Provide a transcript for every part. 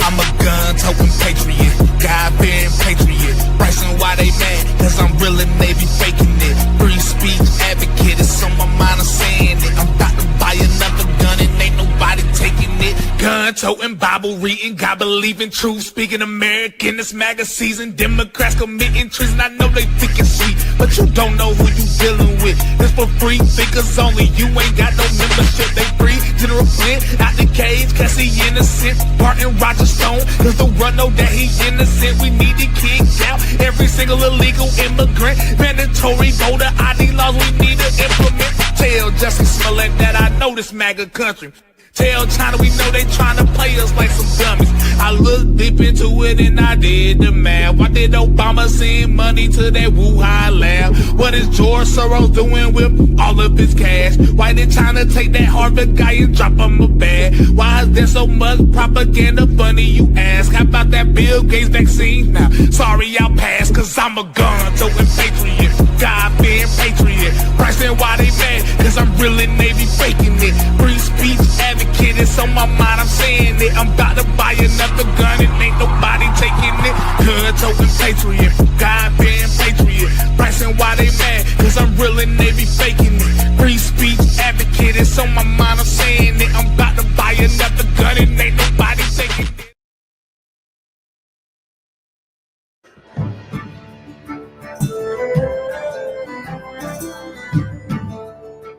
I'm a gun-toting patriot, God-bearing patriot. Pricing why they mad, cause I'm real and they be faking it. Free speech advocate, it's on my mind, I'm saying it. I'm about to buy another gun and ain't nobody taking it. Gun-toting, Bible reading, God believing, truth speaking American. This MAGA season, Democrats committing treason. I know they think it's sweet, but you don't know who you dealing with. This for free thinkers only, you ain't got no membership. They free, General Flynn, out the cage, cause he innocent. Martin Roger Stone, cause the run know that he innocent. We need to kick out every single illegal immigrant. Mandatory voter ID laws we need to implement. Tell Justin Smollett that I know this MAGA country. Tell China we know they trying to play us like some dummies. I looked deep into it and I did the math. Why did Obama send money to that Wuhan lab? What is George Soros doing with all of his cash? Why did China take that Harvard guy and drop him a bag? Why is there so much propaganda? Funny you ask. How about that Bill Gates vaccine? Now, sorry I'll pass, cause I'm a gun-toting patriot, God-bearing patriot. Pricing why they mad, cause I'm real and they be faking it. Free speech advocate, it's on my mind, I'm saying it. I'm about to buy another gun and ain't nobody taking it. Gun-toting patriot, God-bearing patriot. Pricing why they mad, cause I'm real and they be faking it. Free speech advocate, it's on my mind, I'm saying it. I'm about to buy another gun and ain't nobody taking it.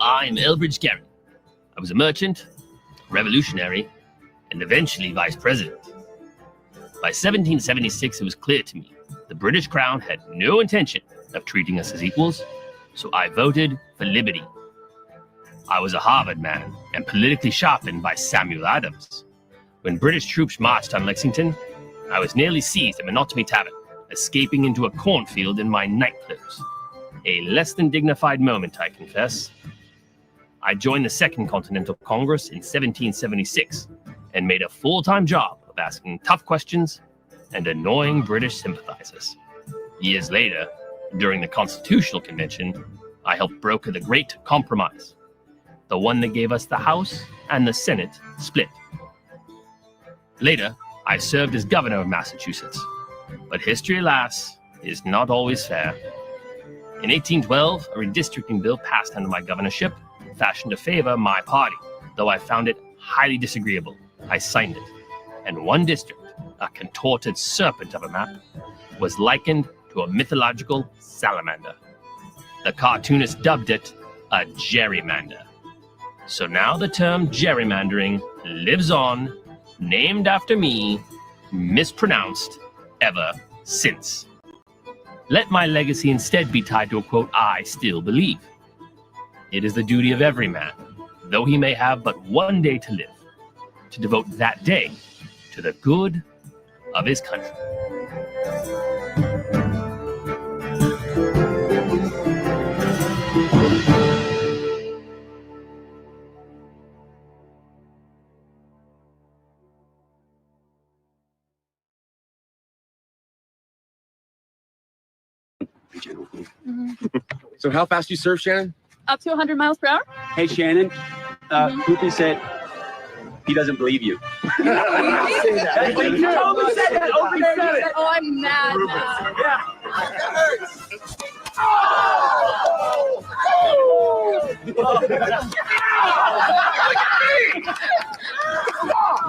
I'm Elbridge Gerry. I was a merchant, revolutionary, and eventually vice president. By 1776, it was clear to me the British Crown had no intention of treating us as equals, so I voted for liberty. I was a Harvard man and politically sharpened by Samuel Adams. When British troops marched on Lexington, I was nearly seized at Menotomy Tavern, escaping into a cornfield in my nightclothes. A less than dignified moment, I confess. I joined the Second Continental Congress in 1776 and made a full-time job of asking tough questions and annoying British sympathizers. Years later, during the Constitutional Convention, I helped broker the Great Compromise, the one that gave us the House and the Senate split. Later, I served as governor of Massachusetts, but history, alas, is not always fair. In 1812, a redistricting bill passed under my governorship, fashioned to favor my party. Though I found it highly disagreeable, I signed it. And one district, a contorted serpent of a map, was likened to a mythological salamander. The cartoonist dubbed it a gerrymander. So now the term gerrymandering lives on, named after me, mispronounced ever since. Let my legacy instead be tied to a quote I still believe. It is the duty of every man, though he may have but one day to live, to devote that day to the good of his country. So how fast do you surf, Shannon? Up to 100 miles per hour. Hey, Shannon, Poopy said he doesn't believe you. Oh, I'm mad now. Yeah. That hurts.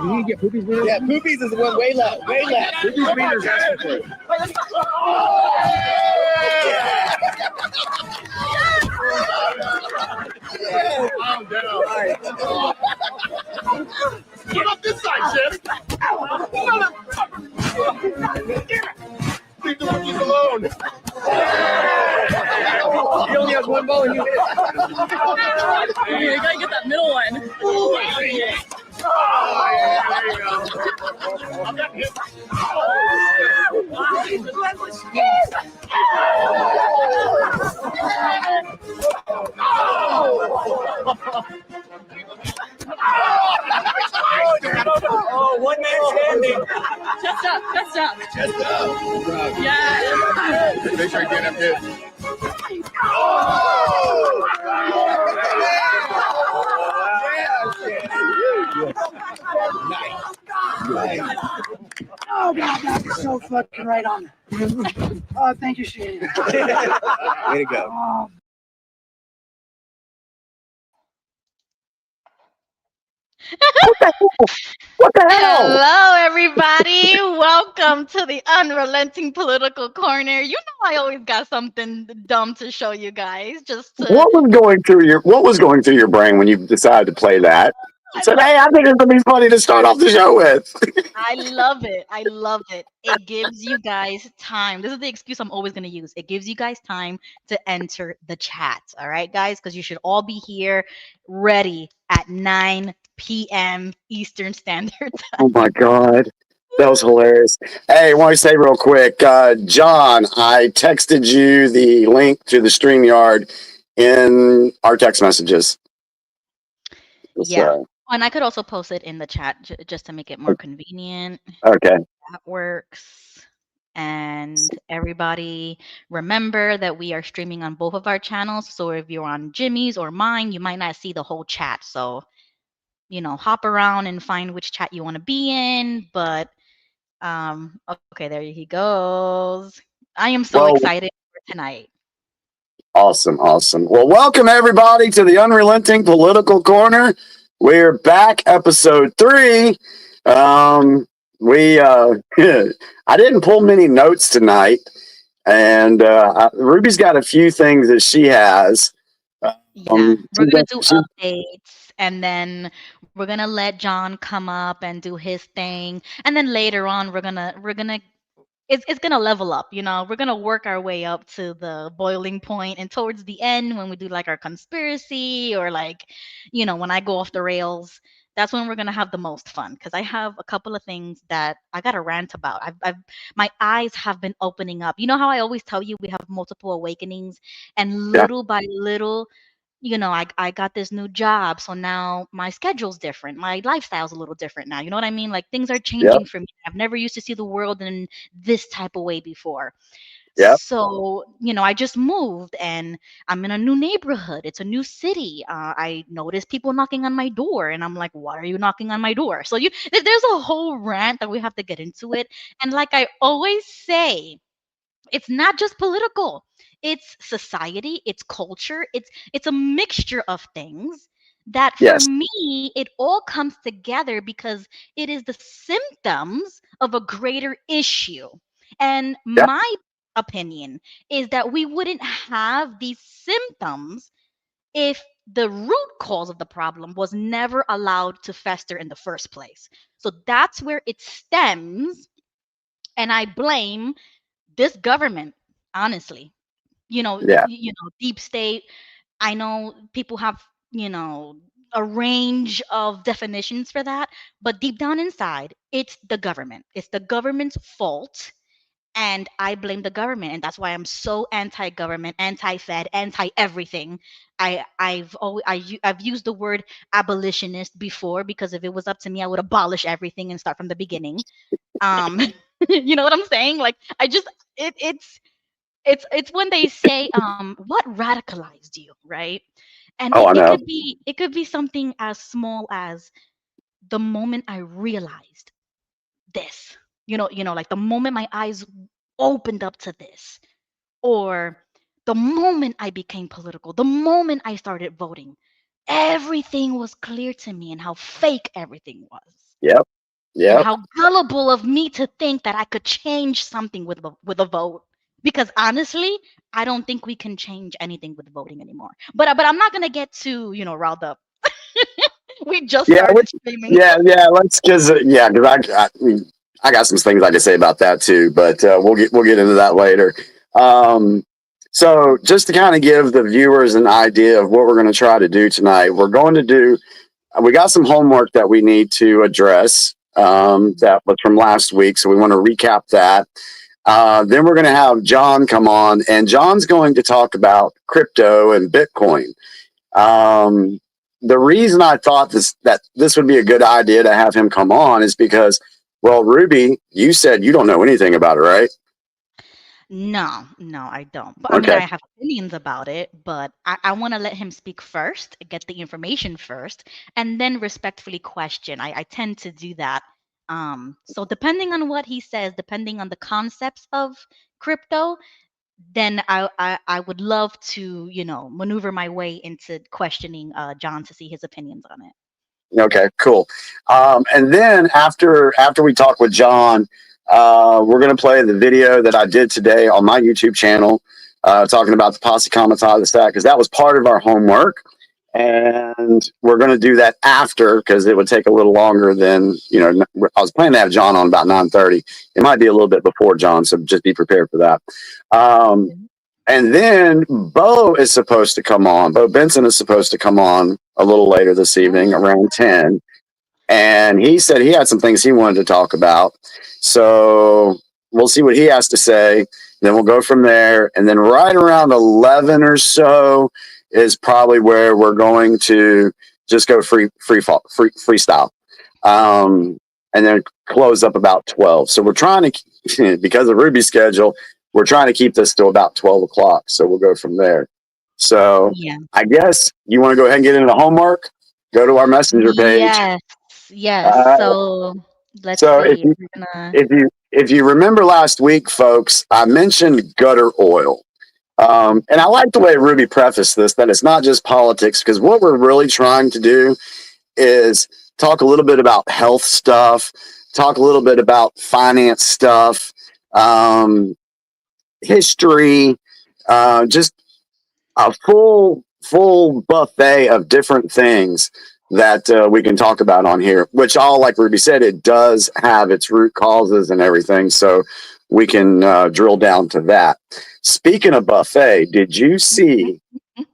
You need to get Poopy's meter? Yeah, Poopies is the one way left. Way left. Poopy's meter is asking for it. Calm down. What up this side, Shannon? Leave the rookies alone. He only has one ball and you hit it. You gotta get that middle one. Oh, yeah. There you go. I'm not hit. Oh, one man standing. Chest up, chest up. Chest up. Yeah. Make sure I get up here. Oh God, that's so fucking right on. Oh, thank you, Shane. Way to go. Oh, What the hell? Hello, everybody. Welcome to the Unrelenting Political Corner. You know, I always got something dumb to show you guys. Just to, What was going through your brain when you decided to play that? You said, "Hey, I think it's gonna be funny to start off the show with." I love it. I love it. It gives you guys time. This is the excuse I'm always going to use. It gives you guys time to enter the chat. All right, guys, because you should all be here ready at 9 p.m. Eastern Standard Time. Oh my god, that was hilarious. Hey, I want to say real quick, John, I texted you the link to the StreamYard in our text messages. Yeah. So, And I could also post it in the chat just to make it more convenient. okay. That works. And everybody, remember that we are streaming on both of our channels. So if you're on Jimmy's or mine, you might not see the whole chat. So, hop around and find which chat you want to be in. But okay, there he goes. I am so Well, excited for tonight. awesome. Well, welcome everybody to the Unrelenting Political Corner. We're back, episode 3. I didn't pull many notes tonight, and Ruby's got a few things that she has. Yeah, we're gonna do updates, and then we're gonna let John come up and do his thing, and then later on we're gonna it's gonna level up. We're gonna work our way up to the boiling point, and towards the end when we do like our conspiracy or like when I go off the rails, that's when we're gonna have the most fun, because I have a couple of things that I gotta rant about. I've my eyes have been opening up. You know how I always tell you we have multiple awakenings, and little by little, I got this new job, so now my schedule's different. My lifestyle's a little different now. You know what I mean? Like, things are changing for me. I've never used to see the world in this type of way before. Yep. So, I just moved and I'm in a new neighborhood. It's a new city. I noticed people knocking on my door, and I'm like, "Why are you knocking on my door?" So there's a whole rant that we have to get into it. And like I always say, it's not just political, it's society, it's culture, it's a mixture of things that for Yes. me it all comes together because it is the symptoms of a greater issue. And Yeah. my opinion is that we wouldn't have these symptoms if the root cause of the problem was never allowed to fester in the first place. So that's where it stems, and I blame this government, honestly. Yeah. Deep state. I know people have, a range of definitions for that, but deep down inside, it's the government. It's the government's fault, and I blame the government, and that's why I'm so anti-government, anti-Fed, anti-everything. I've used the word abolitionist before, because if it was up to me, I would abolish everything and start from the beginning. Um, you know what I'm saying? Like, I just it's when they say what radicalized you, right? And Oh, it, I it know. could be something as small as the moment I realized this, like the moment my eyes opened up to this, or the moment I became political, the moment I started voting, everything was clear to me, and how fake everything was, Yep. and Yep. how gullible of me to think that I could change something with a vote. Because honestly, I don't think we can change anything with voting anymore. But I'm not gonna get too riled up. We just Yeah. started streaming. Yeah. Let's because I got some things I can say about that too, but we'll get into that later. So just to kind of give the viewers an idea of what we're going to try to do tonight, we got some homework that we need to address. That was from last week, so we want to recap that. Then we're going to have John come on, and John's going to talk about crypto and Bitcoin. The reason I thought that this would be a good idea to have him come on is because, well, Ruby, you said you don't know anything about it, right? No, I don't. But I mean, I have opinions about it, but I want to let him speak first, get the information first, and then respectfully question. I tend to do that So depending on what he says, depending on the concepts of crypto, then I would love to, maneuver my way into questioning John to see his opinions on it. Okay, cool. And then after we talk with John, we're going to play the video that I did today on my YouTube channel, talking about the posse comitatus stack, because that was part of our homework. And we're going to do that after, because it would take a little longer than, I was planning to have John on about 9:30. It might be a little bit before John, so just be prepared for that. And then Bo is supposed to come on. Bo Benson is supposed to come on a little later this evening around 10. And he said he had some things he wanted to talk about. So we'll see what he has to say. Then we'll go from there. And then right around 11 or so is probably where we're going to just go freestyle. And then close up about 12. So we're trying to, because of Ruby's schedule, we're trying to keep this to about 12 o'clock. So we'll go from there. So Yeah. I guess you want to go ahead and get into the homework? Go to our messenger page. Yes. So let's So see. if you remember last week, folks, I mentioned gutter oil. And I like the way Ruby prefaced this, that it's not just politics, because what we're really trying to do is talk a little bit about health stuff, talk a little bit about finance stuff, history, just a full buffet of different things that we can talk about on here, which all, like Ruby said, it does have its root causes and everything. So we can drill down to that. Speaking of buffet, did you see,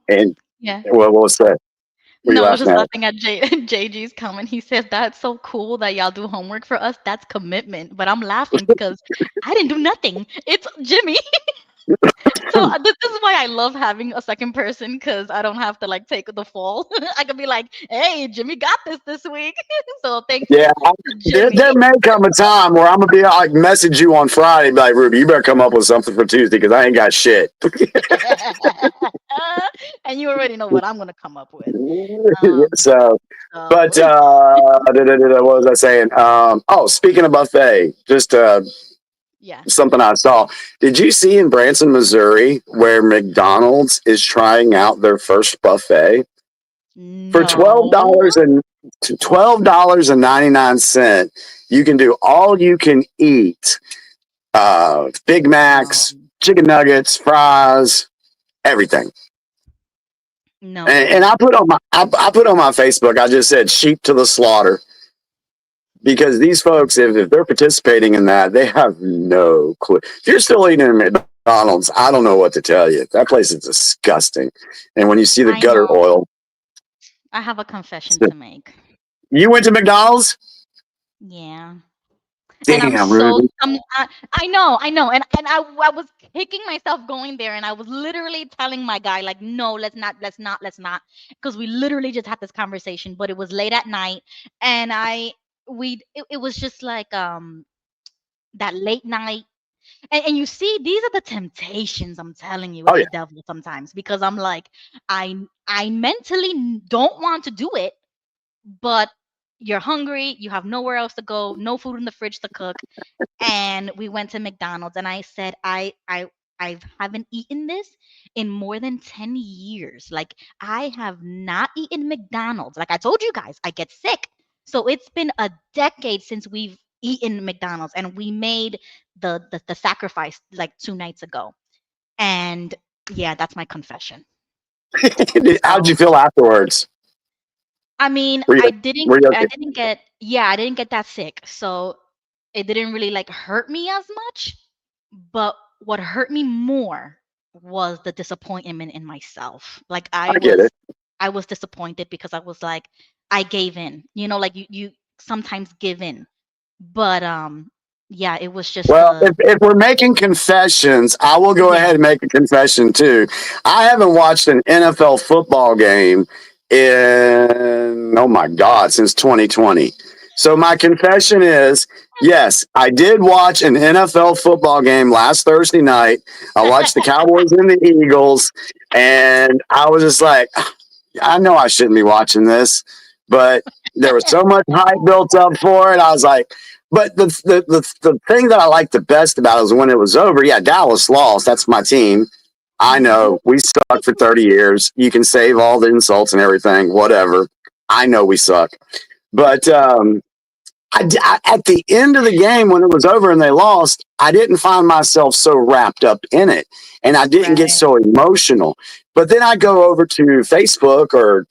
and Yeah. what was that? No, I was just laughing at JG's comment. He says that's so cool that y'all do homework for us. That's commitment. But I'm laughing because I didn't do nothing. It's Jimmy. So this is why I love having a second person, because I don't have to take the fall. I could be like, "Hey, Jimmy got this week." So thanks. Yeah, Jimmy. there may come a time where I'm gonna be like message you on Friday, be like, Ruby, you better come up with something for Tuesday because I ain't got shit. And you already know what I'm gonna come up with. But what was I saying? Speaking of buffet, just yeah, something I saw. Did you see in Branson, Missouri, where McDonald's is trying out their first buffet for $12.99? You can do all you can eat, Big Macs, chicken nuggets, fries, everything. No. And I put on my Facebook, I just said sheep to the slaughter. Because these folks, if they're participating in that, they have no clue. If you're still eating at McDonald's, I don't know what to tell you. That place is disgusting. And when you see the gutter oil. I have a confession to make. You went to McDonald's? Yeah. Damn, and Ruby. I know. And I was kicking myself going there, and I was literally telling my guy, like, no, let's not. Because we literally just had this conversation, but it was late at night, and it was just like that late night. And you see, these are the temptations, I'm telling you, with the devil sometimes, because I'm like, I mentally don't want to do it, but you're hungry, you have nowhere else to go, no food in the fridge to cook. And we went to McDonald's, and I said, I haven't eaten this in more than 10 years. Like, I have not eaten McDonald's. Like I told you guys, I get sick. So it's been a decade since we've eaten McDonald's, and we made the sacrifice like 2 nights ago. And yeah, that's my confession. How'd you feel afterwards? I mean, okay? I didn't get that sick. So it didn't really hurt me as much. But what hurt me more was the disappointment in myself. Like I was disappointed because I was like, I gave in. You sometimes give in. But yeah, it was just if we're making confessions, I will go ahead and make a confession too. I haven't watched an NFL football game since 2020. So my confession is, yes, I did watch an NFL football game last Thursday night. I watched the Cowboys and the Eagles, and I was just like, I know I shouldn't be watching this, but there was so much hype built up for it. I was like, But the thing that I liked the best about it was when it was over. Yeah, Dallas lost. That's my team. I know we sucked for 30 years. You can save all the insults and everything, whatever. I know we suck. But at the end of the game, when it was over and they lost, I didn't find myself so wrapped up in it. And I didn't get Right. so emotional. But then I go over to Facebook or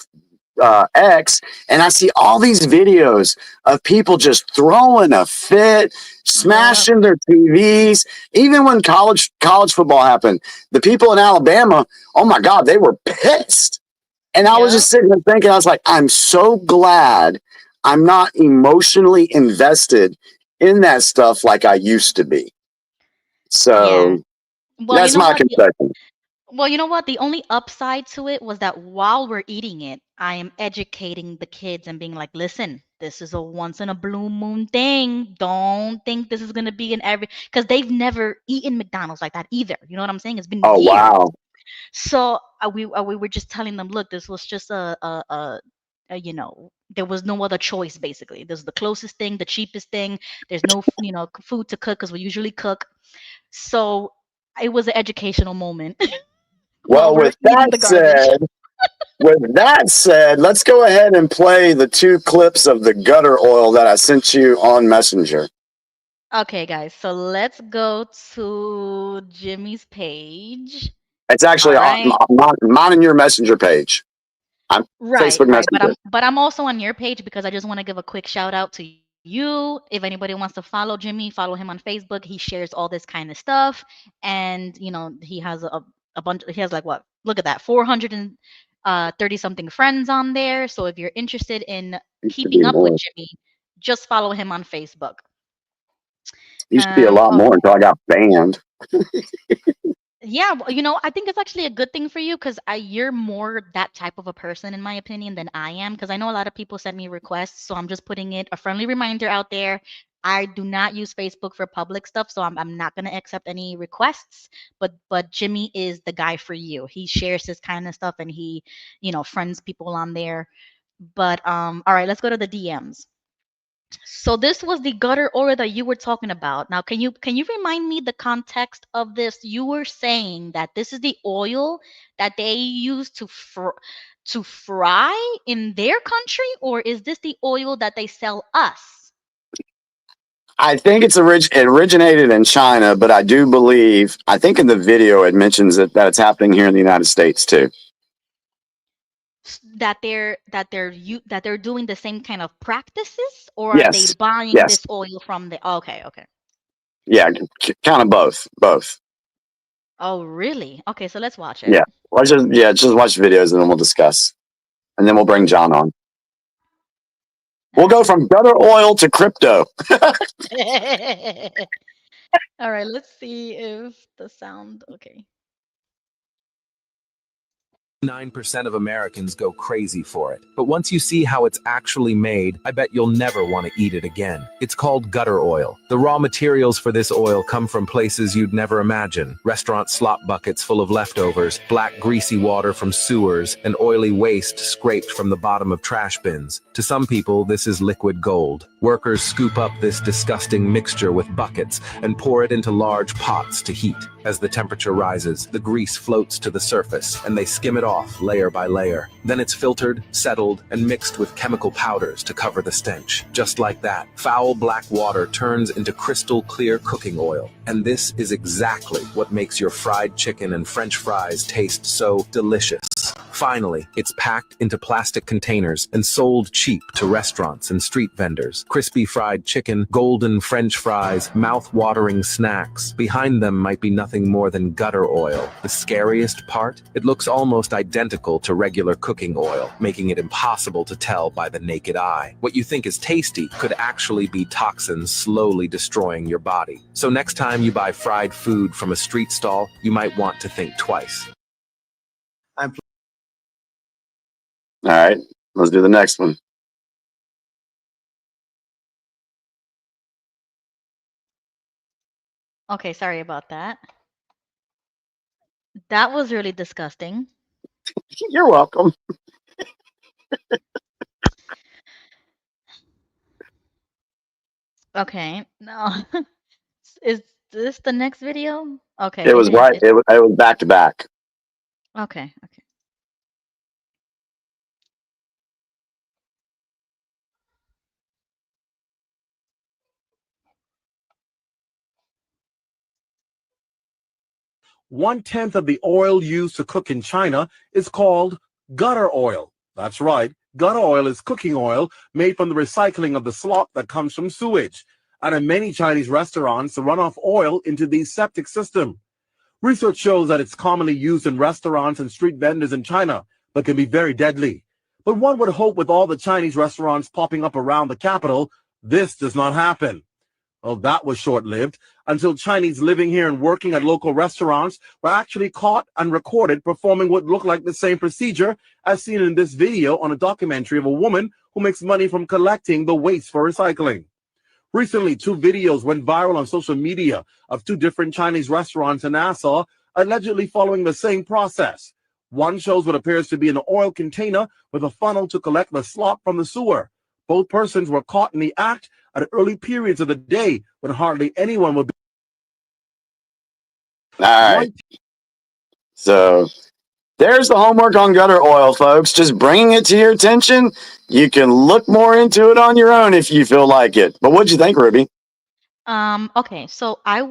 X, and I see all these videos of people just throwing a fit, smashing their TVs. Even when college football happened, the people in Alabama, oh my God, they were pissed. And I was Yeah. just sitting there thinking, I was like, I'm so glad I'm not emotionally invested in that stuff like I used to be. Yeah. So Well, you that's know my what? confession. Well, you know what? The only upside to it was that while we're eating it, I am educating the kids and being like, listen, this is a once in a blue moon thing. Don't think this is going to be in every, because they've never eaten McDonald's like that either. You know what I'm saying? It's been Oh, years. wow. So we were just telling them, look, this was just there was no other choice basically. This is the closest thing, the cheapest thing. There's no, food to cook because we usually cook. So it was an educational moment while Well, we're eating the garbage. with that said, let's go ahead and play the 2 clips of the gutter oil that I sent you on Messenger. Okay, guys, so let's go to Jimmy's page. It's actually All on right. mine and your Messenger page. I'm Right, Facebook right. But Messenger. I'm also on your page because I just want to give a quick shout out to you. If anybody wants to follow Jimmy, follow him on Facebook. He shares all this kind of stuff. And he has a bunch, he has like what? Look at that, 430 something friends on there. So if you're interested in Used to be keeping up with more. Jimmy, just follow him on Facebook. Used to be a lot Okay. more until I got banned. Yeah, well, I think it's actually a good thing for you because you're more that type of a person, in my opinion, than I am. Because I know a lot of people send me requests, so I'm just putting it a friendly reminder out there. I do not use Facebook for public stuff, so I'm not gonna accept any requests. But Jimmy is the guy for you. He shares this kind of stuff, and he, friends people on there. But all right, let's go to the DMs. So this was the gutter oil that you were talking about. Now, can you remind me the context of this? You were saying that this is the oil that they use to fry in their country, or is this the oil that they sell us? I think it originated in China, but I do believe, I think in the video it mentions that it's happening here in the United States too. That they're doing the same kind of practices, or are they Yes. buying Yes. this oil from the? Okay, okay. Yeah. Kind of both. Both. Oh, really? Okay, so let's watch it. Yeah. Just watch videos and then we'll discuss. And then we'll bring John on. We'll go from gutter oil to crypto. All right, let's see if the sound okay. 9% of Americans go crazy for it. But once you see how it's actually made, I bet you'll never want to eat it again. It's called gutter oil. The raw materials for this oil come from places you'd never imagine. Restaurant slop buckets full of leftovers, black greasy water from sewers, and oily waste scraped from the bottom of trash bins. To some people, this is liquid gold. Workers scoop up this disgusting mixture with buckets and pour it into large pots to heat. As the temperature rises, the grease floats to the surface, and they skim it off layer by layer. Then it's filtered, settled, and mixed with chemical powders to cover the stench. Just like that, foul black water turns into crystal clear cooking oil. And this is exactly what makes your fried chicken and French fries taste so delicious. Finally, it's packed into plastic containers and sold cheap to restaurants and street vendors. Crispy fried chicken, golden French fries, mouth-watering snacks. Behind them might be nothing more than gutter oil. The scariest part? It looks almost identical to regular cooking oil, making it impossible to tell by the naked eye. What you think is tasty could actually be toxins slowly destroying your body. So next time you buy fried food from a street stall, you might want to think twice. All right. Let's do the next one. Okay, sorry about that. That was really disgusting. You're welcome. Okay. No. Is this the next video? Okay, It it was is. right. It was back to back. Okay. Okay. 1/10 of the oil used to cook in China is called gutter oil. That's right. Gutter oil is cooking oil made from the recycling of the slop that comes from sewage. And in many Chinese restaurants, the runoff oil into the septic system. Research shows that it's commonly used in restaurants and street vendors in China, but can be very deadly. But one would hope with all the Chinese restaurants popping up around the capital, this does not happen. Well, that was short-lived until Chinese living here and working at local restaurants were actually caught and recorded performing what looked like the same procedure as seen in this video on a documentary of a woman who makes money from collecting the waste for recycling. Recently, 2 videos went viral on social media of 2 different Chinese restaurants in Nassau allegedly following the same process. One shows what appears to be an oil container with a funnel to collect the slop from the sewer. Both persons were caught in the act at early periods of the day when hardly anyone would be. All right. So there's the homework on gutter oil, folks. Just bringing it to your attention. You can look more into it on your own if you feel like it. But what'd you think, Ruby? Okay, so I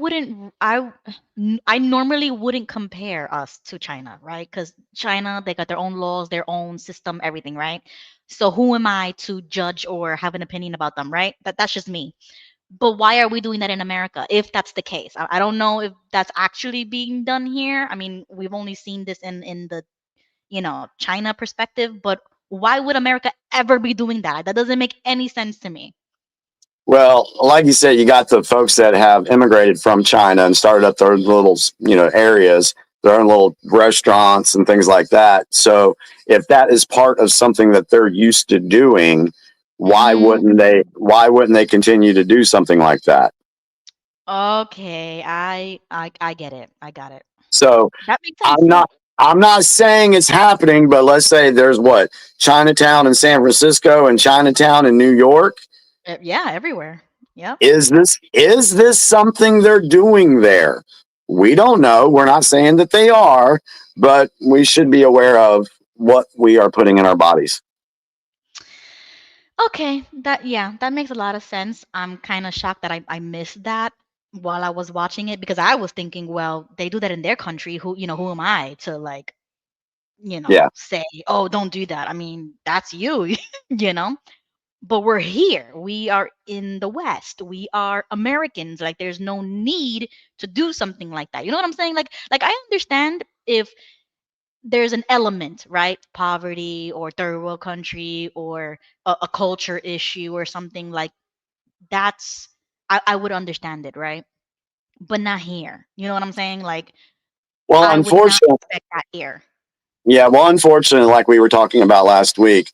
normally wouldn't compare us to China, right? Because China, they got their own laws, their own system, everything, right? So who am I to judge or have an opinion about them, right? That's just me. But why are we doing that in America if that's the case? I don't know if that's actually being done here. I mean, we've only seen this in the, China perspective, but why would America ever be doing that? That doesn't make any sense to me. Well, like you said, you got the folks that have immigrated from China and started up their little, areas, their own little restaurants and things like that. So if that is part of something that they're used to doing, why wouldn't they? Mm, Why wouldn't they continue to do something like that? okay, I get it. I got it. So That makes sense. I'm Yeah. not. I'm not saying it's happening, but let's say there's what Chinatown in San Francisco and Chinatown in New York. Yeah, everywhere. Yep. Is this something they're doing there? We don't know. We're not saying that they are, but we should be aware of what we are putting in our bodies. Okay, that makes a lot of sense. I'm kind of shocked that I missed that while I was watching it because I was thinking, well, they do that in their country. Who am I to like, Yeah. say, oh, don't do that. I mean, that's you, you know? But we're here. We are in the West. We are Americans. Like there's no need to do something like that. You know what I'm saying? Like I understand if there's an element, right? Poverty or third world country or a culture issue or something like that's I would understand it, right? But not here. You know what I'm saying? Like Well, I would not unfortunately, expect that here. yeah. Well, unfortunately, like we were talking about last week,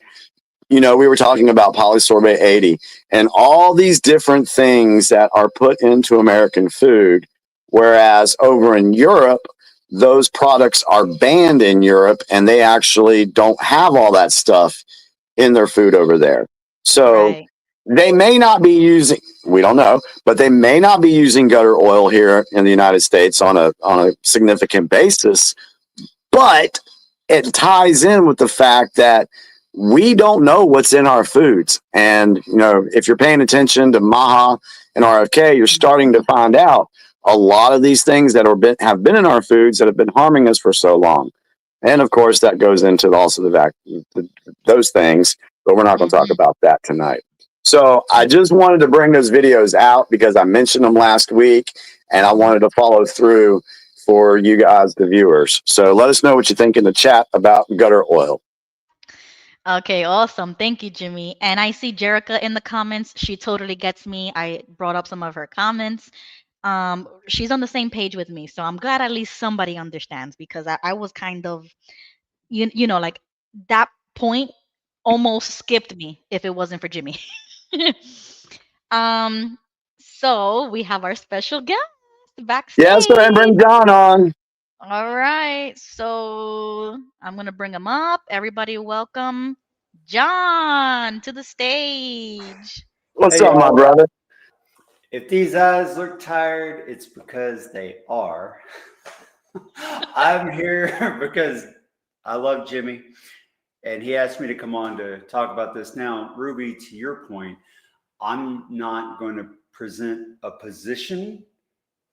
we were talking about polysorbate 80 and all these different things that are put into American food, whereas over in Europe, those products are banned in Europe and they actually don't have all that stuff in their food over there. So Right. they may not be using, we don't know, but they may not be using gutter oil here in the United States on a significant basis, but it ties in with the fact that we don't know what's in our foods. And, if you're paying attention to Maha and RFK, you're starting to Mhm. find out a lot of these things that have been in our foods that have been harming us for so long. And of course, that goes into also those things, but we're not going to talk Mhm. about that tonight. So I Yeah. just wanted to bring those videos out because I mentioned them last week and I Mhm. wanted to follow through for you guys, the viewers. So let us know what you think in the chat about gutter oil. Okay, awesome. Thank you, Jimmy. And I see Jerica in the comments. She totally gets me. I brought up some of her comments. She's on the same page with me, so I'm glad at least somebody understands because I was kind of like that point almost skipped me if it wasn't for Jimmy. um, so we have our special guest Yes, go ahead and backstage. bring John on. All right, so I'm gonna bring him up. Everybody, welcome John to the stage. What's Hey up, my y'all. brother? If these eyes look tired, it's because they are. I'm here because I love Jimmy, and he asked me to come on to talk about this. Now, Ruby, to your point, I'm not going to present a position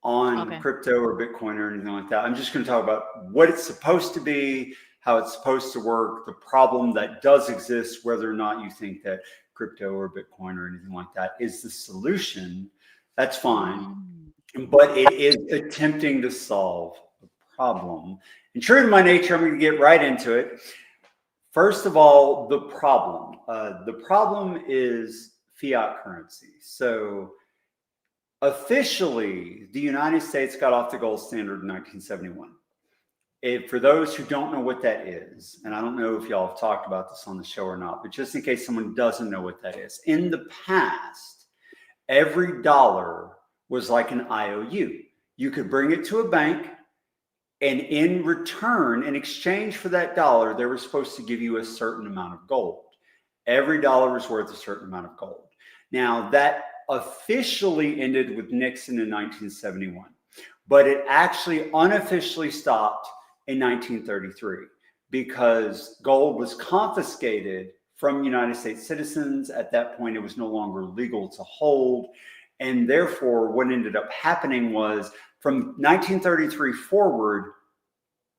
on crypto or Bitcoin or anything like that. I'm just going to talk about what it's supposed to be, how it's supposed to work, the problem that does exist, whether or not you think that crypto or Bitcoin or anything like that is the solution. That's fine. But it is attempting to solve the problem. And true to my nature, I'm going to get right into it. First of all, the problem. The problem is fiat currency. So officially, the United States got off the gold standard in 1971. For those who don't know what that is, and I don't know if y'all have talked about this on the show or not, but just in case someone doesn't know what that is, in the past, every dollar was like an IOU. You could bring it to a bank, and in return, in exchange for that dollar, they were supposed to give you a certain amount of gold. Every dollar was worth a certain amount of gold. Now, that officially ended with Nixon in 1971, but it actually unofficially stopped in 1933 because gold was confiscated from United States citizens. At that point, it was no longer legal to hold. And therefore, what ended up happening was from 1933 forward,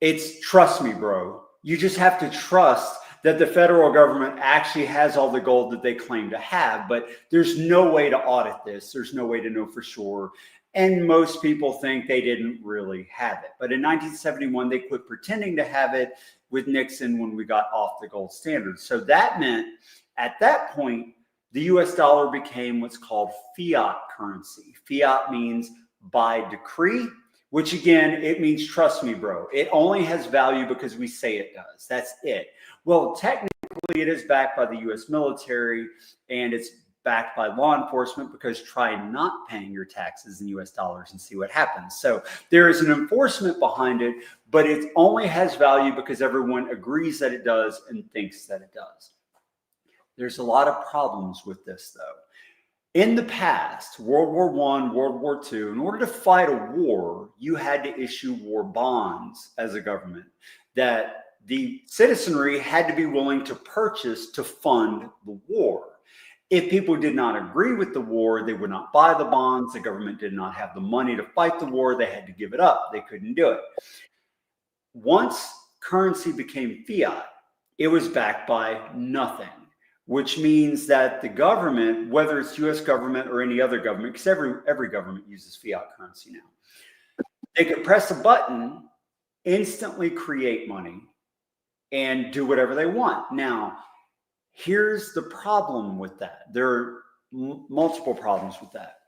it's trust me, bro. You just have to trust that the federal government actually has all the gold that they claim to have, but there's no way to audit this. There's no way to know for sure. And most people think they didn't really have it. But in 1971, they quit pretending to have it with Nixon when we got off the gold standard. So that meant at that point, the US dollar became what's called fiat currency. Fiat means by decree, which again, it means trust me, bro. It only has value because we say it does. That's it. Well, technically, it is backed by the US military and it's backed by law enforcement because try not paying your taxes in US dollars and see what happens. So there is an enforcement behind it, but it only has value because everyone agrees that it does and thinks that it does. There's a lot of problems with this, though. In the past, World War I, World War II, in order to fight a war, you had to issue war bonds as a government that the citizenry had to be willing to purchase to fund the war. If people did not agree with the war, they would not buy the bonds. The government did not have the money to fight the war. They had to give it up. They couldn't do it. Once currency became fiat, it was backed by nothing, which means that the government, whether it's US government or any other government, because every government uses fiat currency now, they could press a button, instantly create money, and do whatever they want. Now, here's the problem with that. There are multiple problems with that.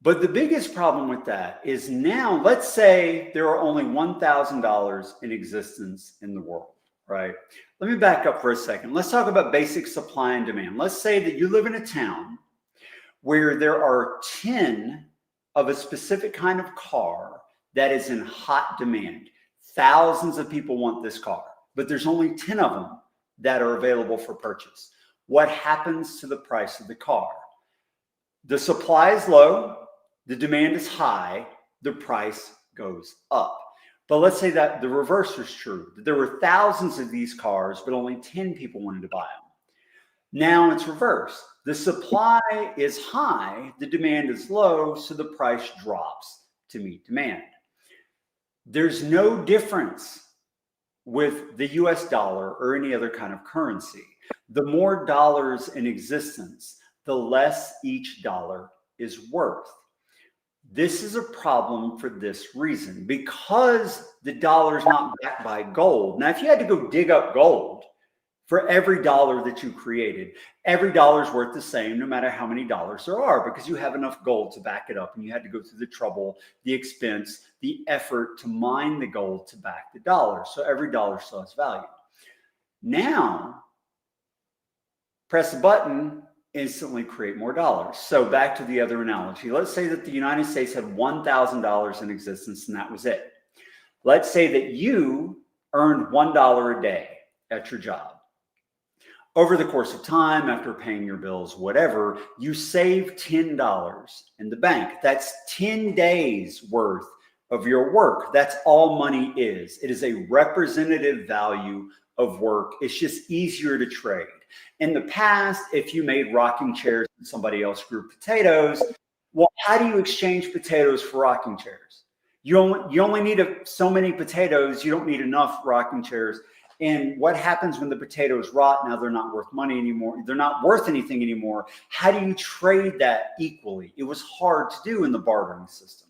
But the biggest problem with that is now, let's say there are only $1,000 in existence in the world, right? Let me back up for a second. Let's talk about basic supply and demand. Let's say that you live in a town where there are 10 of a specific kind of car that is in hot demand. Thousands of people want this car, but there's only 10 of them that are available for purchase. What happens to the price of the car? The supply is low, the demand is high, the price goes up. But let's say that the reverse is true, that there were thousands of these cars, but only 10 people wanted to buy them. Now it's reversed. The supply is high, the demand is low, so the price drops to meet demand. There's no difference with the US dollar or any other kind of currency. The more dollars in existence, the less each dollar is worth. This is a problem for this reason, because the dollar is not backed by gold. Now, if you had to go dig up gold for every dollar that you created, every dollar is worth the same, no matter how many dollars there are, because you have enough gold to back it up, and you had to go through the trouble, the expense, the effort to mine the gold to back the dollar. So every dollar still has value. Now, press a button, instantly create more dollars. So back to the other analogy. Let's say that the United States had $1,000 in existence and that was it. Let's say that you earned $1 a day at your job. Over the course of time, after paying your bills, whatever, you save $10 in the bank. That's 10 days worth of your work. That's all money is. It is a representative value of work. It's just easier to trade. In the past, if you made rocking chairs and somebody else grew potatoes, well, how do you exchange potatoes for rocking chairs? You only need so many potatoes. You don't need enough rocking chairs. And what happens when the potatoes rot? Now they're not worth money anymore. They're not worth anything anymore. How do you trade that equally? It was hard to do in the bartering system.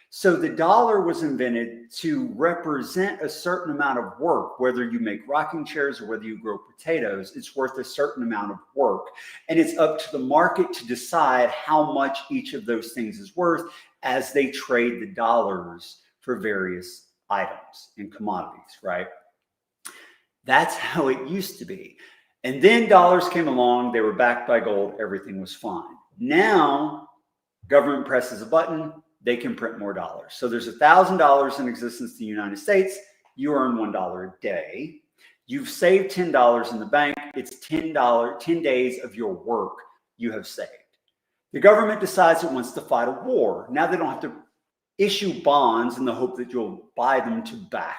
So the dollar was invented to represent a certain amount of work. Whether you make rocking chairs or whether you grow potatoes, it's worth a certain amount of work. And it's up to the market to decide how much each of those things is worth as they trade the dollars for various items and commodities, right? That's how it used to be. And then dollars came along, they were backed by gold, everything was fine. Now, government presses a button, they can print more dollars. So there's $1,000 in existence in the United States, you earn $1 a day. You've saved $10 in the bank, it's $10, 10 days of your work you have saved. The government decides it wants to fight a war. Now they don't have to issue bonds in the hope that you'll buy them to back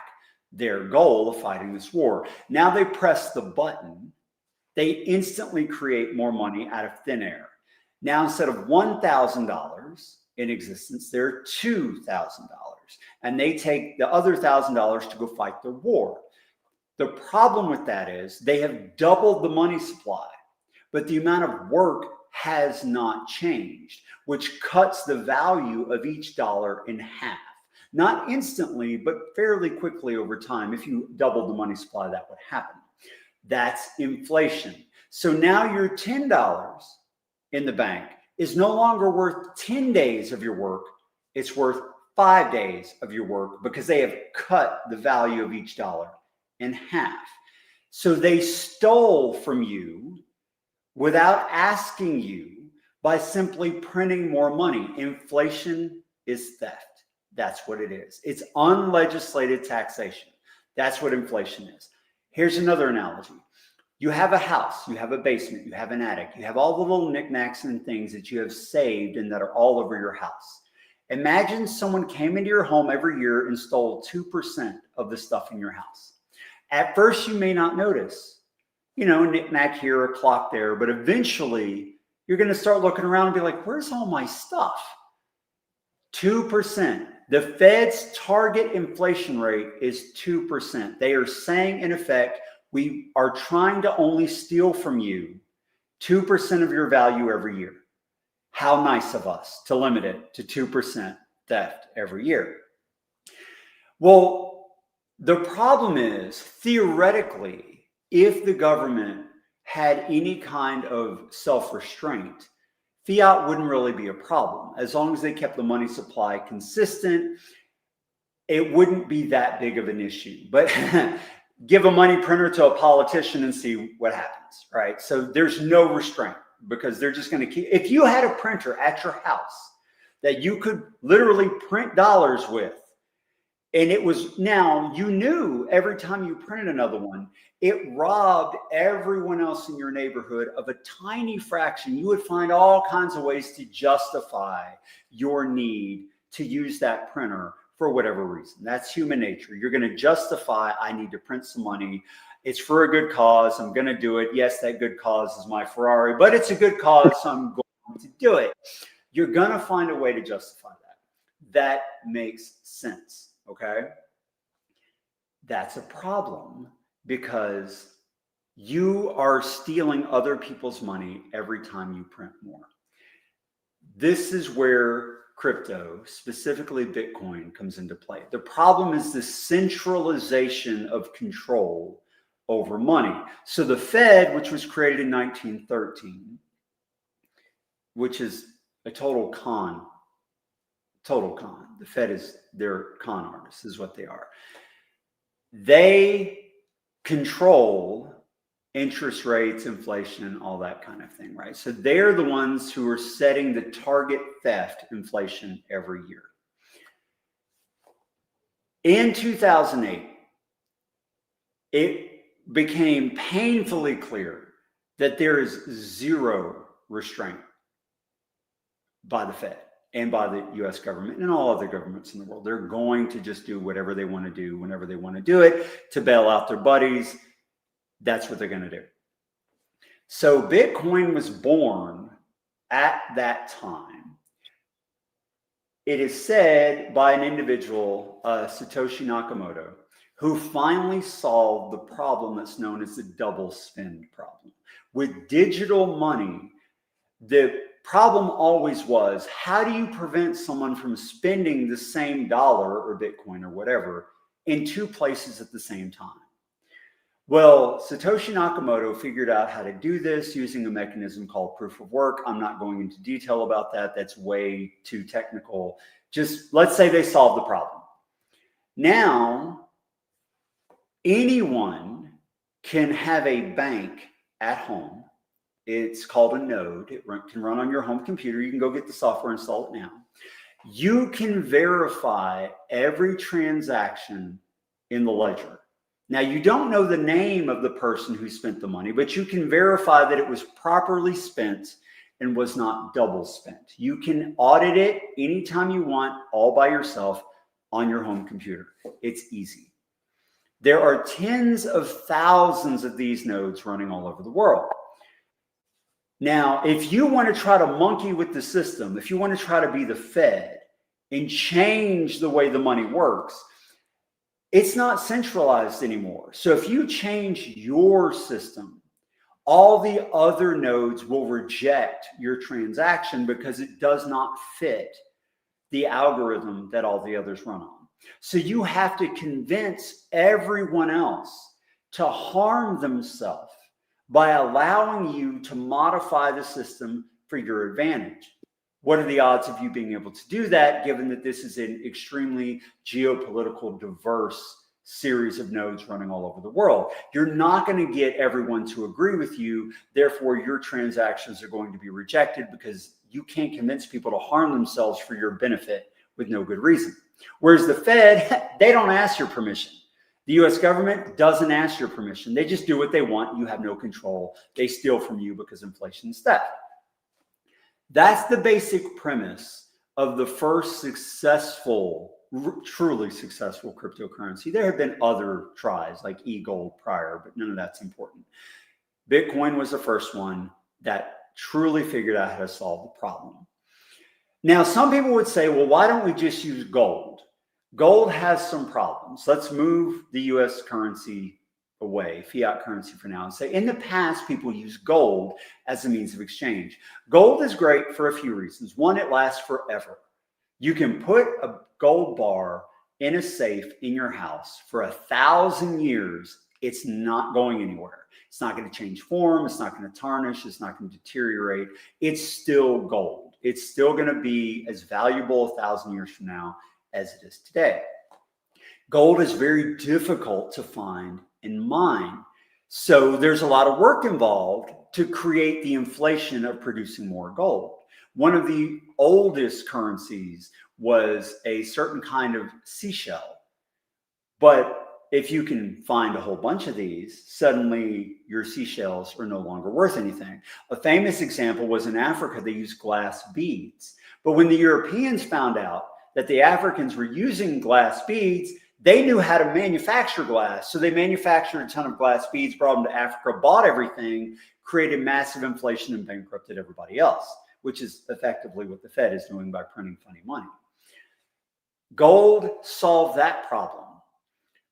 their goal of fighting this war. Now they press the button, they instantly create more money out of thin air. Now instead of $1,000 in existence, there are $2,000, and they take the other $1,000 to go fight the war. The problem with that is they have doubled the money supply, but the amount of work has not changed, which cuts the value of each dollar in half. Not instantly, but fairly quickly over time. If you doubled the money supply, that would happen. That's inflation. So now your $10 in the bank is no longer worth 10 days of your work. It's worth 5 days of your work because they have cut the value of each dollar in half. So they stole from you without asking you by simply printing more money. Inflation is theft. That's what it is. It's unlegislated taxation. That's what inflation is. Here's another analogy. You have a house, you have a basement, you have an attic, you have all the little knickknacks and things that you have saved and that are all over your house. Imagine someone came into your home every year and stole 2% of the stuff in your house. At first, you may not notice, a knickknack here, a clock there, but eventually you're going to start looking around and be like, where's all my stuff? 2%. The Fed's target inflation rate is 2%. They are saying, in effect, we are trying to only steal from you 2% of your value every year. How nice of us to limit it to 2% theft every year. Well, the problem is, theoretically, if the government had any kind of self-restraint, fiat wouldn't really be a problem. As long as they kept the money supply consistent, it wouldn't be that big of an issue. But give a money printer to a politician and see what happens, right? So there's no restraint because they're just going to keep. If you had a printer at your house that you could literally print dollars with, and it was now, you knew every time you printed another one, it robbed everyone else in your neighborhood of a tiny fraction. You would find all kinds of ways to justify your need to use that printer for whatever reason. That's human nature. You're going to justify, I need to print some money. It's for a good cause. I'm going to do it. Yes, that good cause is my Ferrari, but it's a good cause, so I'm going to do it. You're going to find a way to justify that. That makes sense. Okay, that's a problem because you are stealing other people's money every time you print more. This is where crypto, specifically Bitcoin, comes into play. The problem is the centralization of control over money. So the Fed, which was created in 1913, which is a total con. The Fed is, they're con artists is what they are. They control interest rates, inflation, all that kind of thing, right? So they're the ones who are setting the target theft inflation every year. In 2008, it became painfully clear that there is zero restraint by the Fed and by the US government and all other governments in the world. They're going to just do whatever they want to do whenever they want to do it to bail out their buddies. That's what they're going to do. So Bitcoin was born at that time. It is said by an individual, Satoshi Nakamoto, who finally solved the problem that's known as the double spend problem. With digital money, the problem always was, how do you prevent someone from spending the same dollar or Bitcoin or whatever in two places at the same time? Well, Satoshi Nakamoto figured out how to do this using a mechanism called proof of work. I'm not going into detail about that. That's way too technical. Just let's say they solved the problem. Now, anyone can have a bank at home. It's called a node. It can run on your home computer. You can go get the software, install it now. You can verify every transaction in the ledger. Now, you don't know the name of the person who spent the money, but you can verify that it was properly spent and was not double spent. You can audit it anytime you want, all by yourself on your home computer. It's easy. There are tens of thousands of these nodes running all over the world. Now, if you want to try to monkey with the system, if you want to try to be the Fed and change the way the money works, it's not centralized anymore. So if you change your system, all the other nodes will reject your transaction because it does not fit the algorithm that all the others run on. So you have to convince everyone else to harm themselves by allowing you to modify the system for your advantage. What are the odds of you being able to do that, given that this is an extremely geopolitical, diverse series of nodes running all over the world? You're not going to get everyone to agree with you. Therefore, your transactions are going to be rejected because you can't convince people to harm themselves for your benefit with no good reason. Whereas the Fed, they don't ask your permission. The US government doesn't ask your permission. They just do what they want. You have no control. They steal from you because inflation is theft. That's the basic premise of the first successful, truly successful cryptocurrency. There have been other tries like e-gold prior, but none of that's important. Bitcoin was the first one that truly figured out how to solve the problem. Now, some people would say, well, why don't we just use gold? Gold has some problems. Let's move the US currency away, fiat currency for now, and say in the past, people use gold as a means of exchange. Gold is great for a few reasons. One, it lasts forever. You can put a gold bar in a safe in your house for 1,000 years. It's not going anywhere. It's not going to change form. It's not going to tarnish. It's not going to deteriorate. It's still gold. It's still going to be as valuable 1,000 years from now as it is today. Gold is very difficult to find and mine. So there's a lot of work involved to create the inflation of producing more gold. One of the oldest currencies was a certain kind of seashell. But if you can find a whole bunch of these, suddenly your seashells are no longer worth anything. A famous example was in Africa, they used glass beads. But when the Europeans found out that the Africans were using glass beads, they knew how to manufacture glass. So they manufactured a ton of glass beads, brought them to Africa, bought everything, created massive inflation and bankrupted everybody else, which is effectively what the Fed is doing by printing funny money. Gold solved that problem,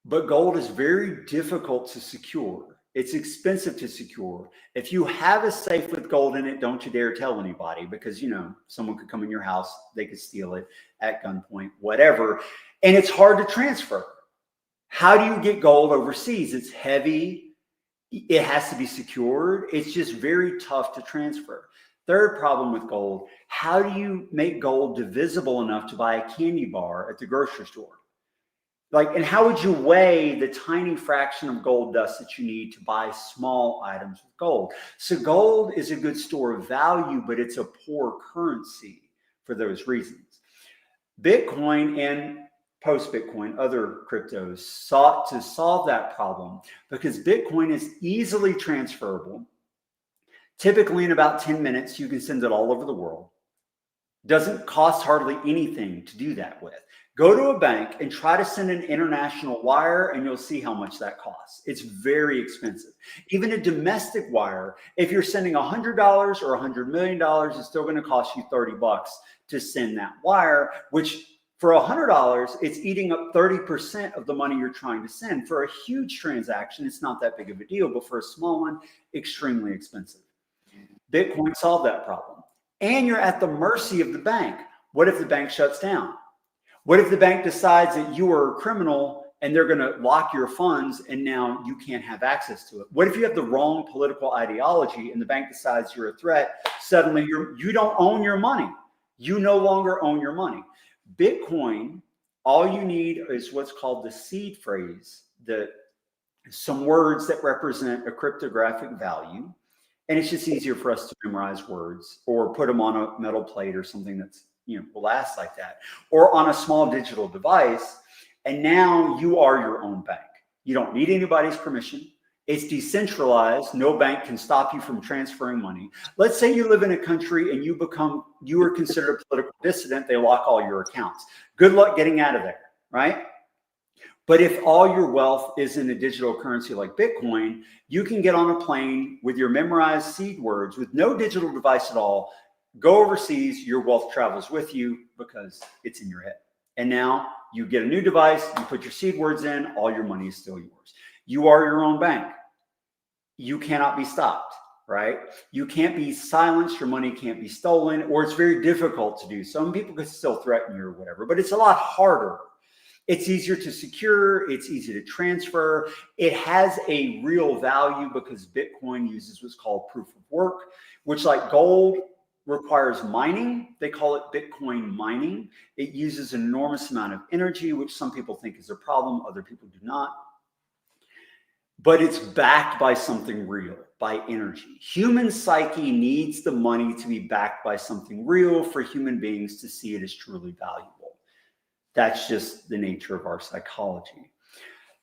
but gold is very difficult to secure. It's expensive to secure. If you have a safe with gold in it, don't you dare tell anybody, because, you know, someone could come in your house, they could steal it at gunpoint, whatever. And it's hard to transfer. How do you get gold overseas? It's heavy. It has to be secured. It's just very tough to transfer. Third problem with gold, how do you make gold divisible enough to buy a candy bar at the grocery store? And how would you weigh the tiny fraction of gold dust that you need to buy small items with gold? So gold is a good store of value, but it's a poor currency for those reasons. Bitcoin and post-Bitcoin, other cryptos sought to solve that problem because Bitcoin is easily transferable. Typically in about 10 minutes, you can send it all over the world. Doesn't cost hardly anything to do that with. Go to a bank and try to send an international wire, and you'll see how much that costs. It's very expensive. Even a domestic wire, if you're sending $100 or $100 million, it's still going to cost you $30 to send that wire, which for $100, it's eating up 30% of the money you're trying to send. For a huge transaction, it's not that big of a deal, but for a small one, extremely expensive. Bitcoin solved that problem. And you're at the mercy of the bank. What if the bank shuts down? What if the bank decides that you are a criminal and they're going to lock your funds and now you can't have access to it? What if you have the wrong political ideology and the bank decides you're a threat? Suddenly you don't own your money. You no longer own your money. Bitcoin, all you need is what's called the seed phrase, some words that represent a cryptographic value. And it's just easier for us to memorize words or put them on a metal plate or something that's, will last like that, or on a small digital device. And now you are your own bank. You don't need anybody's permission. It's decentralized. No bank can stop you from transferring money. Let's say you live in a country and you are considered a political dissident. They lock all your accounts. Good luck getting out of there, right? But if all your wealth is in a digital currency like Bitcoin, you can get on a plane with your memorized seed words with no digital device at all, go overseas, your wealth travels with you because it's in your head. And now you get a new device, you put your seed words in, all your money is still yours. You are your own bank. You cannot be stopped, right? You can't be silenced, your money can't be stolen, or it's very difficult to do. Some people could still threaten you or whatever, but it's a lot harder. It's easier to secure, it's easy to transfer. It has a real value because Bitcoin uses what's called proof of work, which like gold requires mining. They call it Bitcoin mining. It uses an enormous amount of energy, which some people think is a problem, other people do not. But it's backed by something real, by energy. Human psyche needs the money to be backed by something real for human beings to see it as truly valuable. That's just the nature of our psychology.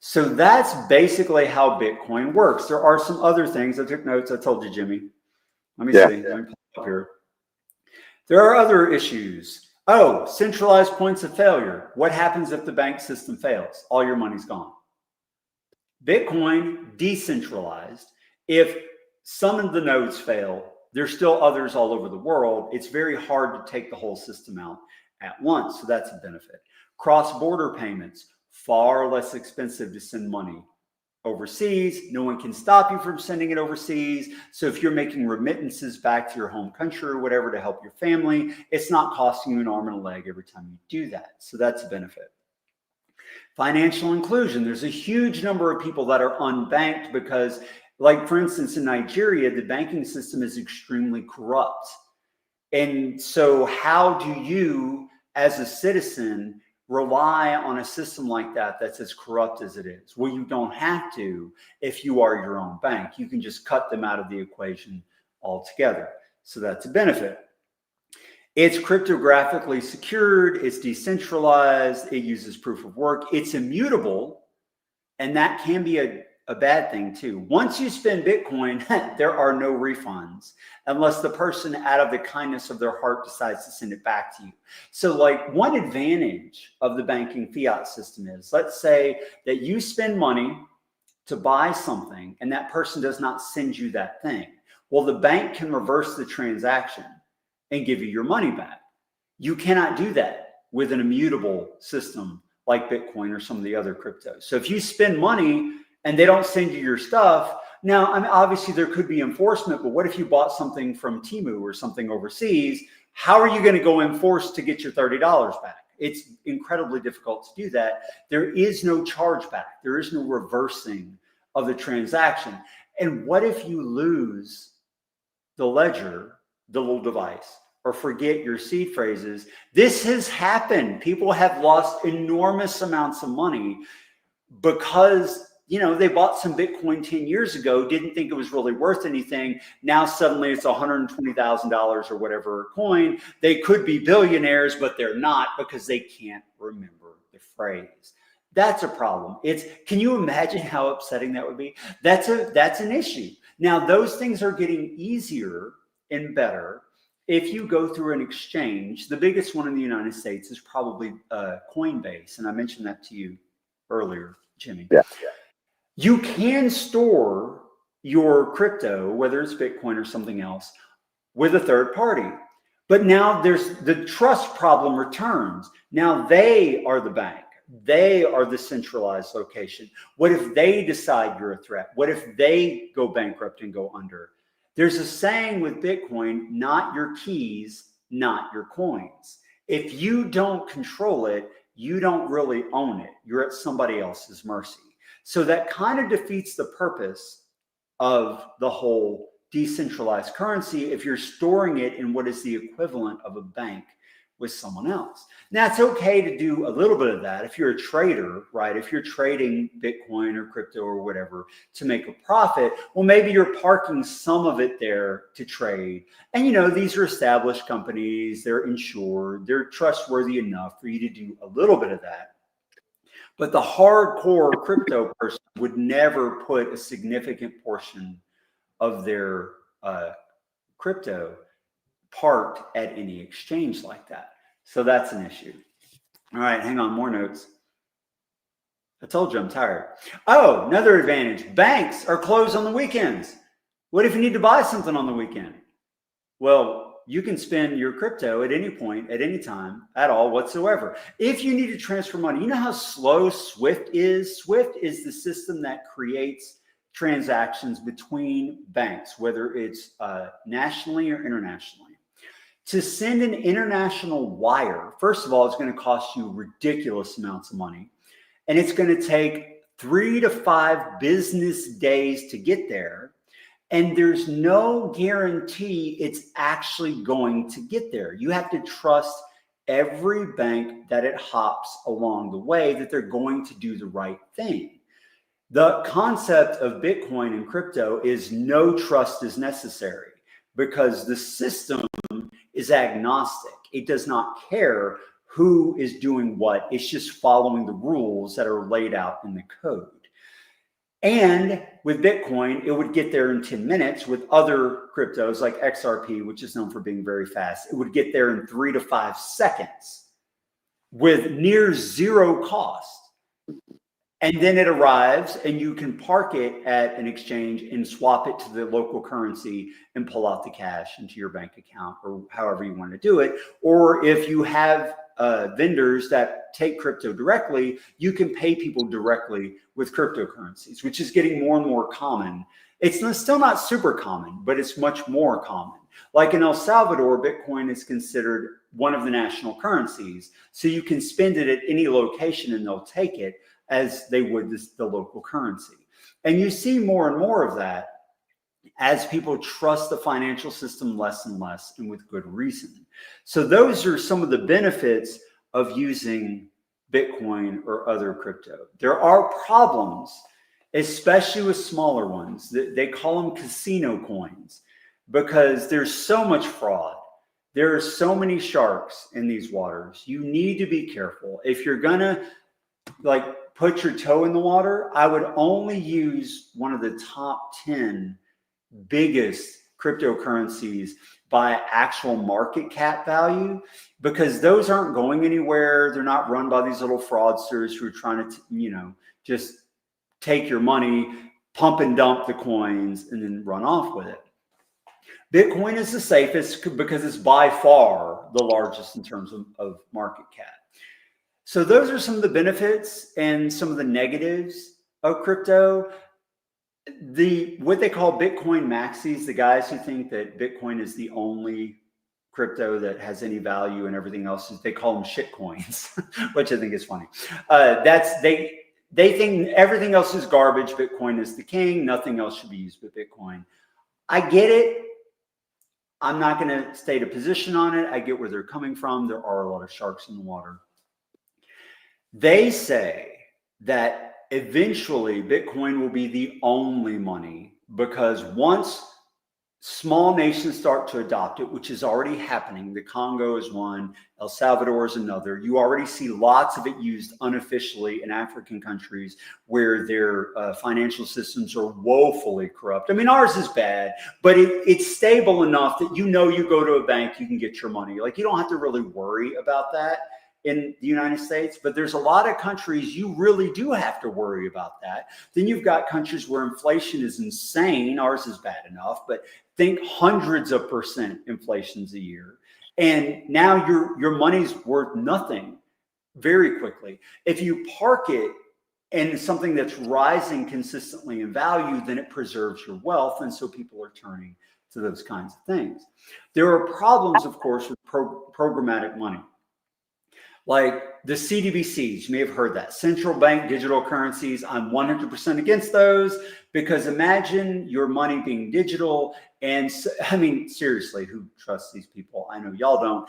So that's basically how Bitcoin works. There are some other things. I took notes. I told you, Jimmy. Let me see. Let me pull up here. There are other issues. Oh, centralized points of failure. What happens if the bank system fails? All your money's gone. Bitcoin, decentralized. If some of the nodes fail, there's still others all over the world. It's very hard to take the whole system out at once. So that's a benefit. Cross-border payments, far less expensive to send money overseas. No one can stop you from sending it overseas. So if you're making remittances back to your home country or whatever to help your family, it's not costing you an arm and a leg every time you do that. So that's a benefit. Financial inclusion. There's a huge number of people that are unbanked because, like, for instance, in Nigeria, the banking system is extremely corrupt. And so how do you, as a citizen, rely on a system like that that's as corrupt as it is? Well, you don't have to if you are your own bank. You can just cut them out of the equation altogether. So that's a benefit. It's cryptographically secured. It's decentralized. It uses proof of work. It's immutable. And that can be a bad thing too. Once you spend Bitcoin, there are no refunds unless the person out of the kindness of their heart decides to send it back to you. So like one advantage of the banking fiat system is, let's say that you spend money to buy something and that person does not send you that thing. Well, the bank can reverse the transaction and give you your money back. You cannot do that with an immutable system like Bitcoin or some of the other cryptos. So if you spend money and they don't send you your stuff, now, I mean, obviously there could be enforcement, but what if you bought something from Temu or something overseas? How are you going to go enforce to get your $30 back? It's incredibly difficult to do that. There is no chargeback. There is no reversing of the transaction. And what if you lose the ledger, the little device, or forget your seed phrases? This has happened. People have lost enormous amounts of money because, you know, they bought some Bitcoin 10 years ago, didn't think it was really worth anything. Now suddenly it's $120,000 or whatever a coin. They could be billionaires, but they're not because they can't remember the phrase. That's a problem. Can you imagine how upsetting that would be? That's an issue. Now, those things are getting easier and better if you go through an exchange. The biggest one in the United States is probably Coinbase. And I mentioned that to you earlier, Jimmy. Yeah. You can store your crypto, whether it's Bitcoin or something else, with a third party. But now there's the trust problem returns. Now they are the bank. They are the centralized location. What if they decide you're a threat? What if they go bankrupt and go under? There's a saying with Bitcoin, not your keys, not your coins. If you don't control it, you don't really own it. You're at somebody else's mercy. So that kind of defeats the purpose of the whole decentralized currency if you're storing it in what is the equivalent of a bank with someone else. Now, it's okay to do a little bit of that if you're a trader, right? If you're trading Bitcoin or crypto or whatever to make a profit, well, maybe you're parking some of it there to trade. And, you know, these are established companies, they're insured, they're trustworthy enough for you to do a little bit of that. But the hardcore crypto person would never put a significant portion of their crypto parked at any exchange like that. So that's an issue. All right, hang on, more notes. I told you I'm tired. Oh, another advantage. Banks are closed on the weekends. What if you need to buy something on the weekend? Well, you can spend your crypto at any point, at any time, at all whatsoever. If you need to transfer money, you know how slow SWIFT is? SWIFT is the system that creates transactions between banks, whether it's nationally or internationally. To send an international wire, first of all, it's going to cost you ridiculous amounts of money. And it's going to take 3 to 5 business days to get there. And there's no guarantee it's actually going to get there. You have to trust every bank that it hops along the way that they're going to do the right thing. The concept of Bitcoin and crypto is no trust is necessary because the system is agnostic. It does not care who is doing what. It's just following the rules that are laid out in the code. And with Bitcoin, it would get there in 10 minutes. With other cryptos like XRP, which is known for being very fast, it would get there in 3 to 5 seconds with near zero cost. And then it arrives and you can park it at an exchange and swap it to the local currency and pull out the cash into your bank account or however you want to do it. Or if you have vendors that take crypto directly, you can pay people directly with cryptocurrencies, which is getting more and more common. It's still not super common, but it's much more common. Like in El Salvador, Bitcoin is considered one of the national currencies. So you can spend it at any location and they'll take it as they would the local currency. And you see more and more of that as people trust the financial system less and less, and with good reason. So those are some of the benefits of using Bitcoin or other crypto. There are problems, especially with smaller ones. They call them casino coins because there's so much fraud. There are so many sharks in these waters. You need to be careful. If you're gonna put your toe in the water, I would only use one of the top 10 biggest cryptocurrencies by actual market cap value, because those aren't going anywhere. They're not run by these little fraudsters who are trying to, just take your money, pump and dump the coins, and then run off with it. Bitcoin is the safest because it's by far the largest in terms of market cap. So those are some of the benefits and some of the negatives of crypto. What they call Bitcoin maxis, the guys who think that Bitcoin is the only crypto that has any value and everything else, they call them shit coins, which I think is funny. They think everything else is garbage. Bitcoin is the king. Nothing else should be used but Bitcoin. I get it. I'm not going to state a position on it. I get where they're coming from. There are a lot of sharks in the water. They say that eventually Bitcoin will be the only money because once small nations start to adopt it, which is already happening. The Congo is one, El Salvador is another. You already see lots of it used unofficially in African countries where their financial systems are woefully corrupt. I mean, ours is bad, but it's stable enough that you go to a bank, you can get your money. Like, you don't have to really worry about that in the United States, but there's a lot of countries you really do have to worry about that. Then you've got countries where inflation is insane. Ours is bad enough, but think hundreds of % inflations a year. And now your money's worth nothing very quickly. If you park it in something that's rising consistently in value, then it preserves your wealth. And so people are turning to those kinds of things. There are problems, of course, with programmatic money. Like the CDBCs, you may have heard that. Central bank digital currencies, I'm 100% against those, because imagine your money being digital. And I mean, seriously, who trusts these people? I know y'all don't.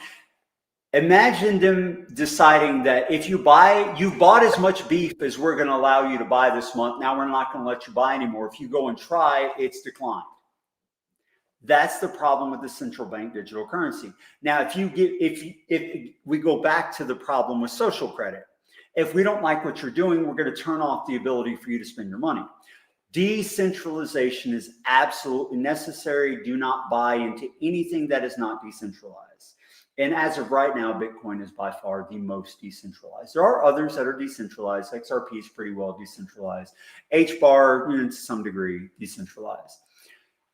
Imagine them deciding that if you've bought as much beef as we're going to allow you to buy this month, now we're not going to let you buy anymore. If you go and try, it's declined. That's the problem with the central bank digital currency. Now, if we go back to the problem with social credit, if we don't like what you're doing, we're going to turn off the ability for you to spend your money. Decentralization is absolutely necessary. Do not buy into anything that is not decentralized. And as of right now, Bitcoin is by far the most decentralized. There are others that are decentralized. XRP is pretty well decentralized. HBAR, to some degree, decentralized.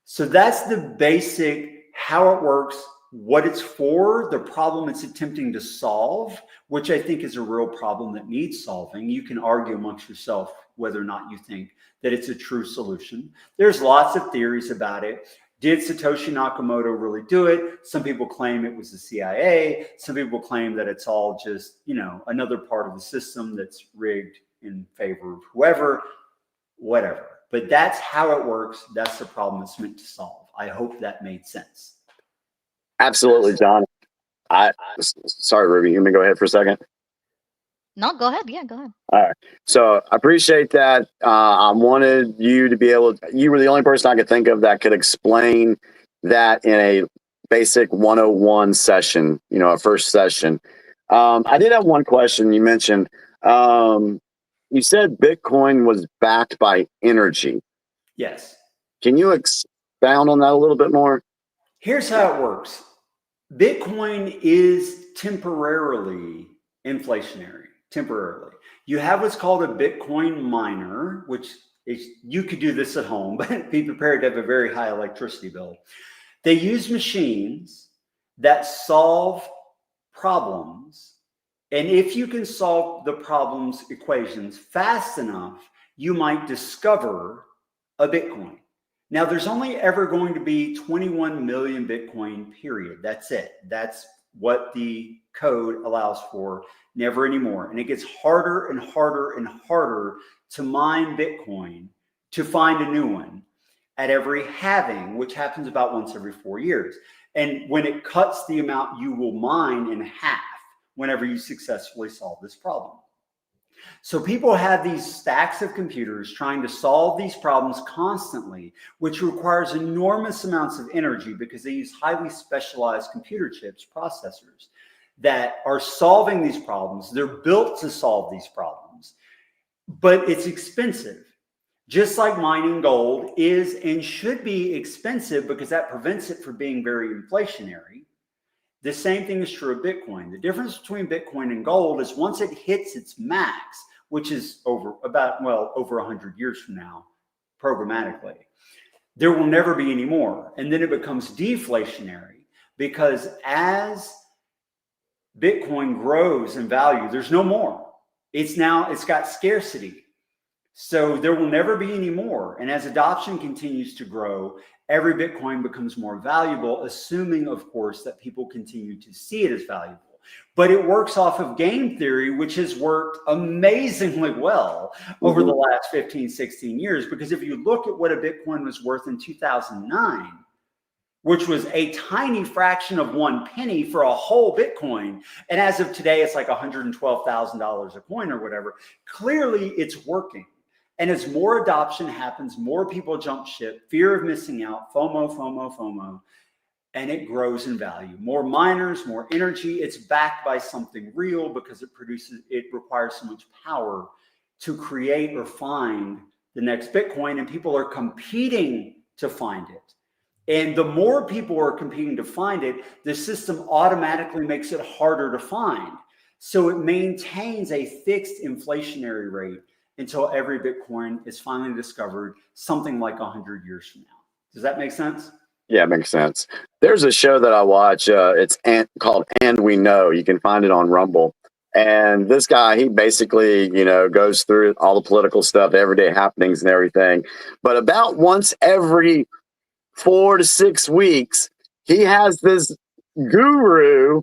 So that's the basic how it works, what it's for, the problem it's attempting to solve, which I think is a real problem that needs solving. You can argue amongst yourself whether or not you think that it's a true solution. There's lots of theories about it. Did Satoshi Nakamoto really do it? Some people claim it was the CIA. Some people claim that it's all just, another part of the system that's rigged in favor of whoever, whatever. But that's how it works. That's the problem it's meant to solve. I hope that made sense. Absolutely, John. Sorry, Ruby, you want me to go ahead for a second? No, go ahead. Yeah, go ahead. All right. So I appreciate that. I wanted you to be you were the only person I could think of that could explain that in a basic 101 session, a first session. I did have one question. You mentioned, you said Bitcoin was backed by energy. Yes. Can you expound on that a little bit more? Here's how it works. Bitcoin is temporarily inflationary. Temporarily. You have what's called a Bitcoin miner, which is, you could do this at home, but be prepared to have a very high electricity bill. They use machines that solve problems. And if you can solve the problem's equations fast enough, you might discover a Bitcoin. Now, there's only ever going to be 21 million Bitcoin, period. That's it. That's what the code allows for, never anymore. And it gets harder and harder and harder to mine Bitcoin to find a new one at every halving, which happens about once every 4 years. And when it cuts the amount you will mine in half whenever you successfully solve this problem. So people have these stacks of computers trying to solve these problems constantly, which requires enormous amounts of energy because they use highly specialized computer chips, processors, that are solving these problems. They're built to solve these problems, but it's expensive. Just like mining gold is and should be expensive because that prevents it from being very inflationary. The same thing is true of Bitcoin. The difference between Bitcoin and gold is once it hits its max, which is over 100 years from now, programmatically, there will never be any more. And then it becomes deflationary because as Bitcoin grows in value, there's no more. It's got scarcity. So there will never be any more. And as adoption continues to grow, every Bitcoin becomes more valuable, assuming, of course, that people continue to see it as valuable. But it works off of game theory, which has worked amazingly well over the last 15, 16 years. Because if you look at what a Bitcoin was worth in 2009, which was a tiny fraction of 1 penny for a whole Bitcoin, and as of today, it's like $112,000 a coin or whatever, clearly it's working. And as more adoption happens, more people jump ship, fear of missing out, FOMO, FOMO, FOMO, and it grows in value. More miners, more energy. It's backed by something real because it requires so much power to create or find the next Bitcoin, and people are competing to find it. And the more people are competing to find it, the system automatically makes it harder to find. So it maintains a fixed inflationary rate until every Bitcoin is finally discovered something like 100 years from now. Does that make sense? Yeah, it makes sense. There's a show that I watch. It's called And We Know. You can find it on Rumble. And this guy, he basically, goes through all the political stuff, everyday happenings and everything. But about once every 4 to 6 weeks, he has this guru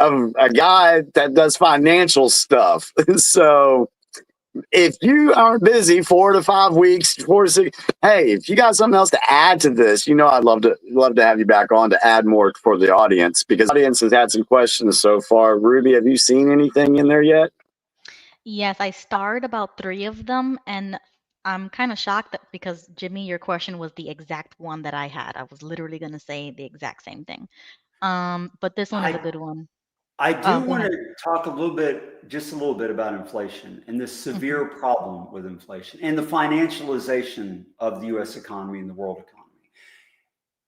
of a guy that does financial stuff. So if you are busy 4 to 5 weeks, 4 to 6, hey, if you got something else to add to this, I'd love to have you back on to add more for the audience, because the audience has had some questions so far. Ruby, have you seen anything in there yet? Yes, I starred about 3 of them, and I'm kind of shocked because Jimmy, your question was the exact one that I had. I was literally going to say the exact same thing. But this one is a good one. I do Go want ahead. to talk just a little bit about inflation and the severe problem with inflation and the financialization of the US economy and the world economy.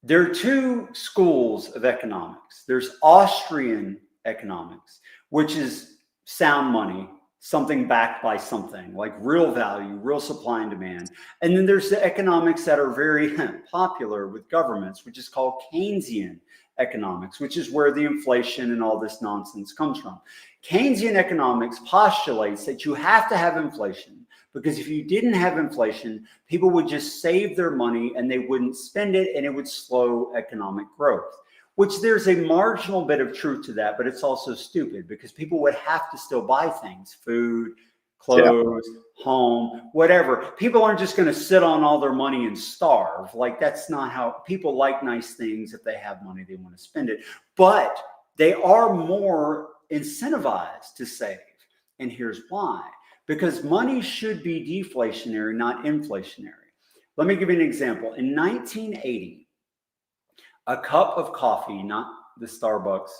There are 2 schools of economics. There's Austrian economics, which is sound money, something backed by something, like real value, real supply and demand. And then there's the economics that are very popular with governments, which is called Keynesian economics, which is where the inflation and all this nonsense comes from. Keynesian economics postulates that you have to have inflation, because if you didn't have inflation, people would just save their money and they wouldn't spend it, and it would slow economic growth. Which there's a marginal bit of truth to that, but it's also stupid, because people would have to still buy things, food, clothes, home, whatever. People aren't just going to sit on all their money and starve. Like, that's not how people like nice things. If they have money, they want to spend it, but they are more incentivized to save. And here's why: because money should be deflationary, not inflationary. Let me give you an example. In 1980, a cup of coffee, not the Starbucks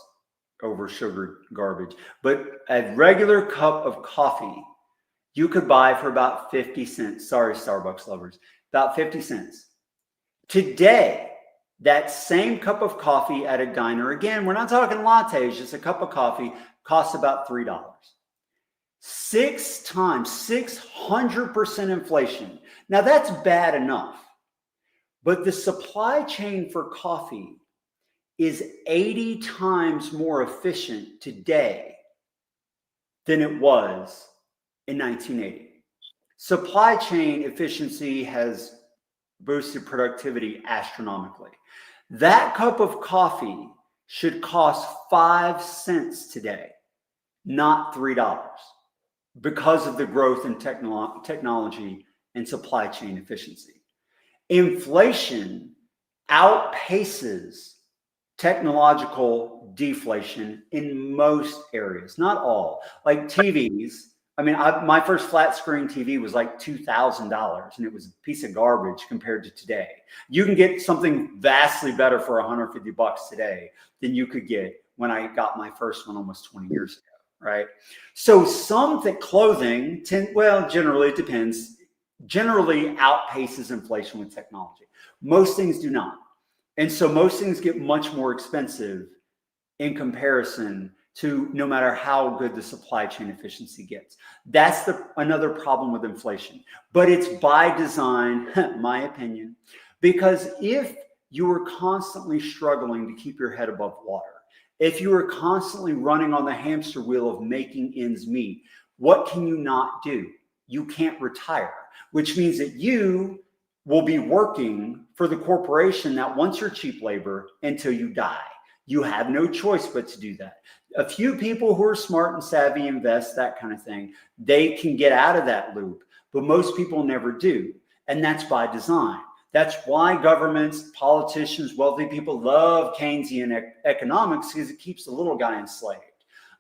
over sugar garbage, but a regular cup of coffee, you could buy for about 50 cents. Sorry, Starbucks lovers, about 50 cents. Today, that same cup of coffee at a diner, again, we're not talking lattes, just a cup of coffee, costs about $3. 6 times, 600% inflation. Now that's bad enough. But the supply chain for coffee is 80 times more efficient today than it was in 1980. Supply chain efficiency has boosted productivity astronomically. That cup of coffee should cost 5 cents today, not $3, because of the growth in technology and supply chain efficiency. Inflation outpaces technological deflation in most areas, not all. Like TVs. I mean, my first flat screen TV was like $2,000, and it was a piece of garbage compared to today. You can get something vastly better for $150 today than you could get when I got my first one almost 20 years ago, right? So clothing, generally it depends, generally outpaces inflation with technology. Most things do not. And so most things get much more expensive in comparison to no matter how good the supply chain efficiency gets. That's another problem with inflation. But it's by design, my opinion, because if you were constantly struggling to keep your head above water, if you were constantly running on the hamster wheel of making ends meet, what can you not do? You can't retire, which means that you will be working for the corporation that wants your cheap labor until you die. You have no choice but to do that. A few people who are smart and savvy invest, that kind of thing. They can get out of that loop, but most people never do. And that's by design. That's why governments, politicians, wealthy people love Keynesian economics, because it keeps the little guy enslaved.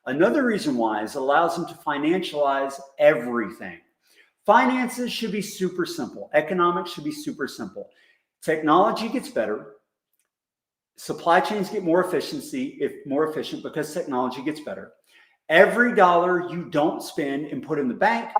Another reason why is it allows them to financialize everything. Finances should be super simple. Economics should be super simple. Technology gets better. Supply chains get more efficient because technology gets better. Every dollar you don't spend and put in the bank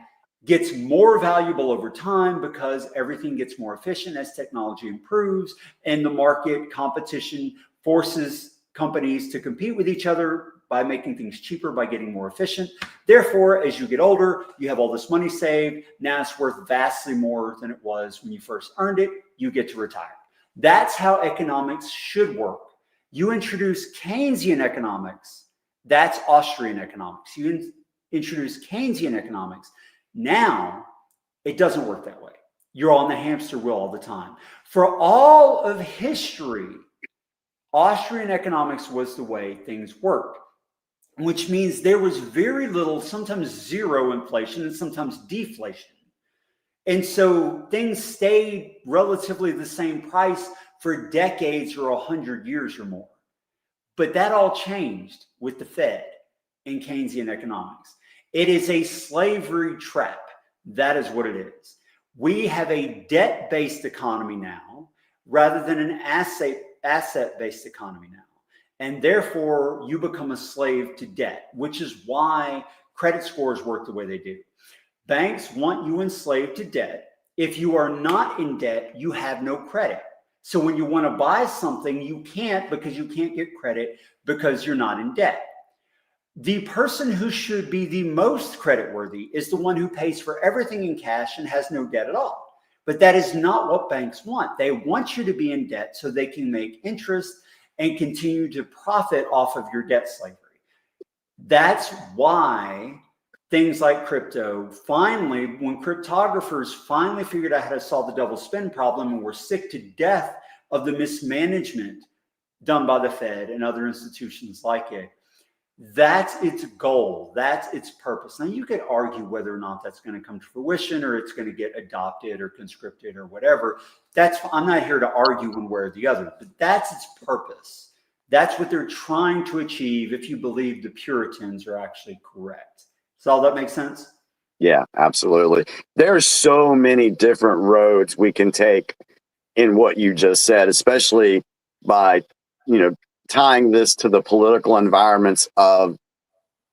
gets more valuable over time because everything gets more efficient as technology improves, and the market competition forces companies to compete with each other by making things cheaper, by getting more efficient. Therefore, as you get older, you have all this money saved. Now it's worth vastly more than it was when you first earned it. You get to retire. That's how economics should work. You introduce Keynesian economics. That's Austrian economics. You introduce Keynesian economics. Now, it doesn't work that way. You're on the hamster wheel all the time. For all of history, Austrian economics was the way things worked, which means there was very little, sometimes zero inflation and sometimes deflation. And so things stayed relatively the same price for decades or 100 years or more. But that all changed with the Fed in Keynesian economics. It is a slavery trap. That is what it is. We have a debt-based economy now rather than an asset-based economy now. And therefore, you become a slave to debt, which is why credit scores work the way they do. Banks want you enslaved to debt. If you are not in debt, you have no credit. So when you want to buy something, you can't because you can't get credit because you're not in debt. The person who should be the most creditworthy is the one who pays for everything in cash and has no debt at all. But that is not what banks want. They want you to be in debt so they can make interest and continue to profit off of your debt slavery. That's why things like crypto, finally, when cryptographers finally figured out how to solve the double spend problem and were sick to death of the mismanagement done by the Fed and other institutions like it, that's its goal. That's its purpose. Now, you could argue whether or not that's going to come to fruition or it's going to get adopted or conscripted or whatever. I'm not here to argue one way or the other, but that's its purpose. That's what they're trying to achieve if you believe the Puritans are actually correct. Does all that make sense? Yeah, absolutely. There's so many different roads we can take in what you just said, especially by, tying this to the political environments of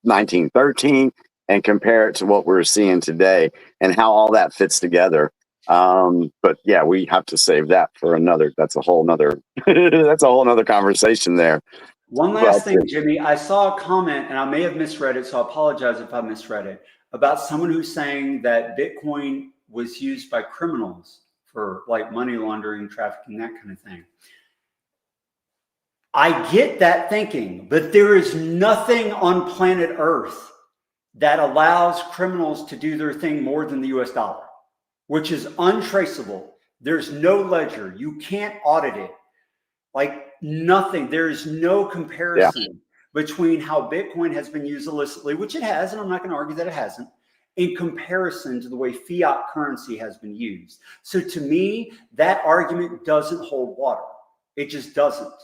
1913 and compare it to what we're seeing today and how all that fits together. But yeah, we have to save that for another. That's a whole nother. That's a whole nother conversation there. One last thing, Jimmy. I saw a comment, and I may have misread it, so I apologize if I misread it, about someone who's saying that Bitcoin was used by criminals for like money laundering, trafficking, that kind of thing. I get that thinking, but there is nothing on planet Earth that allows criminals to do their thing more than the US dollar, which is untraceable. There's no ledger. You can't audit it. Like nothing. There's no comparison between how Bitcoin has been used illicitly, which it has, and I'm not going to argue that it hasn't, in comparison to the way fiat currency has been used. So to me, that argument doesn't hold water. It just doesn't.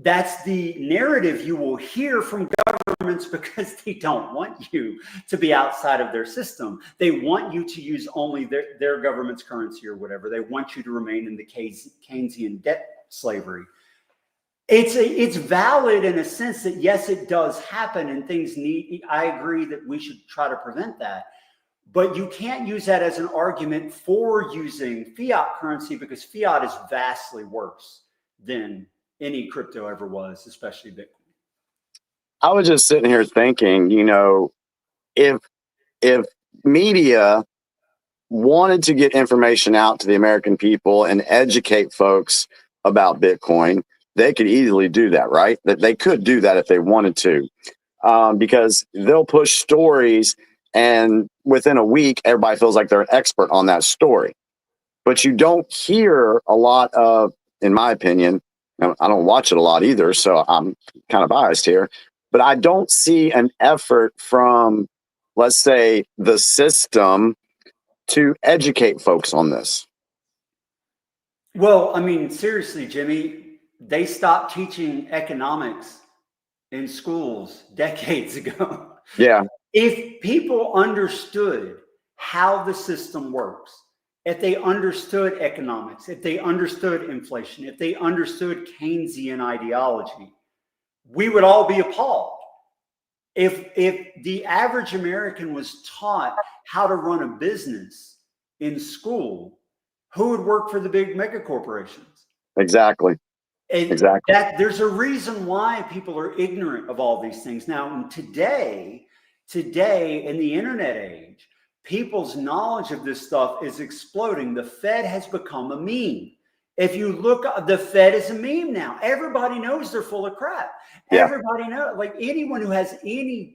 That's the narrative you will hear from governments because they don't want you to be outside of their system. They want you to use only their government's currency or whatever. They want you to remain in the Keynesian debt slavery. It's valid in a sense that, yes, it does happen and things I agree that we should try to prevent that. But you can't use that as an argument for using fiat currency because fiat is vastly worse than any crypto ever was, especially Bitcoin. I was just sitting here thinking, if media wanted to get information out to the American people and educate folks about Bitcoin, they could easily do that, right? That they could do that if they wanted to, because they'll push stories and within a week, everybody feels like they're an expert on that story. But you don't hear a lot of, in my opinion, I don't watch it a lot either, so I'm kind of biased here, but I don't see an effort from, let's say, the system to educate folks on this. Well, I mean, seriously, Jimmy, they stopped teaching economics in schools decades ago. Yeah. If people understood how the system works, if they understood economics, if they understood inflation, if they understood Keynesian ideology, we would all be appalled. If the average American was taught how to run a business in school, who would work for the big mega corporations? Exactly. And Exactly. that there's a reason why people are ignorant of all these things. Now, today in the internet age, people's knowledge of this stuff is exploding. The Fed has become a meme. If you look, the Fed is a meme now. Everybody knows they're full of crap. Yeah. Everybody knows, like anyone who has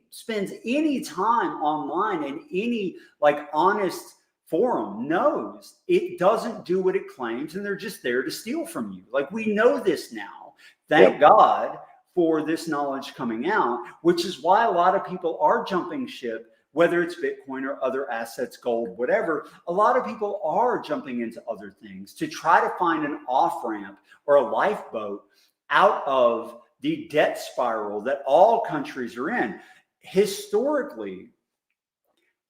spends any time online in any like honest forum knows it doesn't do what it claims, and they're just there to steal from you. Like, we know this now. Thank God for this knowledge coming out, which is why a lot of people are jumping ship, whether it's Bitcoin or other assets, gold, whatever. A lot of people are jumping into other things to try to find an off-ramp or a lifeboat out of the debt spiral that all countries are in. Historically,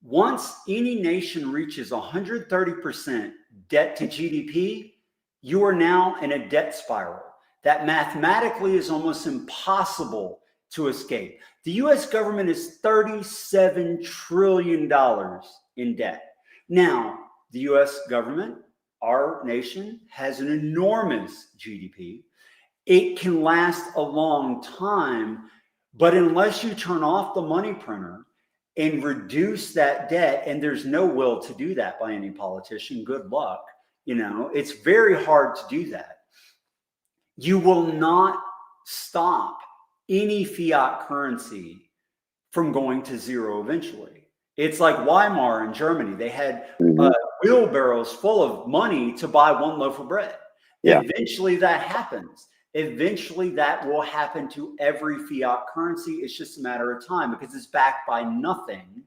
once any nation reaches 130% debt to GDP, you are now in a debt spiral that mathematically is almost impossible to escape. The US government is $37 trillion in debt. Now, the US government, our nation, has an enormous GDP. It can last a long time, but unless you turn off the money printer and reduce that debt, and there's no will to do that by any politician, good luck. You know, it's very hard to do that. You will not stop any fiat currency from going to zero eventually. It's like Weimar in Germany. They had wheelbarrows full of money to buy one loaf of bread. Yeah. Eventually that happens. Eventually that will happen to every fiat currency. It's just a matter of time because it's backed by nothing.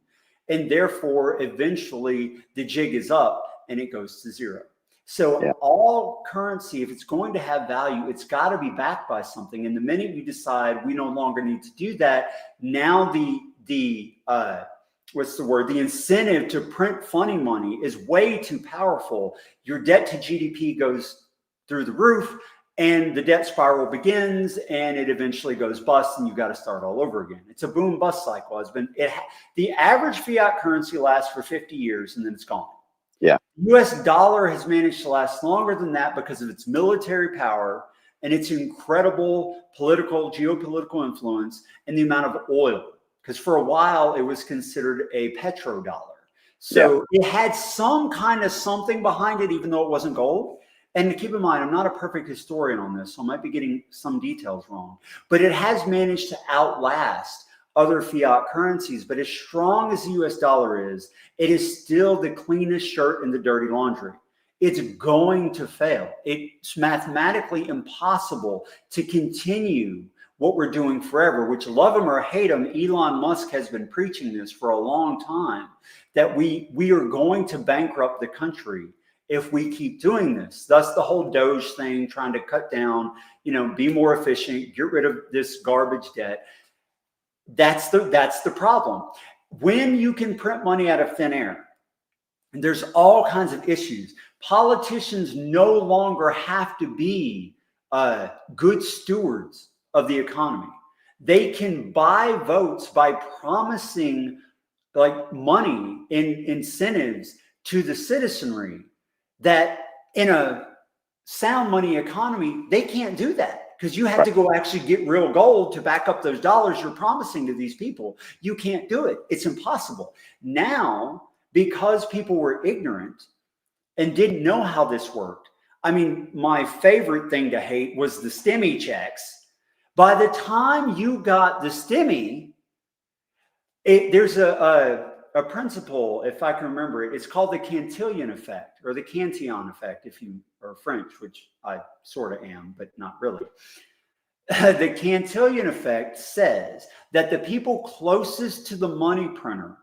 And therefore, eventually the jig is up and it goes to zero. So all currency, if it's going to have value, it's got to be backed by something. And the minute you decide we no longer need to do that, now the incentive to print funny money is way too powerful. Your debt to GDP goes through the roof, and the debt spiral begins, and it eventually goes bust, and you've got to start all over again. It's a boom bust cycle. The average fiat currency lasts for 50 years, and then it's gone. Yeah. US dollar has managed to last longer than that because of its military power and its incredible geopolitical influence, and the amount of oil. Because for a while it was considered a petrodollar. So it had some kind of something behind it, even though it wasn't gold. And keep in mind, I'm not a perfect historian on this, so I might be getting some details wrong. But it has managed to outlast other fiat currencies. But as strong as the US dollar is, it is still the cleanest shirt in the dirty laundry. It's going to fail. It's mathematically impossible to continue what we're doing forever, which, love him or hate him, Elon Musk has been preaching this for a long time, that we are going to bankrupt the country if we keep doing this. Thus the whole Doge thing, trying to cut down, be more efficient, get rid of this garbage debt. That's the problem. When you can print money out of thin air, and there's all kinds of issues. Politicians no longer have to be good stewards of the economy. They can buy votes by promising like money in incentives to the citizenry that in a sound money economy, they can't do that because you have to go actually get real gold to back up those dollars you're promising to these people. You can't do it. It's impossible. Now, because people were ignorant and didn't know how this worked. I mean, my favorite thing to hate was the STEMI checks. By the time you got the STEMI, there's a principle, if I can remember it, it's called the Cantillon effect, or the Cantillon effect, if you are French, which I sort of am, but not really. The Cantillon effect says that the people closest to the money printer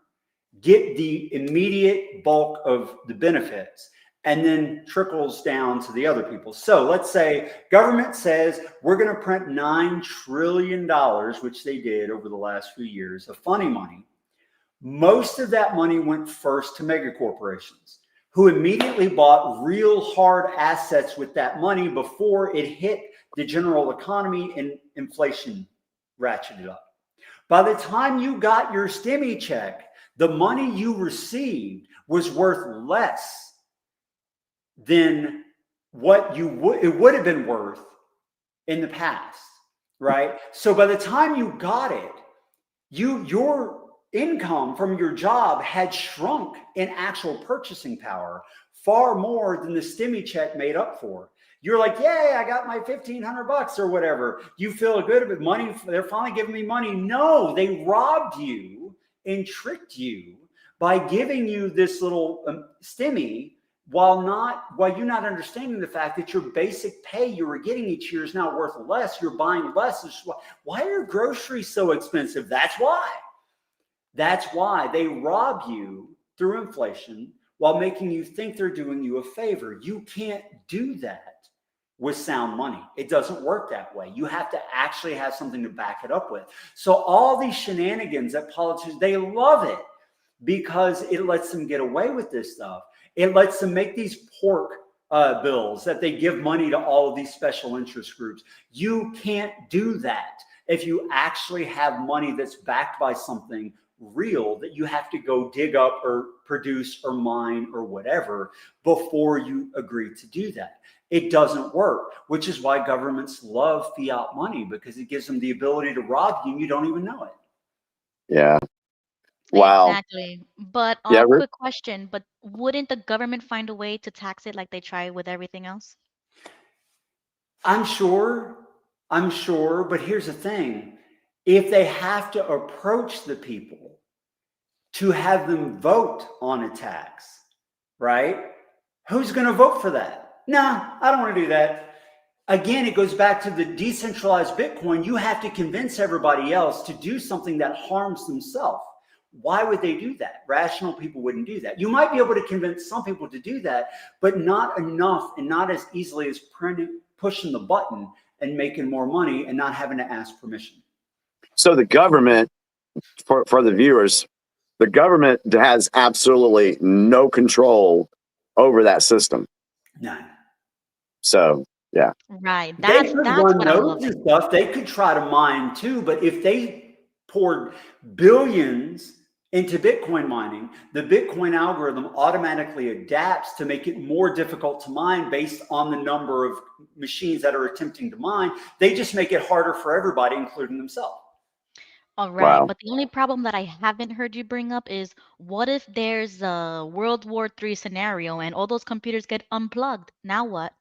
get the immediate bulk of the benefits and then trickles down to the other people. So let's say government says we're going to print $9 trillion, which they did over the last few years, of funny money. Most of that money went first to mega corporations, who immediately bought real hard assets with that money before it hit the general economy and inflation ratcheted up. By the time you got your stimmy check, the money you received was worth less than what it would have been worth in the past, right? So by the time you got it, your income from your job had shrunk in actual purchasing power far more than the stimmy check made up for. You're like, yay, I got my $1,500 or whatever. You feel good about money. They're finally giving me money. No, they robbed you and tricked you by giving you this little stimmy while you're not understanding the fact that your basic pay you were getting each year is now worth less. You're buying less. Why are groceries so expensive? That's why. That's why they rob you through inflation while making you think they're doing you a favor. You can't do that with sound money. It doesn't work that way. You have to actually have something to back it up with. So all these shenanigans that politicians, they love it because it lets them get away with this stuff. It lets them make these pork bills that they give money to all of these special interest groups. You can't do that if you actually have money that's backed by something real that you have to go dig up or produce or mine or whatever before you agree to do that. It doesn't work, which is why governments love fiat money, because it gives them the ability to rob you and you don't even know it. Yeah. Wow. Exactly. But Yeah. quick question, but wouldn't the government find a way to tax it like they try with everything else? I'm sure, but here's the thing. If they have to approach the people to have them vote on a tax, right? Who's going to vote for that? No, I don't want to do that. Again, it goes back to the decentralized Bitcoin. You have to convince everybody else to do something that harms themselves. Why would they do that? Rational people wouldn't do that. You might be able to convince some people to do that, but not enough and not as easily as pushing the button and making more money and not having to ask permission. So the government, for the viewers, the government has absolutely no control over that system. None. So, yeah. Right. They That's could that's run what I'm nodes and loving. stuff. They could try to mine too, but if they poured billions into Bitcoin mining, the Bitcoin algorithm automatically adapts to make it more difficult to mine based on the number of machines that are attempting to mine. They just make it harder for everybody, including themselves. All right. Wow. But the only problem that I haven't heard you bring up is what if there's a World War III scenario and all those computers get unplugged? Now what?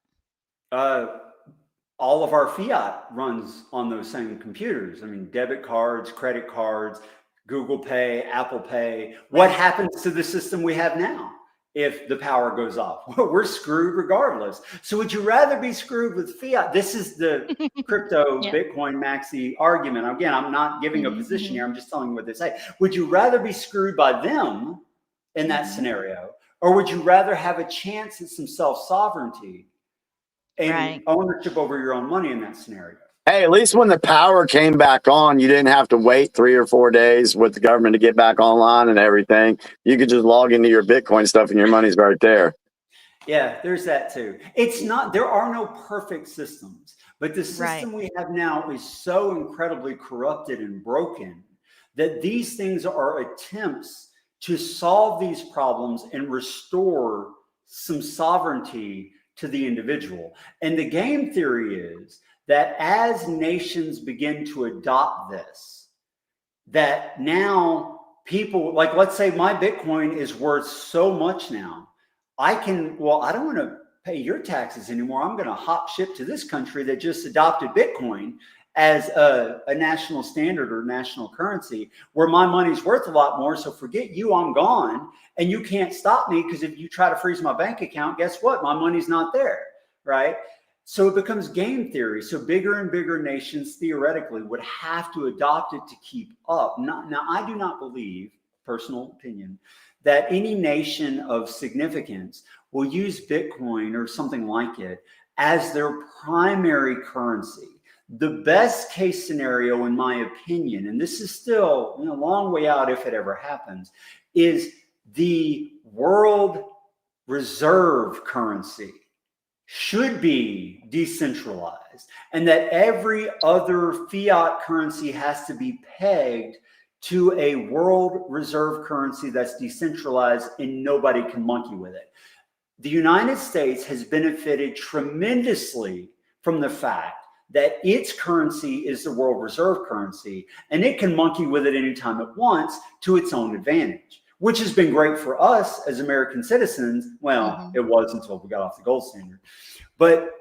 All of our fiat runs on those same computers. I mean, debit cards, credit cards, Google Pay, Apple Pay. What happens to the system we have now if the power goes off? We're screwed regardless. So would you rather be screwed with fiat? This is the crypto Yeah. Bitcoin maxi argument. Again, I'm not giving a position here. I'm just telling you what they say. Would you rather be screwed by them in that scenario? Or would you rather have a chance at some self-sovereignty and ownership over your own money in that scenario? Hey, at least when the power came back on, you didn't have to wait 3 or 4 days with the government to get back online and everything. You could just log into your Bitcoin stuff and your money's right there. Yeah, there's that too. It's not, there are no perfect systems, but the system we have now is so incredibly corrupted and broken that these things are attempts to solve these problems and restore some sovereignty to the individual. And the game theory is that as nations begin to adopt this, that now people, like, let's say my Bitcoin is worth so much now, I can, well, I don't want to pay your taxes anymore. I'm going to hop ship to this country that just adopted Bitcoin as a national standard or national currency where my money's worth a lot more. So forget you, I'm gone. And you can't stop me, because if you try to freeze my bank account, guess what? My money's not there, right? So it becomes game theory. So bigger and bigger nations theoretically would have to adopt it to keep up. Now, I do not believe, personal opinion, that any nation of significance will use Bitcoin or something like it as their primary currency. The best case scenario, in my opinion, and this is still a long way out if it ever happens, is the world reserve currency should be decentralized, and that every other fiat currency has to be pegged to a world reserve currency that's decentralized and nobody can monkey with it. The United States has benefited tremendously from the fact that its currency is the world reserve currency, and it can monkey with it anytime it wants to its own advantage, which has been great for us as American citizens. Well, it was until we got off the gold standard. But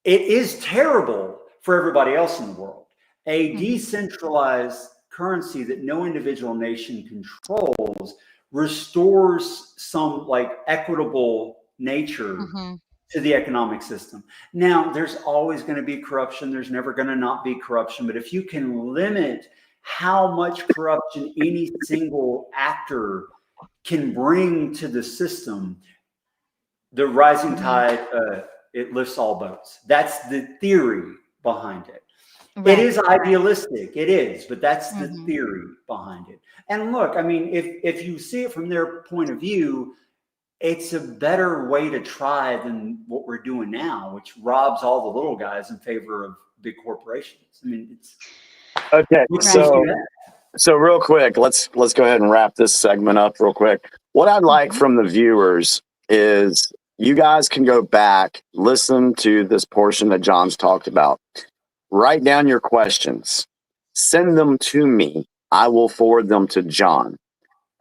it is terrible for everybody else in the world. A decentralized currency that no individual nation controls restores some like equitable nature to the economic system. Now, there's always going to be corruption. There's never going to not be corruption. But if you can limit how much corruption any single actor can bring to the system, the rising tide, it lifts all boats. That's the theory behind it. It is idealistic. It is, but that's the theory behind it. And look, I mean, if you see it from their point of view, it's a better way to try than what we're doing now, which robs all the little guys in favor of big corporations. I mean, it's okay. So real quick, let's go ahead and wrap this segment up real quick. What I'd like from the viewers is you guys can go back, listen to this portion that John's talked about. Write down your questions, send them to me. I will forward them to John,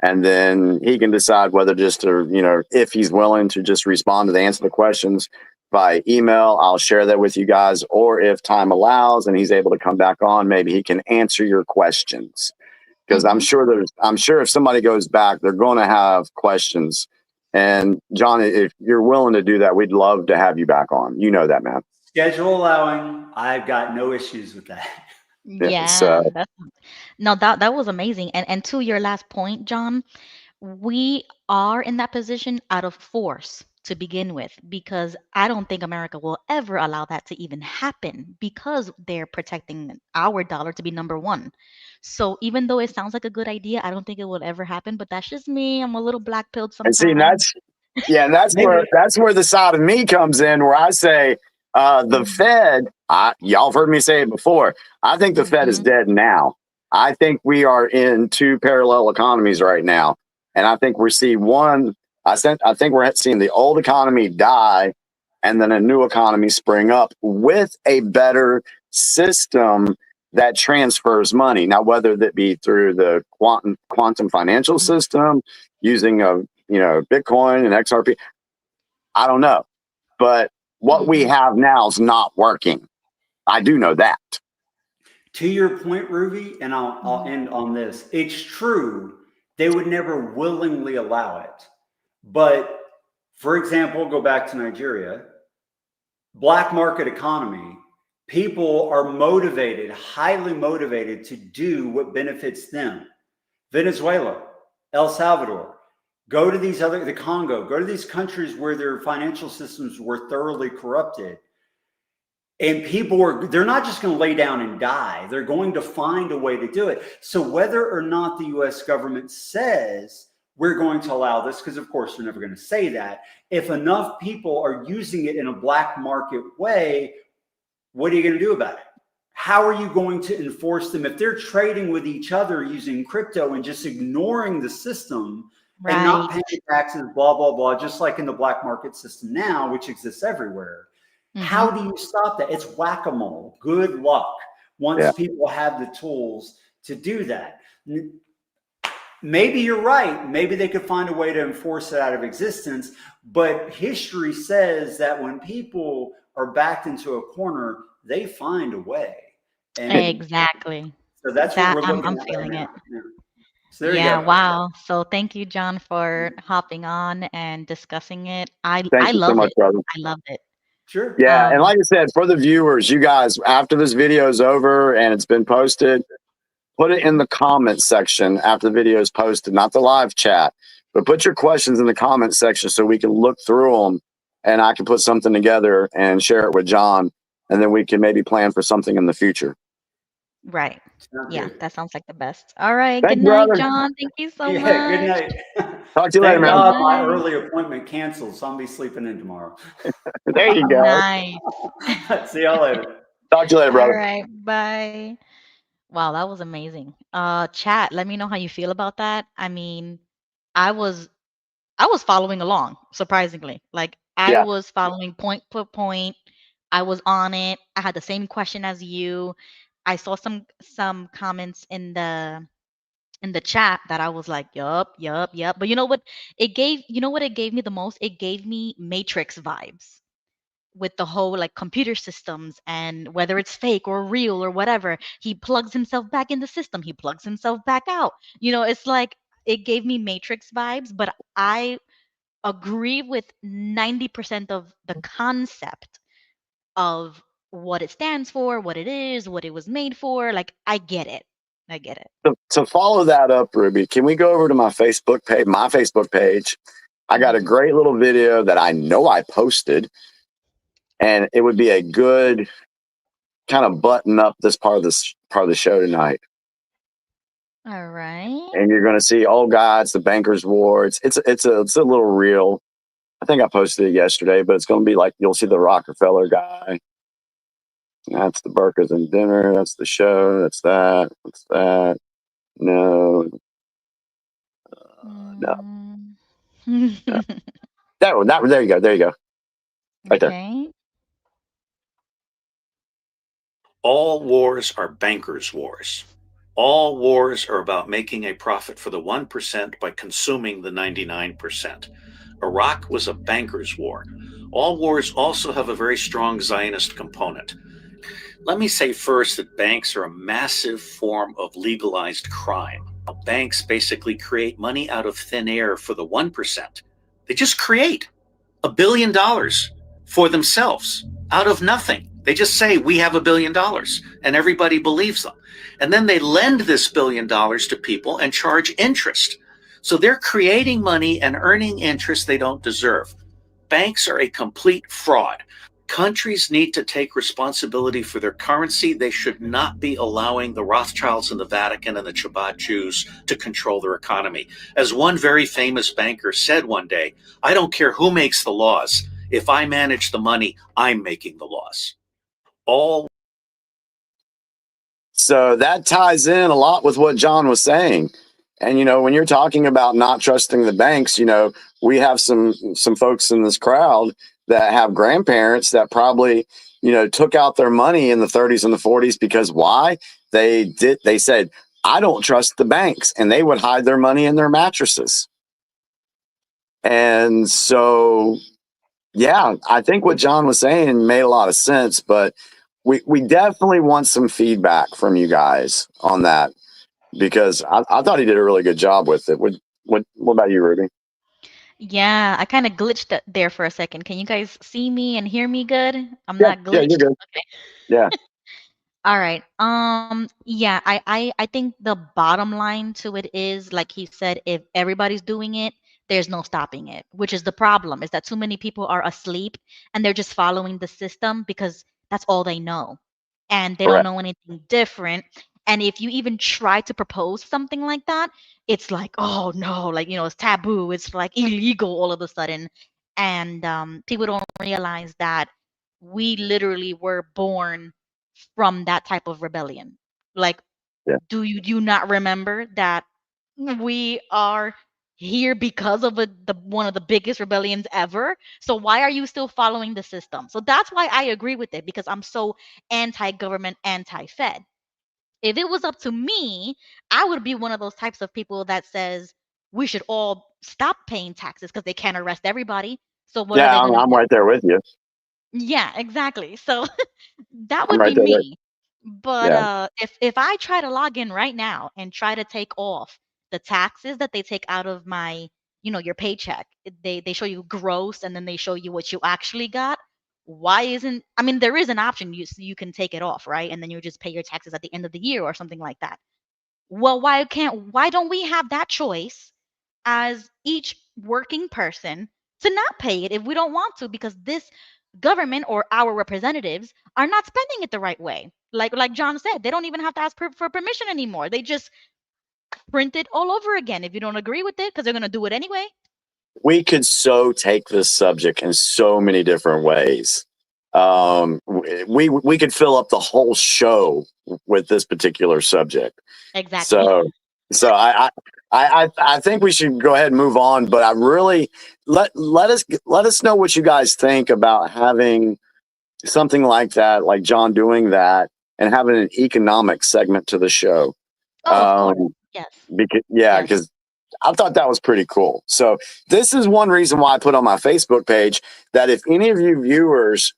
and then he can decide whether just to, if he's willing to just respond to answer the questions by email. I'll share that with you guys, or if time allows and he's able to come back on, maybe he can answer your questions. Because I'm sure if somebody goes back, they're going to have questions. And John, if you're willing to do that, we'd love to have you back on. You know that, man. Schedule allowing, I've got no issues with that. That was amazing. And to your last point, John, we are in that position out of force to begin with, because I don't think America will ever allow that to even happen, because they're protecting our dollar to be number one. So even though it sounds like a good idea, I don't think it will ever happen. But that's just me. I'm a little black-pilled sometimes. And see, that's where the side of me comes in, where I say the Fed. Y'all have heard me say it before. I think the Fed is dead now. I think we are in two parallel economies right now, and I think we're seeing one. I think we're seeing the old economy die, and then a new economy spring up with a better system that transfers money. Now, whether that be through the quantum financial system, using Bitcoin and XRP, I don't know. But what we have now is not working. I do know that. To your point, Ruby, and I'll end on this. It's true, they would never willingly allow it. But for example, go back to Nigeria, black market economy, people are motivated, highly motivated to do what benefits them. Venezuela, El Salvador, go to the Congo, go to these countries where their financial systems were thoroughly corrupted. And they're not just going to lay down and die. They're going to find a way to do it. So whether or not the US government says we're going to allow this, because of course they're never going to say that, if enough people are using it in a black market way, what are you going to do about it? How are you going to enforce them if they're trading with each other using crypto and just ignoring the system and not paying taxes, blah, blah, blah, just like in the black market system now, which exists everywhere? How do you stop that? It's whack-a-mole. Good luck once people have the tools to do that. Maybe you're right. Maybe they could find a way to enforce it out of existence. But history says that when people are backed into a corner, they find a way. And exactly. So that's what we're looking I'm at feeling right it. now. So there you go. Wow. So thank you, John, for hopping on and discussing it. I Thank you so love much, it. brother. I loved it. Sure. Yeah, and like I said, for the viewers, you guys, after this video is over and it's been posted, put it in the comment section after the video is posted, not the live chat, but put your questions in the comment section so we can look through them and I can put something together and share it with John. and then we can maybe plan for something in the future. Right. Sounds Yeah, good. that sounds like the best. All right. Good Thank you, night, brother. John. Thank you so Yeah, good much. night. Talk to you later, Thank man. Good God my night. early appointment canceled, so I'll be sleeping in tomorrow. There you go. Nice. See y'all later. Talk to you later, All brother. right. Bye. Wow, that was amazing. Chat, let me know how you feel about that. I mean, I was I was following along, surprisingly. Like I Yeah. was following point per point. I was on it. I had the same question as you. I saw some comments in the chat that I was like, yup, yup, yup. But you know what it gave me the most? It gave me Matrix vibes with the whole like computer systems and whether it's fake or real or whatever. He plugs himself back in the system, he plugs himself back out. It's like it gave me Matrix vibes, but I agree with 90% of the concept of what it stands for, what it is, what it was made for. Like I get it. I get it. To follow that up, Ruby, can we go over to my Facebook page? My Facebook page. I got a Mhm. great little video that I know I posted, and it would be a good kind of button up this part of the show tonight. All right. And you're going to see, oh God, it's the bankers' war. It's a little reel. I think I posted it yesterday, but it's going to be like you'll see the Rockefeller guy. That's the burkas and dinner. That's the show. That's that. That's that. No, no, Mm. no. There you go. There you go. Right there. Okay. All wars are bankers' wars. All wars are about making a profit for the 1% by consuming the 99%. Iraq was a bankers' war. All wars also have a very strong Zionist component. Let me say first that banks are a massive form of legalized crime. Banks basically create money out of thin air for the 1%. They just create $1 billion for themselves out of nothing. They just say, we have $1 billion, and everybody believes them. And then they lend this $1 billion to people and charge interest. So they're creating money and earning interest they don't deserve. Banks are a complete fraud. Countries need to take responsibility for their currency. They should not be allowing the Rothschilds and the Vatican and the Chabad Jews to control their economy. As one very famous banker said one day, I don't care who makes the laws. If I manage the money, I'm making the laws. So that ties in a lot with what John was saying. And when you're talking about not trusting the banks, we have some folks in this crowd that have grandparents that probably, took out their money in the 30s and the 40s because why? They said, I don't trust the banks, and they would hide their money in their mattresses. And so, yeah, I think what John was saying made a lot of sense, but we definitely want some feedback from you guys on that, because I thought he did a really good job with it. What about you, Ruby? Yeah, I kind of glitched there for a second. Can you guys see me and hear me good? I'm Yeah, not yeah, you're glitched. good. Okay. Yeah, All right. Yeah, I think the bottom line to it is, like he said, if everybody's doing it, there's no stopping it, which is the problem, is that too many people are asleep and they're just following the system because that's all they know. And they don't correct. know anything different. And if you even try to propose something like that, it's like, oh no, like, it's taboo. It's like illegal all of a sudden. And people don't realize that we literally were born from that type of rebellion. Like, Yeah, do you not remember that we are here because of the one of the biggest rebellions ever? So why are you still following the system? So that's why I agree with it, because I'm so anti-government, anti-Fed. If it was up to me, I would be one of those types of people that says we should all stop paying taxes because they can't arrest everybody. So what are yeah, they I'm, going to I'm do? right there with you. Yeah, exactly. So that I'm would right be there with. me. But Yeah, if I try to log in right now and try to take off the taxes that they take out of my, your paycheck, they show you gross and then they show you what you actually got. Why isn't, I mean, there is an option you can take it off, right? And then you just pay your taxes at the end of the year or something like that. Well, why don't we have that choice as each working person to not pay it if we don't want to? Because this government or our representatives are not spending it the right way. Like John said, they don't even have to ask for permission anymore. They just print it all over again if you don't agree with it, because they're going to do it anyway. We could so take this subject in so many different ways. We could fill up the whole show with this particular subject. Exactly. So I think we should go ahead and move on. But I really let us know what you guys think about having something like that, like John doing that, and having an economic segment to the show. Oh, of course. Yes. Because Yes. I thought that was pretty cool. So this is one reason why I put on my Facebook page that if any of you viewers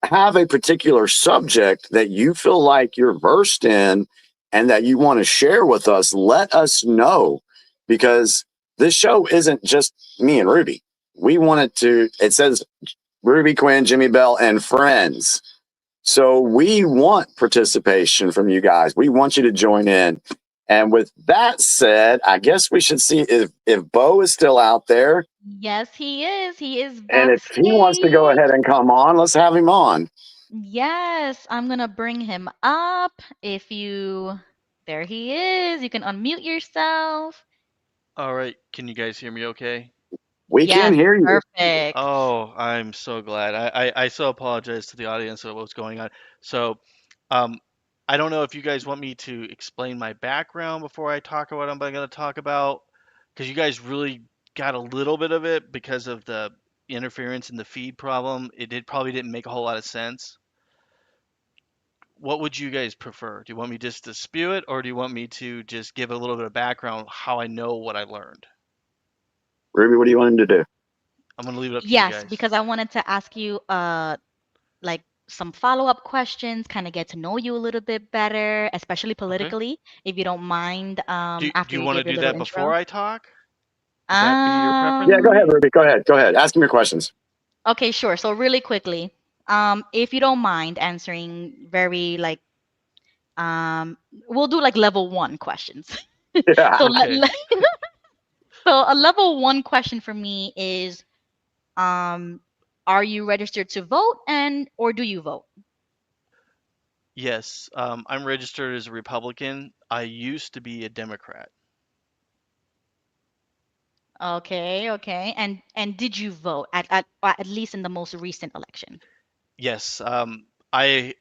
have a particular subject that you feel like you're versed in and that you want to share with us, let us know, because this show isn't just me and Ruby. We wanted to, it says Ruby, Quinn, Jimmy Bell, and friends. So we want participation from you guys. We want you to join in. And with that said, I guess we should see if Bo is still out there. Yes, he is. He is And if he wants to go ahead and come on, let's have him on. Yes, I'm gonna bring him up. There he is. You can unmute yourself. All right, can you guys hear me okay? We can hear you. Perfect. Oh, I'm so glad. I so apologize to the audience of what's going on. So, I don't know if you guys want me to explain my background before I talk about what I'm going to talk about, because you guys really got a little bit of it because of the interference in the feed problem. Probably didn't make a whole lot of sense. What would you guys prefer? Do you want me just to spew it, or do you want me to just give a little bit of background how I know what I learned? Ruby, what do you want him to do? I'm going to leave it up to you Yes, guys. because I wanted to ask you like some follow-up questions, kind of get to know you a little bit better, especially politically, if you don't mind, Do after you you want to give your do little that intro. before I talk? Would that be your preference? Yeah, go ahead, Ruby. Go ahead. Ask him your questions. Okay, sure. So really quickly, if you don't mind answering very like we'll do like level 1 questions. Yeah. So Okay. so a level 1 question for me is are you registered to vote or do you vote? Yes, I'm registered as a Republican. I used to be a Democrat. Okay. And did you vote at least in the most recent election? Yes, I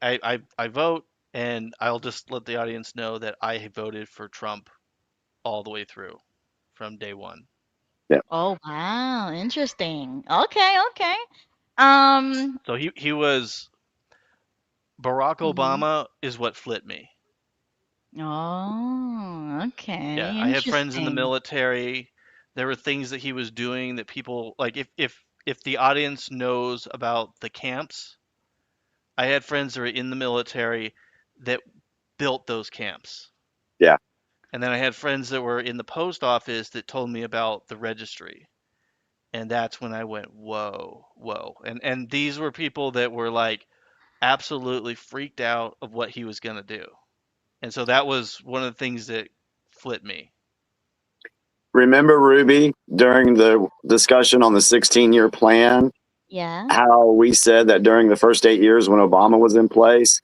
vote, and I'll just let the audience know that I voted for Trump all the way through from day one. Yeah. Oh, wow, interesting. Okay. Um, So he was Barack mhm. Obama is what flipped me. Oh, Yeah, okay, I had friends in the interesting. military. There were things that he was doing that people like if the audience knows about the camps, I had friends that were in the military that built those camps. Yeah. And then I had friends that were in the post office that told me about the registry. And that's when I went, whoa, whoa. And these were people that were like absolutely freaked out of what he was going to do. And so that was one of the things that flipped me. Remember, Ruby, during the discussion on the 16-year plan, Yeah. how we said that during the first 8 years when Obama was in place,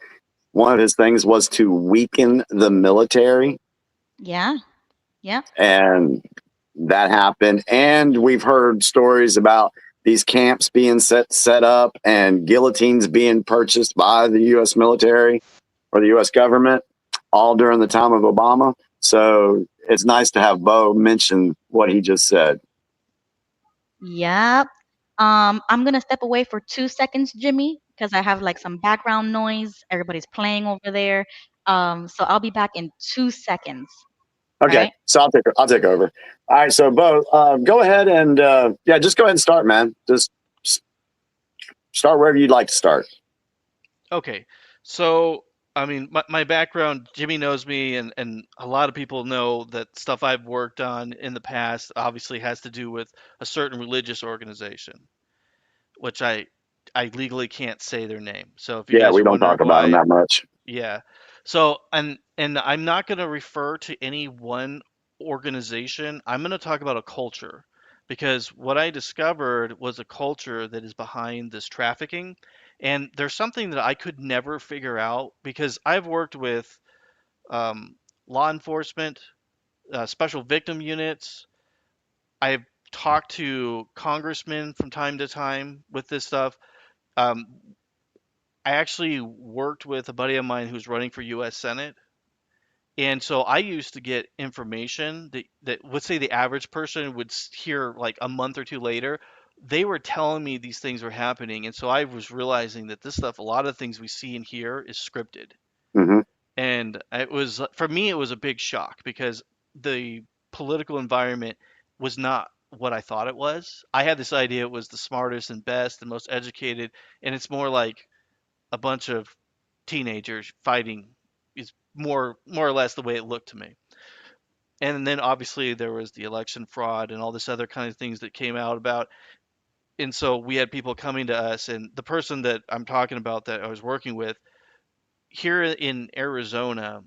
one of his things was to weaken the military. Yeah. And that happened. And we've heard stories about these camps being set up and guillotines being purchased by the U.S. military or the U.S. government, all during the time of Obama. So it's nice to have Bo mention what he just said. Yep. I'm gonna step away for 2 seconds, Jimmy, because I have like some background noise. Everybody's playing over there. So I'll be back in 2 seconds. Okay, Right? so I'll take over. All right, so Bo, go ahead and just go ahead and start, man. Just start wherever you'd like to start. Okay. So, I mean, my background, Jimmy knows me, and a lot of people know that stuff I've worked on in the past obviously has to do with a certain religious organization, which I legally can't say their name. So if you Yeah, guys we are don't wondering talk about them why, that much. yeah. So, and I'm not going to refer to any one organization. I'm going to talk about a culture because what I discovered was a culture that is behind this trafficking. And there's something that I could never figure out because I've worked with um, law enforcement, special victim units. I've talked to congressmen from time to time with this stuff. Um, I actually worked with a buddy of mine who's running for U.S. Senate. And so I used to get information that let's say the average person would hear like a month or two later. They were telling me these things were happening. And so I was realizing that this stuff, a lot of things we see and hear is scripted. Mm-hmm. And it was, for me, it was a big shock because the political environment was not what I thought it was. I had this idea it was the smartest and best and most educated. And it's more like a bunch of teenagers fighting is more or less the way it looked to me. And then obviously there was the election fraud and all this other kind of things that came out about. And so we had people coming to us, and the person that I'm talking about that I was working with here in Arizona,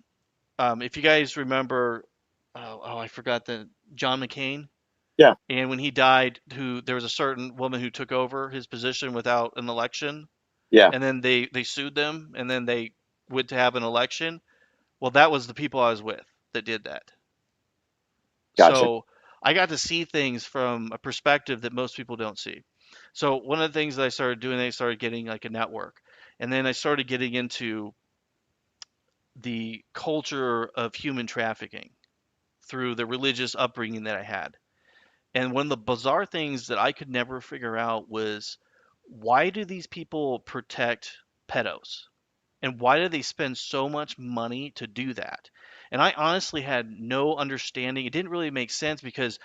if you guys remember, I forgot the John McCain. Yeah. And when he died, who there was a certain woman who took over his position without an election, Yeah. and then they sued them, and then they went to have an election. Well, that was the people I was with that did that. Gotcha. So I got to see things from a perspective that most people don't see. So one of the things that I started doing, I started getting like a network. And then I started getting into the culture of human trafficking through the religious upbringing that I had. And one of the bizarre things that I could never figure out was why do these people protect pedos? And why do they spend so much money to do that? And I honestly had no understanding. It didn't really make sense because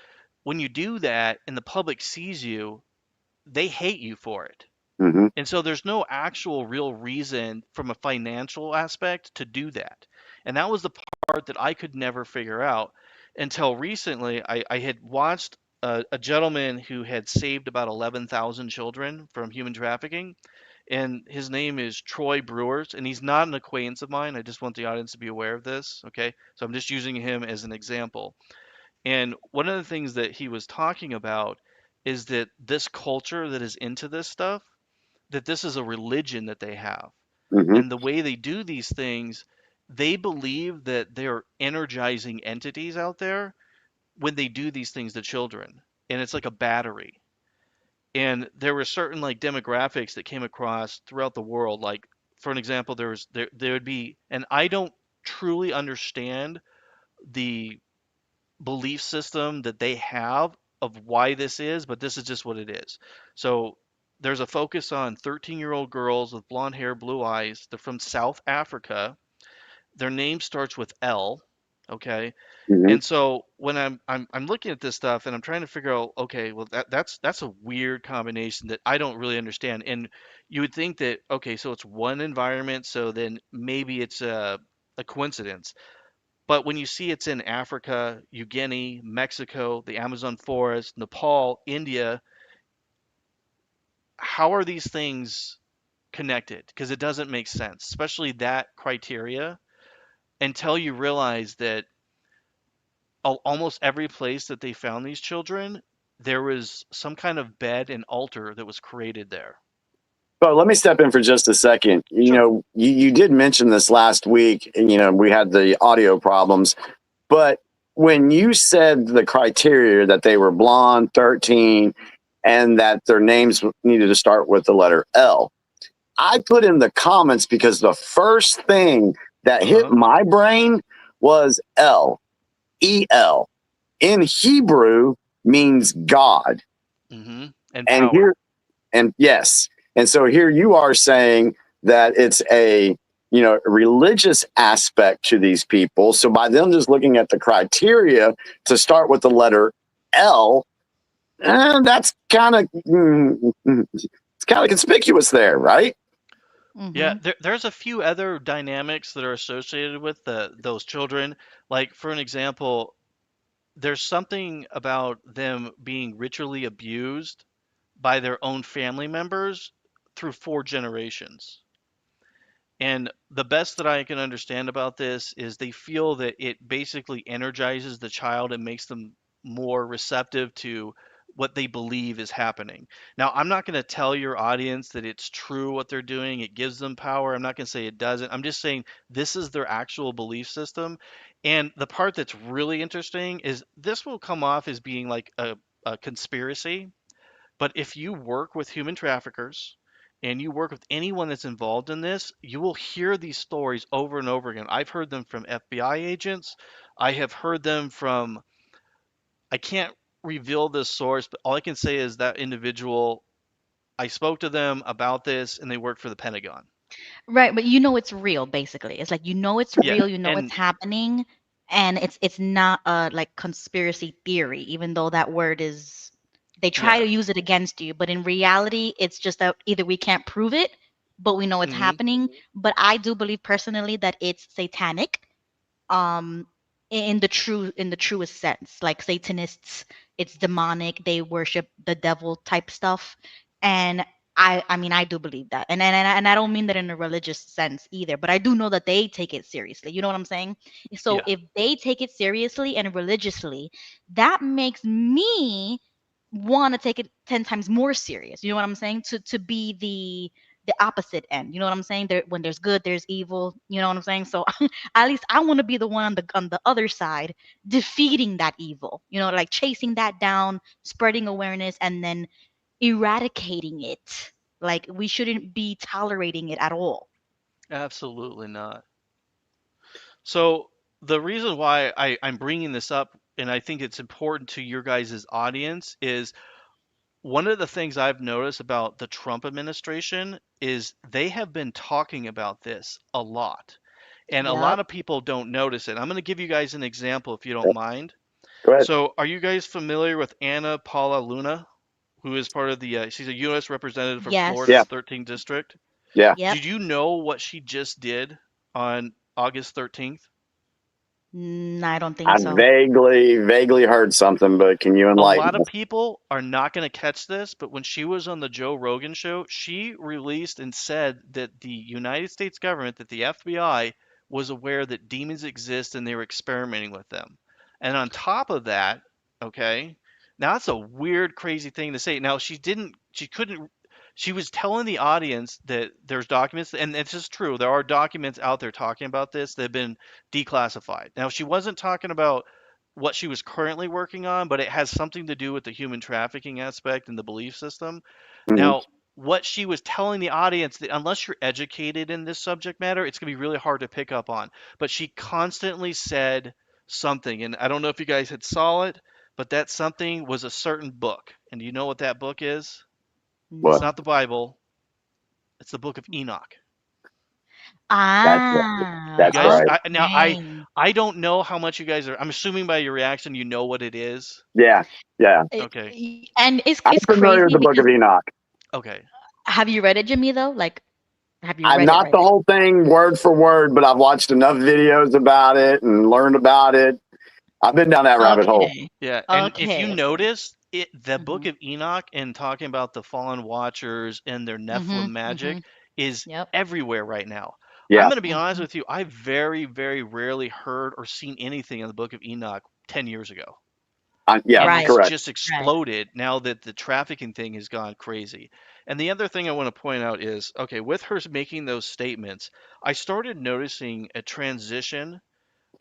when you do that and the public sees you, they hate you for it. Mm-hmm. And so there's no actual real reason from a financial aspect to do that. And that was the part that I could never figure out until recently. I had watched a gentleman who had saved about 11,000 children from human trafficking, and his name is Troy Brewers, and he's not an acquaintance of mine. I just want the audience to be aware of this, okay? So I'm just using him as an example. And one of the things that he was talking about is that this culture that is into this stuff, that this is a religion that they have. Mm-hmm. And the way they do these things, they believe that they're energizing entities out there when they do these things to children. And it's like a battery. And there were certain like demographics that came across throughout the world. Like, for an example, there would be, and I don't truly understand the belief system that they have of why this is, but this is just what it is. So there's a focus on 13-year-old girls with blonde hair, blue eyes. They're from South Africa. Their name starts with L. Okay. Mm-hmm. And so when I'm looking at this stuff and I'm trying to figure out, okay, well that's a weird combination that I don't really understand. And you would think that, okay, so it's one environment, so then maybe it's a coincidence. But when you see it's in Africa, Uganda, Mexico, the Amazon forest, Nepal, India, how are these things connected? Because it doesn't make sense, especially that criteria, until you realize that almost every place that they found these children, there was some kind of bed and altar that was created there. So let me step in for just a second. You Sure. know, you did mention this last week, and, you know, we had the audio problems, but when you said the criteria that they were blonde, 13, and that their names needed to start with the letter L, I put in the comments because the first thing that hit my brain was L, E-L. In Hebrew means God. Mm-hmm. And And power. here, and yes. And so here you are saying that it's a, you know, religious aspect to these people. So by them just looking at the criteria to start with the letter L, that's kind of it's kind of conspicuous there, right? Yeah, there's a few other dynamics that are associated with those children. Like, for an example, there's something about them being ritually abused by their own family members through 4 generations. And the best that I can understand about this is they feel that it basically energizes the child and makes them more receptive to what they believe is happening. Now, I'm not going to tell your audience that it's true what they're doing. It gives them power. I'm not going to say it doesn't. I'm just saying this is their actual belief system. And the part that's really interesting is this will come off as being like a conspiracy. But if you work with human traffickers and you work with anyone that's involved in this, you will hear these stories over and over again. I've heard them from FBI agents. I have heard them from, I can't reveal this source, but all I can say is that individual, I spoke to them about this and they work for the Pentagon. Right, but it's real basically. It's like it's Yeah. real, it's And happening, and it's not a like conspiracy theory, even though that word is they try yeah. to use it against you, but in reality it's just that either we can't prove it, but we know it's hmm happening. But I do believe personally that it's satanic, um in the truest sense. Like Satanists, it's demonic, they worship the devil type stuff. And I mean, I do believe that. And I don't mean that in a religious sense either, but I do know that they take it seriously. You know what I'm saying? So Yeah. if they take it seriously and religiously, that makes me want to take it 10 times more serious. You know what I'm saying? To be the opposite end. You know what I'm saying? There, when there's good, there's evil. You know what I'm saying? So at least I want to be the one on the other side, defeating that evil. Like chasing that down, spreading awareness, and then eradicating it. Like we shouldn't be tolerating it at all. Absolutely not. So the reason why I'm bringing this up, and I think it's important to your guys' audience, is one of the things I've noticed about the Trump administration is they have been talking about this a lot. And a lot Yep. of people don't notice it. I'm going to give you guys an example if you don't mind. Go ahead. So, are you guys familiar with Anna Paula Luna, who is part of the, she's a U.S. representative for Yeah. Florida's Yes. 13th district? Yeah. Yep. Did you know what she just did on August 13th? I don't I think so. vaguely heard something, but can you A enlighten lot of us? people are not going to catch this, but when she was on the Joe Rogan show, she released and said that the United States government, that the FBI, was aware that demons exist and they were experimenting with them. And on top of that, okay, now that's a weird, crazy thing to say. Now she couldn't, she was telling the audience that there's documents, and it's just true. There are documents out there talking about this that have been declassified. Now, she wasn't talking about what she was currently working on, but it has something to do with the human trafficking aspect and the belief system. Mhm. Now, what she was telling the audience that unless you're educated in this subject matter, it's going to be really hard to pick up on. But she constantly said something, and I don't know if you guys had saw it, but that something was a certain book. And do you know what that book is? It's What? not No. the Bible. It's the book of Enoch. That's You that's guys, Ah, right. okay. I don't know how much you guys are. I'm assuming by your reaction, you know what it is. Yeah. Yeah. Okay. And I'm it's familiar with crazy the Book because of Enoch. Okay. have you read it, Jimmy, though? Like, have you I'm read it, not read the it? whole thing word for word, but I've watched enough videos about it and learned about it. I've been down that rabbit hole. Okay. Yeah, and if you Okay. notice the Book Mhm. of Enoch and talking about the fallen watchers and their Nephilim Mhm. magic Mhm. is Yep. everywhere right now. I'm Yeah. going to be honest Mhm. with you, I very, very rarely heard or seen anything in the Book of Enoch 10 years ago. Yeah. And it's Right. Correct. just Right. exploded now that the trafficking thing has gone crazy. And the other thing I want to point out is, okay, with her making those statements, I started noticing a transition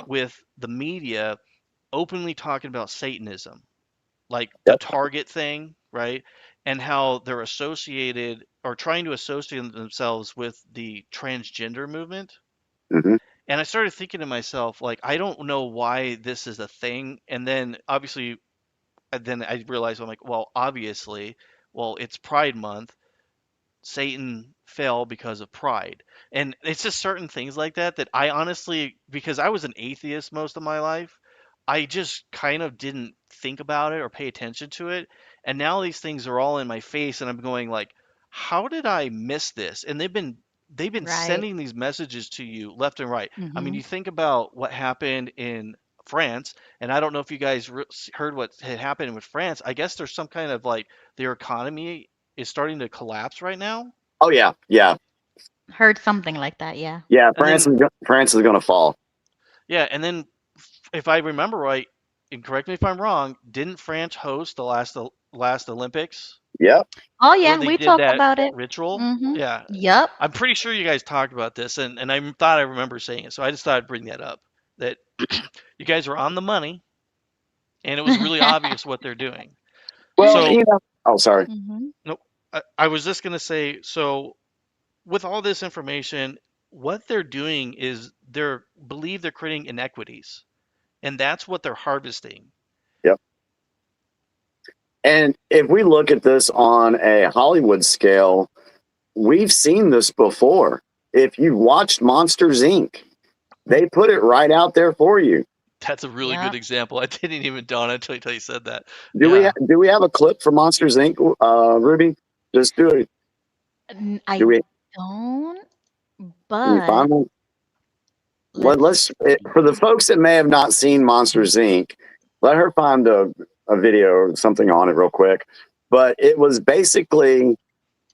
with the media openly talking about Satanism, like the Yep. Target thing, right? And how they're associated or trying to associate themselves with the transgender movement. Hmm. And I started thinking to myself, like, I don't know why this is a thing. And then obviously, then I realized, I'm like, well, obviously, well, it's Pride Month. Satan fell because of pride. And it's just certain things like that that I honestly, because I was an atheist most of my life, I just kind of didn't think about it or pay attention to it. And now these things are all in my face and I'm going like, how did I miss this? And they've been Right. sending these messages to you left and right. I mean, Mhm. you think about what happened in France, and I don't know if you guys heard what had happened with France. I guess there's some kind of like their economy is starting to collapse right now. Oh yeah. Yeah. Heard something like that. Yeah. Yeah. And then, France is going to fall. yeah, and then if I remember right, and correct me if I'm wrong, didn't France host the last last Olympics Yep. Oh where yeah, they we did talked that about it. ritual. Mm-hmm. Yeah, Yep. I'm pretty sure you guys talked about this, and I thought I remember saying it, so I just thought I'd bring that up. That you guys were on the money, and it was really obvious what they're doing. Well, So, oh, sorry. Mm-hmm. no, I was just gonna say, so with all this information, what they're doing is they're creating inequities, and that's what they're harvesting. Yep. And if we look at this on a Hollywood scale, we've seen this before. If you've watched Monsters Inc., they put it right out there for you. That's a really good Yep. example. I didn't even dawn until you said that. Do Yeah. we have a clip for Monsters Inc., Ruby? Just do it. I Do we? don't, Can you but find one? let's For the folks that may have not seen Monsters Inc., let her find a video or something on it real quick. But it was basically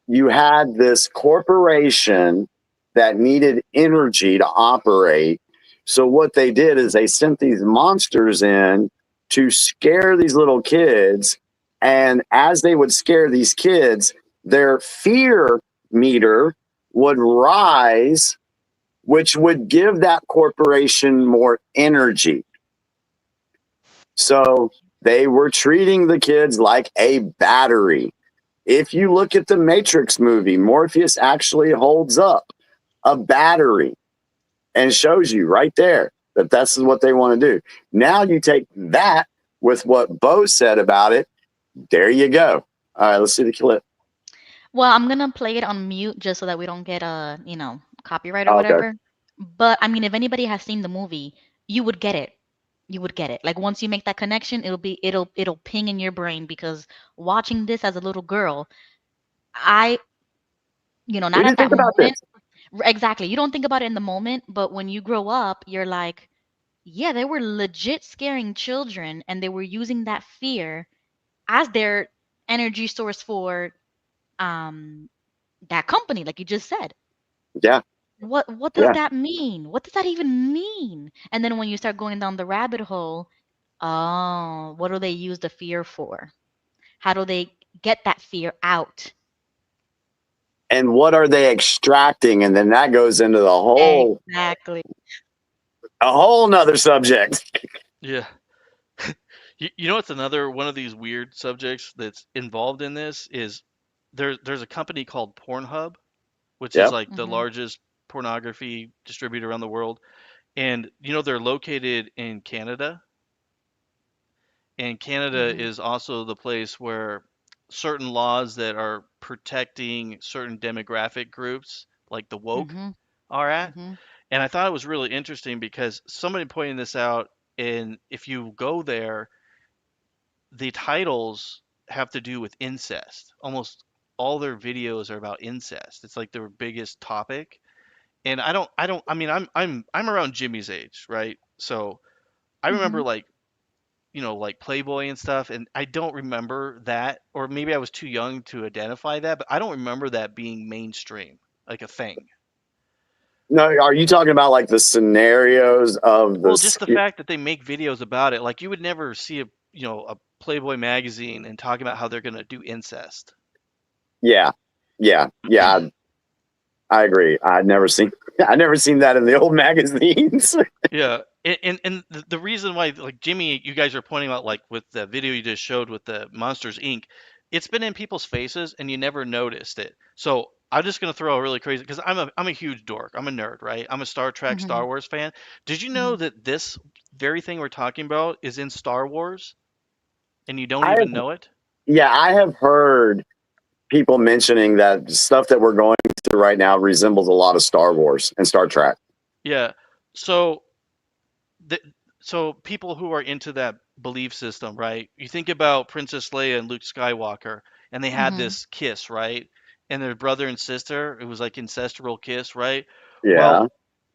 you had this corporation that needed energy to operate. So what they did is they sent these monsters in to scare these little kids. And as they would scare these kids, their fear meter would rise, which would give that corporation more energy. So they were treating the kids like a battery. If you look at the Matrix movie, Morpheus actually holds up a battery and shows you right there that this is what they want to do. Now you take that with what Bo said about it. There you go. All right, let's see the clip. Well, I'm gonna play it on mute just so that we don't get a, copyright or Okay. whatever. But I mean, if anybody has seen the movie, you would get it. You would get it. Like once you make that connection, it'll ping in your brain because watching this as a little girl, I, We not didn't at that think about moment. this. Exactly. You don't think about it in the moment, but when you grow up, you're like, yeah, they were legit scaring children and they were using that fear as their energy source for um that company, like you just said. Yeah, What does yeah. that mean? What does that even mean? And then when you start going down the rabbit hole, oh, what do they use the fear for? How do they get that fear out? And what are they extracting? And then that goes into Exactly. a whole nother subject. Yeah. You know what's another one of these weird subjects that's involved in this is there's a company called Pornhub, which is Yep. like the Mm-hmm. largest pornography distributor around the world. And they're located in Canada. And Canada Mm-hmm. is also the place where certain laws that are protecting certain demographic groups, like the woke, Mm-hmm. are at. Mm-hmm. And I thought it was really interesting because somebody pointed this out. And if you go there, the titles have to do with incest. Almost all their videos are about incest. It's like their biggest topic. And I mean I'm around Jimmy's age, right? So I Mm-hmm. remember like like Playboy and stuff, and I don't remember that, or maybe I was too young to identify that, but I don't remember that being mainstream, like a thing. No, are you talking about like the scenarios of Well, just the fact that they make videos about it, like you would never see a Playboy magazine and talking about how they're going to do incest. Yeah, yeah, yeah. I agree. I'd never seen that in the old magazines. Yeah, and the reason why, like Jimmy, you guys are pointing out, like with the video you just showed with the Monsters Inc., it's been in people's faces and you never noticed it. So I'm just gonna throw a really crazy because I'm a huge dork. I'm a nerd, right? I'm a Star Trek, Mm-hmm. Star Wars fan. Did you Mm-hmm. know that this very thing we're talking about is in Star Wars and you don't I even have, know it? yeah, I have heard people mentioning that stuff that we're going through right now resembles a lot of Star Wars and Star Trek. Yeah. So the, so people who are into that belief system, right? You think about Princess Leia and Luke Skywalker, and they had Mm-hmm. this kiss, right? And their brother and sister, it was like ancestral kiss, right? Yeah. Well,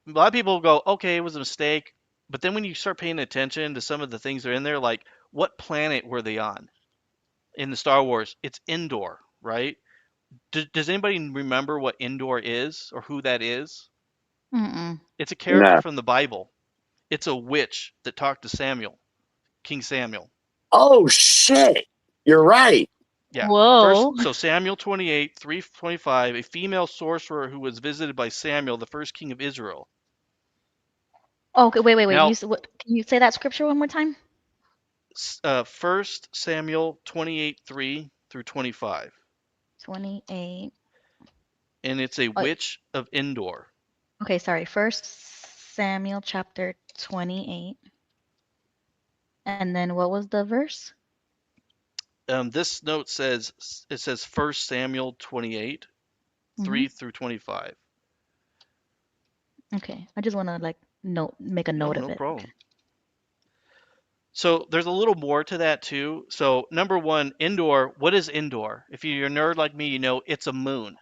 a lot of people go, okay, it was a mistake. But then when you start paying attention to some of the things that are in there, like what planet were they on in the Star Wars? It's Endor, right? Does anybody remember what Endor is or who that is? Mm-mm. It's a character No. from the Bible. It's a witch that talked to Samuel, King Samuel. Oh shit. You're right. Yeah. Whoa. So Samuel 28, 325, a female sorcerer who was visited by Samuel, the first king of Israel. Okay, wait. Now, What? Can you say that scripture one more time? 1 Samuel 28, 3 through 25. 28. And it's a Oh, witch of Endor. okay, sorry. First Samuel chapter 28. And then what was the verse? This note says, it says 1 Samuel 28, 3 Mm-hmm. through 25. Okay. I just want to like make a No, note of no it. Okay. problem. So there's a little more to that too. So number one, Endor. What is Endor? If you're a nerd like me, you know it's a moon.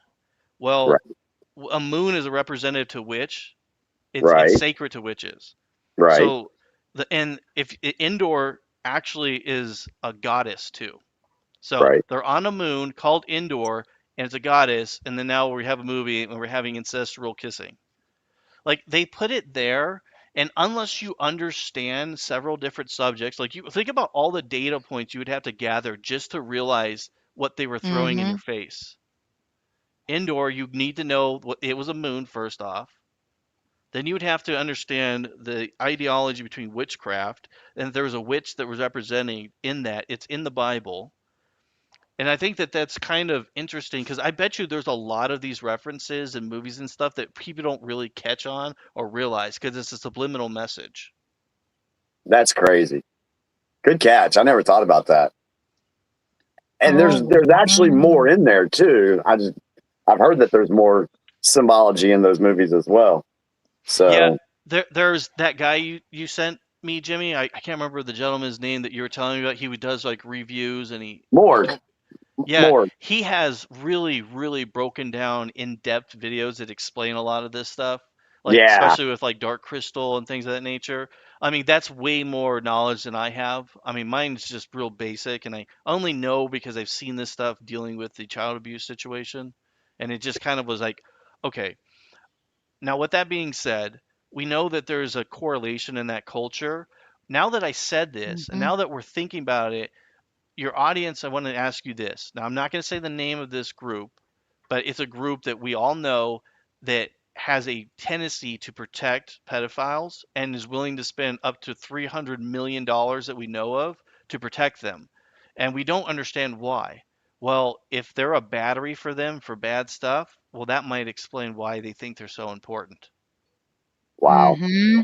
Right. Well, a moon is a representative to witch. It's Right. sacred to witches. Right. So and if Endor actually is a goddess too. So Right. they're on a moon called Endor, and it's a goddess. And then now we have a movie and we're having ancestral kissing. Like they put it there, and unless you understand several different subjects, like you think about all the data points you would have to gather just to realize what they were throwing in Mm-hmm. your face. Indoor, you need to know what it was a moon first off. Then you would have to understand the ideology between witchcraft, and if there was a witch that was representing in that, it's in the Bible. And I think that that's kind of interesting because I bet you there's a lot of these references and movies and stuff that people don't really catch on or realize because it's a subliminal message. That's crazy. Good catch. I never thought about that. And Oh, there's actually wow. more in there too. I've heard that there's more symbology in those movies as well. Yeah, So there's that guy you sent me, Jimmy. I can't remember the gentleman's name that you were telling me about. He does like reviews and he Morg, told yeah, Morg. he has really, really broken down in-depth videos that explain a lot of this stuff, like Yeah, especially with like dark crystal and things of that nature. I mean, that's way more knowledge than I have. I mean, mine's just real basic, and I only know because I've seen this stuff dealing with the child abuse situation, and it just kind of was like, okay. Now, with that being said, we know that there's a correlation in that culture. Now that I said this, and Mm-hmm. now that we're thinking about it, your audience, I want to ask you this. Now, I'm not going to say the name of this group, but it's a group that we all know that has a tendency to protect pedophiles and is willing to spend up to $300 million dollars that we know of to protect them. And we don't understand why. Well, if they're a battery for them for bad stuff, well, that might explain why they think they're so important. wow. Mm-hmm.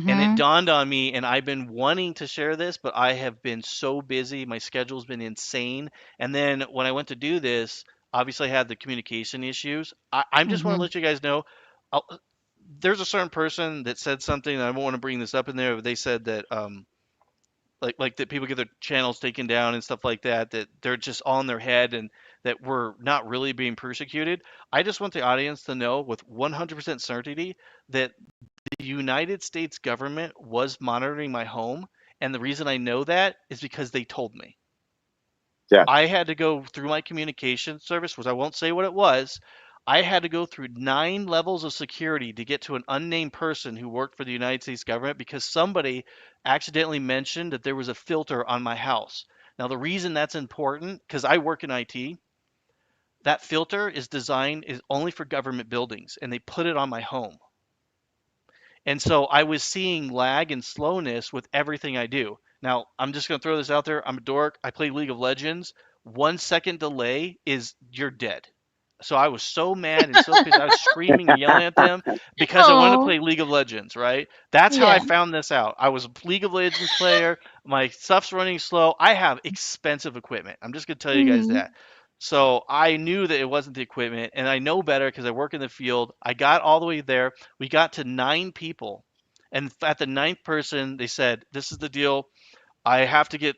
And it Mm-hmm. dawned on me, and I've been wanting to share this, but I have been so busy. My schedule's been insane. And then when I went to do this, obviously I had the communication issues. I just want to Mm-hmm. let you guys know. I'll, there's a certain person that said something, and I won't want to bring this up in there, but they said that like that people get their channels taken down and stuff like that, that they're just all in their head and that we're not really being persecuted. I just want the audience to know with 100% certainty that the United States government was monitoring my home, and the reason I know that is because they told me. Yeah. I had to go through my communication service, which I won't say what it was. I had to go through 9 levels of security to get to an unnamed person who worked for the United States government because somebody accidentally mentioned that there was a filter on my house. Now, the reason that's important, because I work in IT, that filter is designed is only for government buildings, and they put it on my home. And so I was seeing lag and slowness with everything I do. Now, I'm just going to throw this out there. I'm a dork. I play League of Legends. 1 second delay is you're dead. So I was so mad and so pissed. I was screaming and yelling at them because I wanted to Oh, play League of Legends, right? That's how I yeah. found this out. I was a League of Legends player. My stuff's running slow. I have expensive equipment. I'm just going to tell you guys Mm-hmm. that. So I knew that it wasn't the equipment, and I know better because I work in the field. I got all the way there. We got to 9 people, and at the ninth person, they said, "This is the deal. I have to get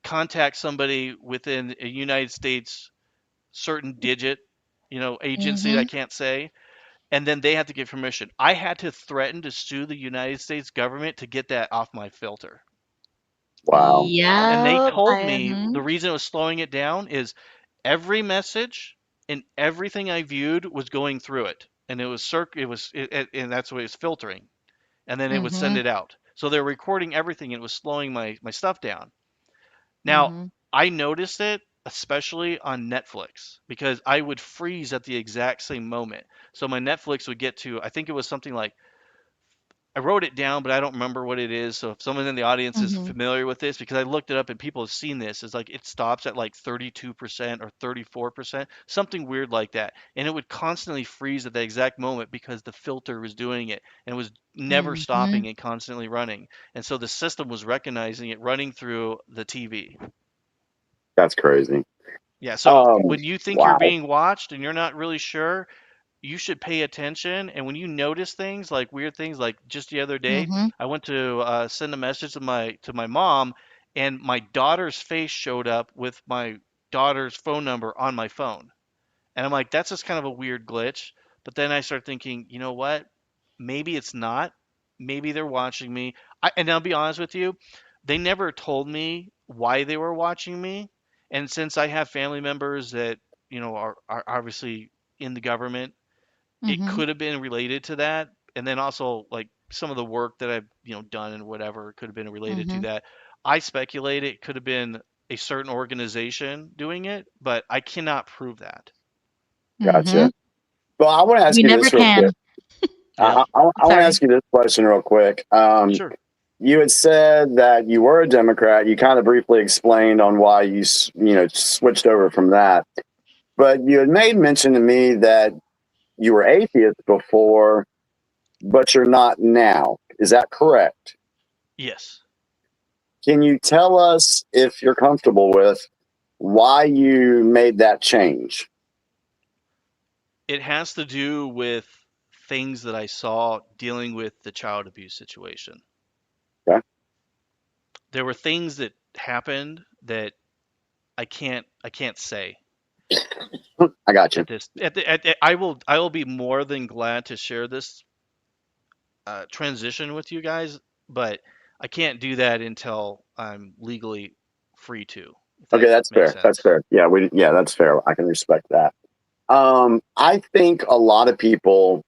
contact somebody within a United States certain digit, agency that I Mm-hmm. can't say." And then they had to give permission. I had to threaten to sue the United States government to get that off my filter. Wow. And they Yep. told I, me mhm. the reason it was slowing it down is every message and everything I viewed was going through it, and it was and that's what it was filtering, and then it would send Mhm. it out. So they're recording everything, and it was slowing my stuff down. Now, Mhm. I noticed it especially on Netflix because I would freeze at the exact same moment. So my Netflix would get to, I think it was something like, I wrote it down, but I don't remember what it is. So if someone in the audience is Mhm. familiar with this, because I looked it up and people have seen this, is like it stops at like 32% or 34%, something weird like that. And it would constantly freeze at the exact moment because the filter was doing it and it was never stopping Mhm. and constantly running. And so the system was recognizing it running through the TV. That's crazy. Yeah, so when you think you're Wow. being watched and you're not really sure, you should pay attention. And when you notice things like weird things, like just the other day, Mhm. I went to send a message to my mom, and my daughter's face showed up with my daughter's phone number on my phone. And I'm like, that's just kind of a weird glitch. But then I start thinking, you know what? Maybe it's not. Maybe they're watching me. And I'll be honest with you, they never told me why they were watching me. And since I have family members that, are obviously in the government, it Mhm. could have been related to that. And then also like some of the work that I've, done and whatever could have been related to Mhm. that. I speculate it could have been a certain organization doing it, but I cannot prove that. Gotcha. Mhm. Well, I want to ask We you never this real quick. can. Yeah, I want to Sorry. ask you this question real quick. sure. You had said that you were a Democrat. You kind of briefly explained on why switched over from that. But you had made mention to me that you were atheist before, but you're not now. Is that correct? Yes. Can you tell us, if you're comfortable with, why you made that change? It has to do with things that I saw dealing with the child abuse situation. Okay. There were things that happened that I can't say I got you. at this I will be more than glad to share this transition with you guys, but I can't do that until I'm legally free to, if Okay, that that's makes fair. That's sense. fair. Yeah, that's fair. I can respect that. I think a lot of people,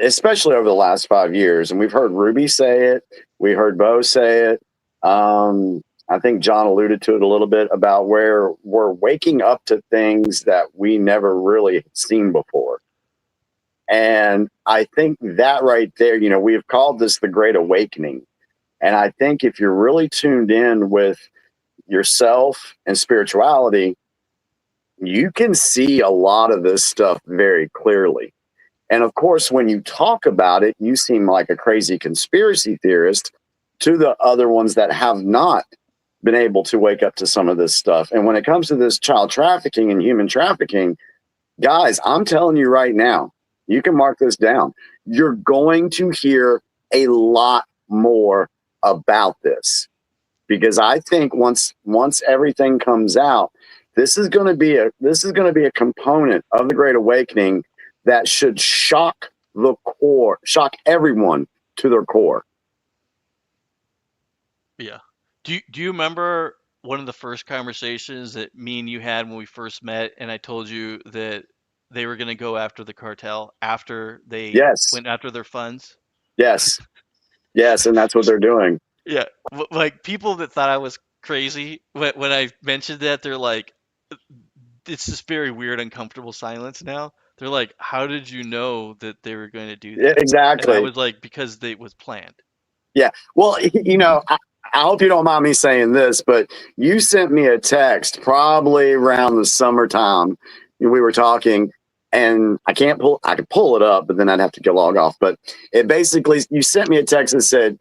especially over the last 5 years, and we've heard Ruby say it, we heard Bo say it. I think John alluded to it a little bit about where we're waking up to things that we never really seen before. And I think that right there, we've called this the Great Awakening. And I think if you're really tuned in with yourself and spirituality, you can see a lot of this stuff very clearly. And of course, when you talk about it, you seem like a crazy conspiracy theorist to the other ones that have not been able to wake up to some of this stuff. And when it comes to this child trafficking and human trafficking, guys, I'm telling you right now, you can mark this down. You're going to hear a lot more about this, because I think once everything comes out, this is going to be a component of the Great Awakening that should shock everyone to their core. Yeah. Do you remember one of the first conversations that me and you had when we first met, and I told you that they were going to go after the cartel after they Yes, went after their funds? yes, yes, and that's what they're doing. Yeah, like people that thought I was crazy when I mentioned that, they're like, it's this very weird, uncomfortable silence now. They're like, "How did you know that they were going to do Yeah, that?" And I exactly. was like, "Because they was planned." Yeah. Well, I hope you don't mind me saying this, but you sent me a text probably around the summertime. We were talking, and I could pull it up, but then I'd have to go log off. But it basically, you sent me a text that said,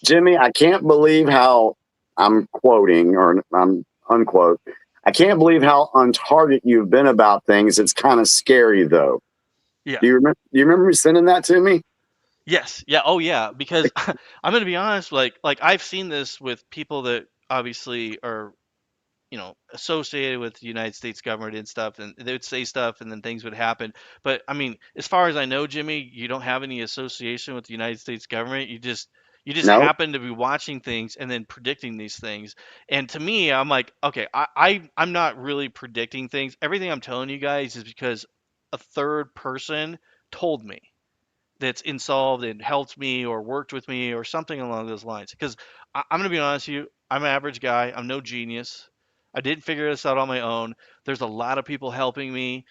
Jimmy, I can't believe how, I'm quoting or I'm unquote, I can't believe how on target you've been about things. It's kind of scary though. Yeah. Do you remember sending that to me? Yes. Yeah. Oh, yeah. Because I'm gonna be honest, like I've seen this with people that obviously are, associated with the United States government and stuff, and they would say stuff, and then things would happen. But I mean, as far as I know, Jimmy, you don't have any association with the United States government. You just No. happen to be watching things and then predicting these things. And to me, I'm like, okay, I'm not really predicting things. Everything I'm telling you guys is because a third person told me that's involved and helped me or worked with me or something along those lines. Because I'm going to be honest with you, I'm an average guy. I'm no genius. I didn't figure this out on my own. There's a lot of people helping me,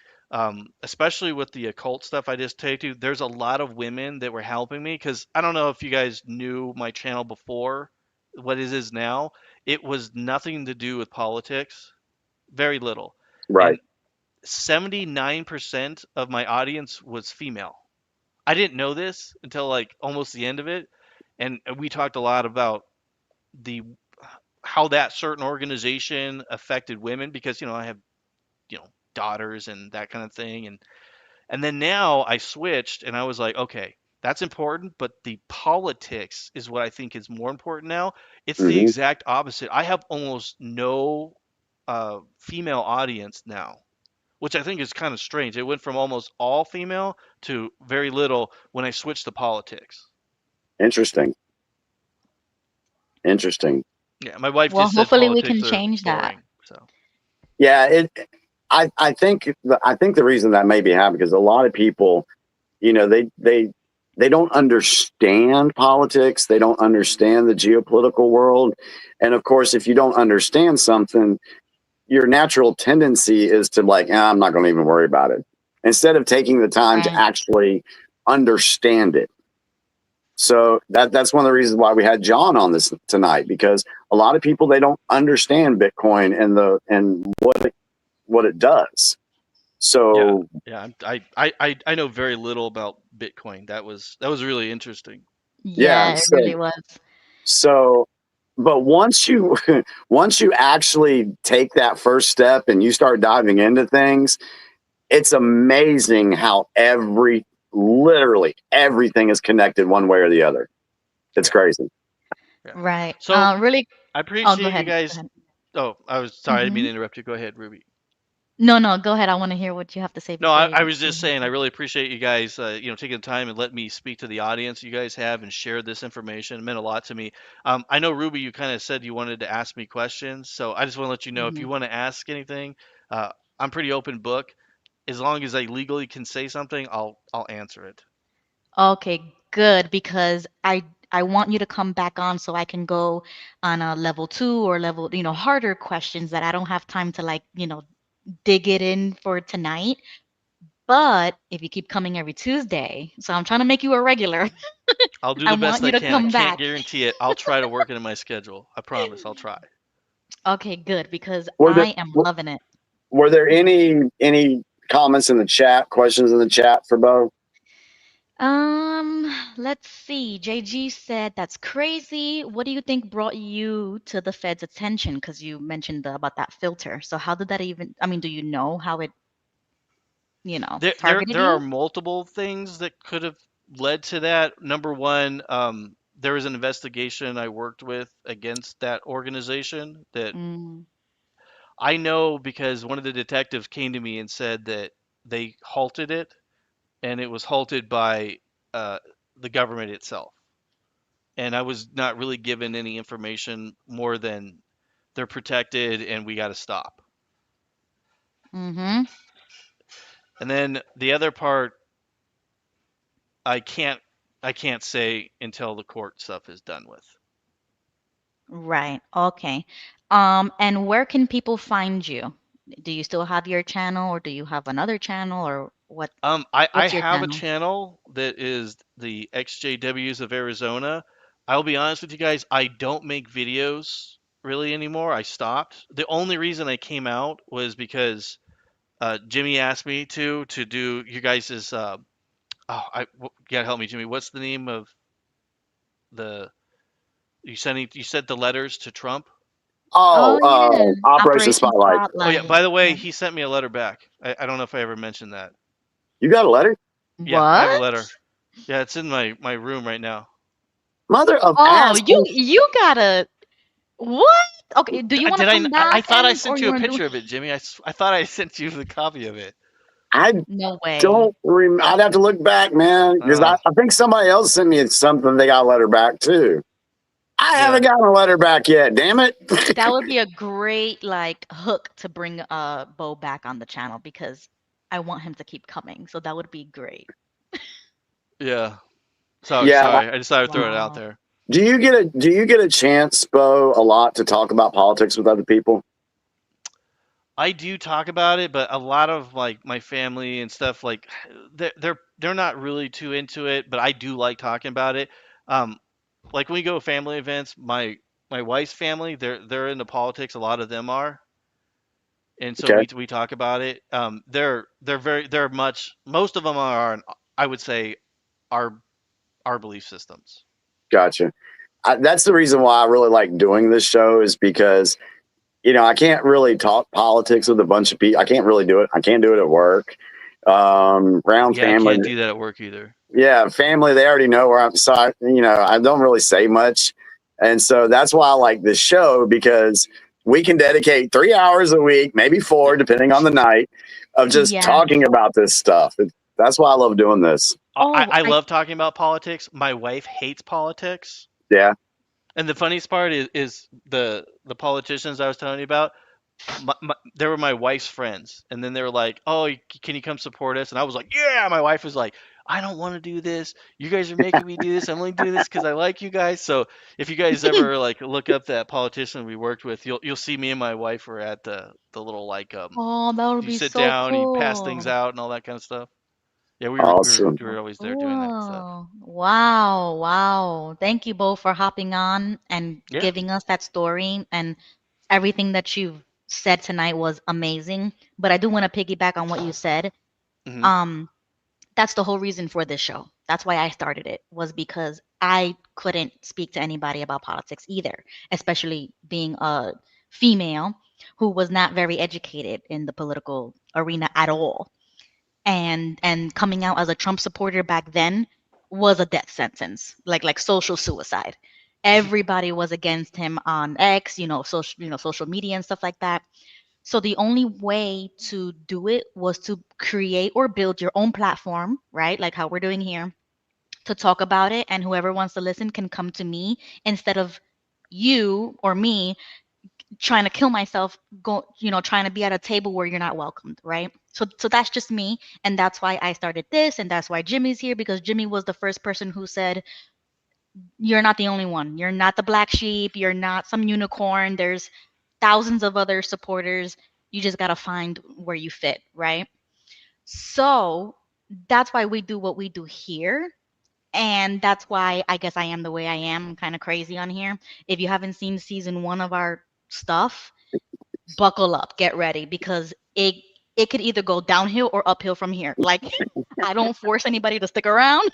especially with the occult stuff I just told you. There's a lot of women that were helping me because I don't know if you guys knew my channel before, what it is now. It was nothing to do with politics, very little. Right. And 79% of my audience was female. I didn't know this until like almost the end of it. And we talked a lot about the how that certain organization affected women because I have daughters and that kind of thing, and then now I switched and I was like, okay, that's important, but the politics is what I think is more important now. It's the Hmm. exact opposite. I have almost no female audience now, which I think is kind of strange. It went from almost all female to very little when I switched to politics. Interesting. Interesting. Yeah, my wife Well, just said hopefully we politics can are change that. boring. So Yeah, I think the reason that may be happening because a lot of people, they don't understand politics. They don't understand the geopolitical world. And of course, if you don't understand something, your natural tendency is to like, I'm not going to even worry about it. Instead of taking the time to Right. actually understand it. So that's one of the reasons why we had John on this tonight, because a lot of people, they don't understand Bitcoin and what it does. So yeah, I know very little about Bitcoin. That was really interesting. yeah, Yeah, it really was. so but once you once you actually take that first step and you start diving into things, it's amazing how literally everything is connected one way or the other. It's crazy. Yeah. Right. So Really. I Oh, go appreciate you ahead. Go guys. ahead. Oh, I was sorry, I didn't mean Hmm. to interrupt you. Go ahead, Ruby. No, go ahead. I want to hear what you have to say No, before I you. was just saying I really appreciate you guys, taking the time and let me speak to the audience you guys have and share this information. It meant a lot to me. I know Ruby, you kind of said you wanted to ask me questions, so I just want to let you know if Mhm. you want to ask anything, I'm pretty open book. As long as I legally can say something, I'll answer it. Okay, good, because I want you to come back on so I can go on a level 2 or level, harder questions that I don't have time to dig it in for tonight. But if you keep coming every Tuesday, so I'm trying to make you a regular. I'll do I the best want I you to can. I come can't back. guarantee it. I'll try to work it in my schedule. I promise. I'll try. Okay, good, because Were there I am loving it. were there Mhm. any comments in the chat, questions in the chat for Bo? Let's see. JG said that's crazy. What do you think brought you to the Fed's attention? Because you mentioned about that filter. So how did that even, I mean, do you know how it, targeted There are you? multiple things that could have led to that. Number one, there was an investigation I worked with against that organization that Mm, I know because one of the detectives came to me and said that they halted it, and it was halted by uh, the government itself. And I was not really given any information more than they're protected and we got to stop. mm-hmm. And then the other part, I can't I can't say until the court stuff is done with. Right. Okay. And where can people find you? Do you still have your channel or do you have another channel or I what's your have a channel? channel that is the XJWs of Arizona. I'll be honest with you guys, I don't make videos really anymore. I stopped. The only reason I came out was because Jimmy asked me to do you guys's. You gotta help me, Jimmy. What's the name of the you sent the letters to Trump? Oh, yeah. Operation Operation Spotlight. Oh yeah. Spotlight. By the way, Yeah. he sent me a letter back. I don't know if I ever mentioned that. You got a letter? Yeah, I have a What? letter. Yeah, it's in my room right now. Mother of Oh, ass. you gotta what? Okay, do you want to Did I? come I back thought I or sent you you a want to do picture of it, Jimmy. I thought I sent you the copy of it. I no way. don't remember. I'd have to look back, man, because Oh, I think somebody else sent me something. They got a letter back too. I yeah. haven't gotten a letter back yet. Damn it. That would be a great hook to bring Bo back on the channel because I want him to keep coming. So that would be great. Yeah. Sorry, Yeah. sorry. I just thought I'd throw it out Wow. there. Do you get a chance, Bo, a lot to talk about politics with other people? I do talk about it, but a lot of like my family and stuff, like they're not really too into it, but I do like talking about it. Um, like when we go to family events, my wife's family, they're into politics. A lot of them are, and so Okay, we talk about it. They're much most of them are I would say our our belief systems. gotcha. That's the reason why I really like doing this show is because I can't really talk politics with a bunch of people. I can't really do it. I can't do it at work. Around Yeah, I family. can't do that at work either. Yeah, family, they already know where I'm. So, I don't really say much. And so that's why I like this show because we can dedicate 3 hours a week, maybe 4, depending on the night, of just Yeah. talking about this stuff. That's why I love doing this. Oh, I love talking about politics. My wife hates politics. Yeah. And the funniest part is the politicians I was telling you about. They were my wife's friends, and then they were like, "Oh, can you come support us?" And I was like, "Yeah." My wife was like, "I don't want to do this. You guys are making me do this. I'm only doing this because I like you guys." So if you guys ever like look up that politician we worked with, you'll see me and my wife were at the little like oh, that would you be sit so down, you pass things cool. out, and all that kind of stuff. Yeah, Awesome. we were always there doing that stuff. Oh, wow, wow. Thank you both for hopping on and Yeah. giving us that story. And everything that you've said tonight was amazing. But I do want to piggyback on what you said. Hmm. Um, that's the whole reason for this show. That's why I started it, was because I couldn't speak to anybody about politics either, especially being a female who was not very educated in the political arena at all. And coming out as a Trump supporter back then was a death sentence, like social suicide. Everybody was against him on X, social media and stuff like that. So the only way to do it was to create or build your own platform, right? Like how we're doing here, to talk about it, and whoever wants to listen can come to me instead of you or me trying to kill myself, trying to be at a table where you're not welcomed, right? So that's just me, and that's why I started this, and that's why Jimmy's here, because Jimmy was the first person who said, you're not the only one. You're not the black sheep. You're not some unicorn. There's thousands of other supporters. You just got to find where you fit, right? So that's why we do what we do here. And that's why I guess I am the way I am. I'm kind of crazy on here. If you haven't seen season 1 of our stuff, buckle up, get ready, because it could either go downhill or uphill from here. Like, I don't force anybody to stick around.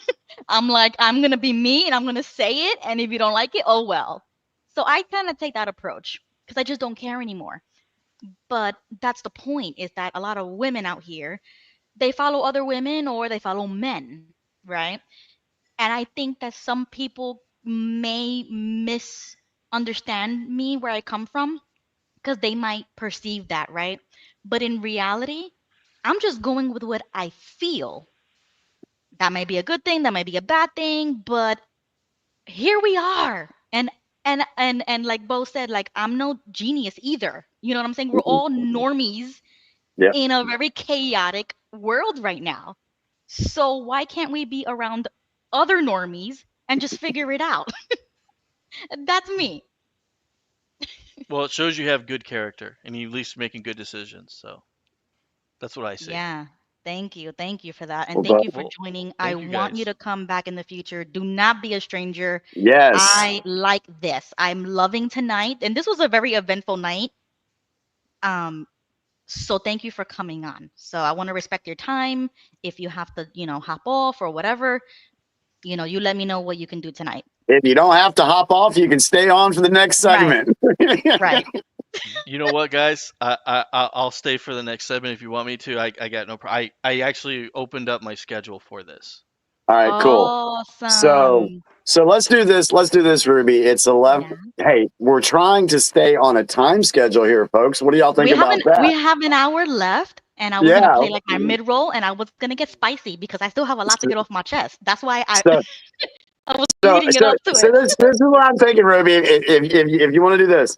I'm like, I'm gonna be me and I'm gonna say it, and if you don't like it, oh well. So I kind of take that approach because I just don't care anymore. But that's the point, is that a lot of women out here, they follow other women or they follow men, right? And I think that some people may misunderstand me where I come from, because they might perceive that, right? But in reality, I'm just going with what I feel. That may be a good thing, that may be a bad thing, but here we are. And like Bo said, like, I'm no genius either. You know what I'm saying? We're all normies Yeah. in a very chaotic world right now. So why can't we be around other normies and just figure it out? That's me. Well, it shows you have good character and you at least making good decisions. So that's what I see. Yeah. Thank you. Thank you for that. And Well, thank you for Well, joining. I thank you want you guys. to come back in the future. Do not be a stranger. yes. I like this. I'm loving tonight. And this was a very eventful night. Um, so thank you for coming on. So I want to respect your time. If you have to, hop off or whatever, you let me know what you can do tonight. If you don't have to hop off, you can stay on for the next Right. segment. Right. You know what, guys? I'll stay for the next segment if you want me to. I got no problem. I actually opened up my schedule for this. All right, cool. Awesome. So let's do this. Let's do this, Ruby. It's 11. Yeah. Hey, we're trying to stay on a time schedule here, folks. What do y'all think about We that? have an hour left, and I was gonna Yeah. play like my mid roll, and I was gonna get spicy because I still have a lot to get off my chest. That's why So, I was so, leading it so, up to so it. this is what I'm thinking, Ruby. If you want to do this,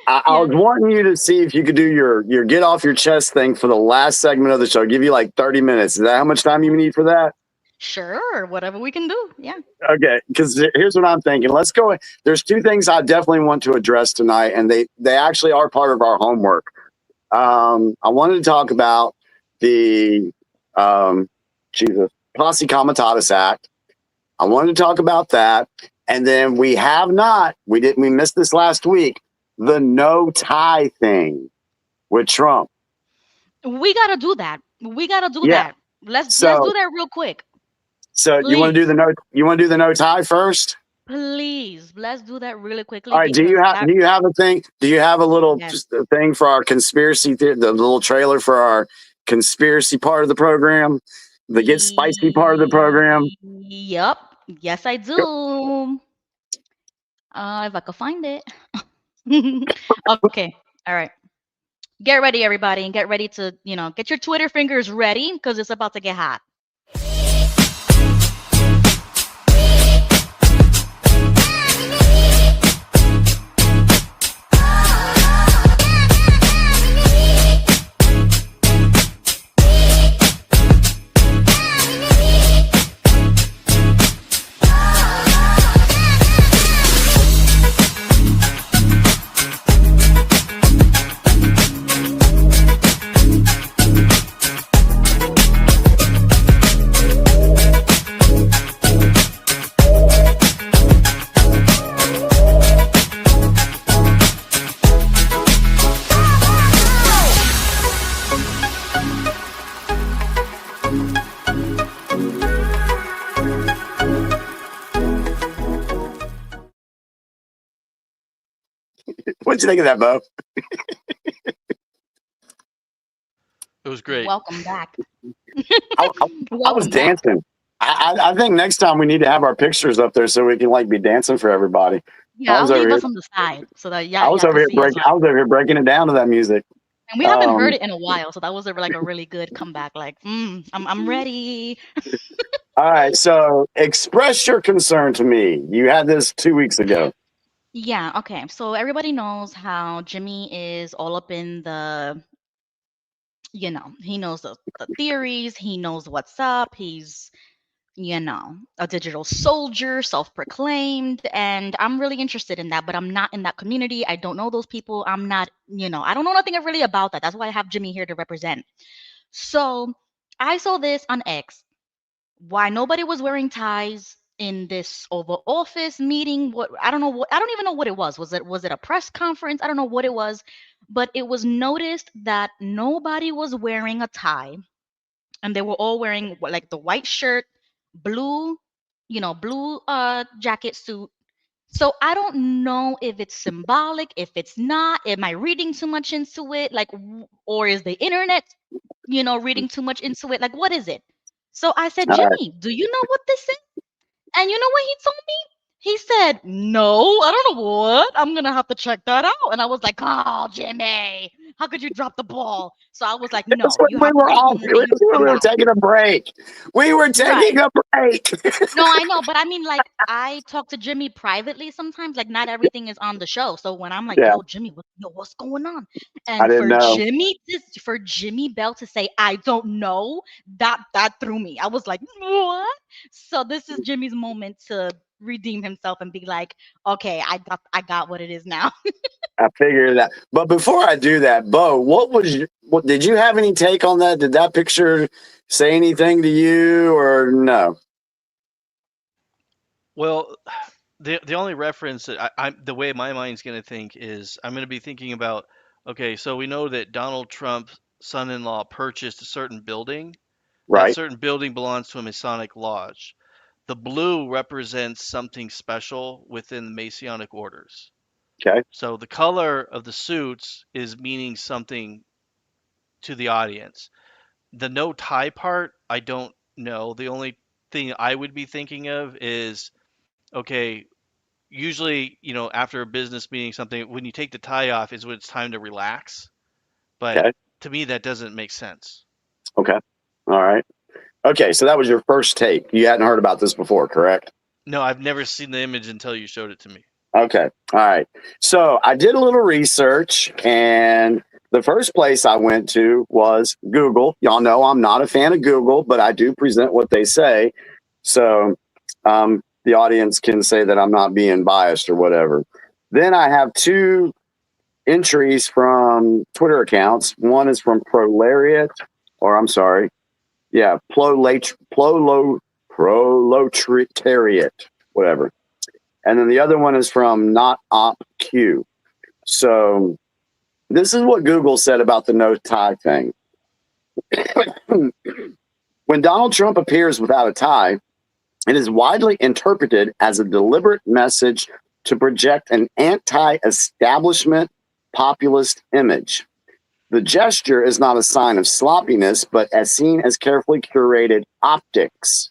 I Yeah. was wanting you to see if you could do your get off your chest thing for the last segment of the show. Give you like 30 minutes. Is that how much time you need for that? Sure, whatever we can do. Yeah. Okay, because here's what I'm thinking. Let's go. There's 2 things I definitely want to address tonight, and they actually are part of our homework. I wanted to talk about the Posse Comitatus Act. I wanted to talk about that. And then we missed this last week, the no tie thing with Trump. We gotta do that. We gotta do Yeah. that. Let's do So, that real quick. so you want to do the no tie first? Please, let's do that really quickly All right. Do you have a thing? Do you have a little just a thing for our conspiracy theory, the little trailer for our conspiracy part of the program, the get spicy part of the program? Yep. Yes, I do. If I could find it. Okay. All right. Get ready, everybody, and get ready to, get your Twitter fingers ready because it's about to get hot. What'd you think of that, Bo? It was great. Welcome back. I was dancing. I think next time we need to have our pictures up there so we can be dancing for everybody. Yeah, I'll leave us on the side so that I was over here breaking it down to that music. And we haven't heard it in a while, so that was a really good comeback. I'm ready. All right, so express your concern to me. You had this 2 weeks ago. Yeah, okay. So everybody knows how Jimmy is all up in the, he knows the theories, he knows what's up, he's, a digital soldier, self-proclaimed, and I'm really interested in that, but I'm not in that community. I don't know those people. I'm not, I don't know nothing really about that. That's why I have Jimmy here to represent. So I saw this on X, why nobody was wearing ties in this Oval Office meeting. I don't even know what it was. Was it a press conference? I don't know what it was, but it was noticed that nobody was wearing a tie, and they were all wearing the white shirt, blue jacket suit. So I don't know if it's symbolic, if it's not. Am I reading too much into it? Or is the internet, reading too much into it? What is it? So I said, Jimmy, do you know what this is? And you know what he told me? He said, no, I don't know what. I'm going to have to check that out. And I was like, oh, Jimmy, how could you drop the ball? So I was like, no, you have we were taking a break. We were taking a break. No, I know. But I mean, I talk to Jimmy privately sometimes. Not everything is on the show. So when I'm like, yo, Jimmy, what's going on? And for Jimmy Bell to say, I don't know, that threw me. I was like, what? So this is Jimmy's moment to redeem himself and be like, okay, I got what it is now. I figured that. But before I do that, Bo, what did you have any take on that? Did that picture say anything to you or no? Well, the only reference that the way my mind's going to think is I'm going to be thinking about, okay, so we know that Donald Trump's son-in-law purchased a certain building. Right. That certain building belongs to a Masonic lodge. The blue represents something special within the Masonic orders. Okay. So the color of the suits is meaning something to the audience. The no tie part, I don't know. The only thing I would be thinking of is, okay, usually, after a business meeting, something, when you take the tie off is when it's time to relax. But to me, that doesn't make sense. Okay. All right. Okay, so that was your first take. You hadn't heard about this before, correct? No, I've never seen the image until you showed it to me. Okay. All right. So I did a little research, and the first place I went to was Google. Y'all know I'm not a fan of Google, but I do present what they say. So the audience can say that I'm not being biased or whatever. Then I have two entries from Twitter accounts. One is from Prolariat, or I'm sorry, yeah, Prolotariat, whatever. And then the other one is from Not Op Q. So this is what Google said about the no tie thing. When Donald Trump appears without a tie, it is widely interpreted as a deliberate message to project an anti-establishment populist image. The gesture is not a sign of sloppiness, but as seen as carefully curated optics.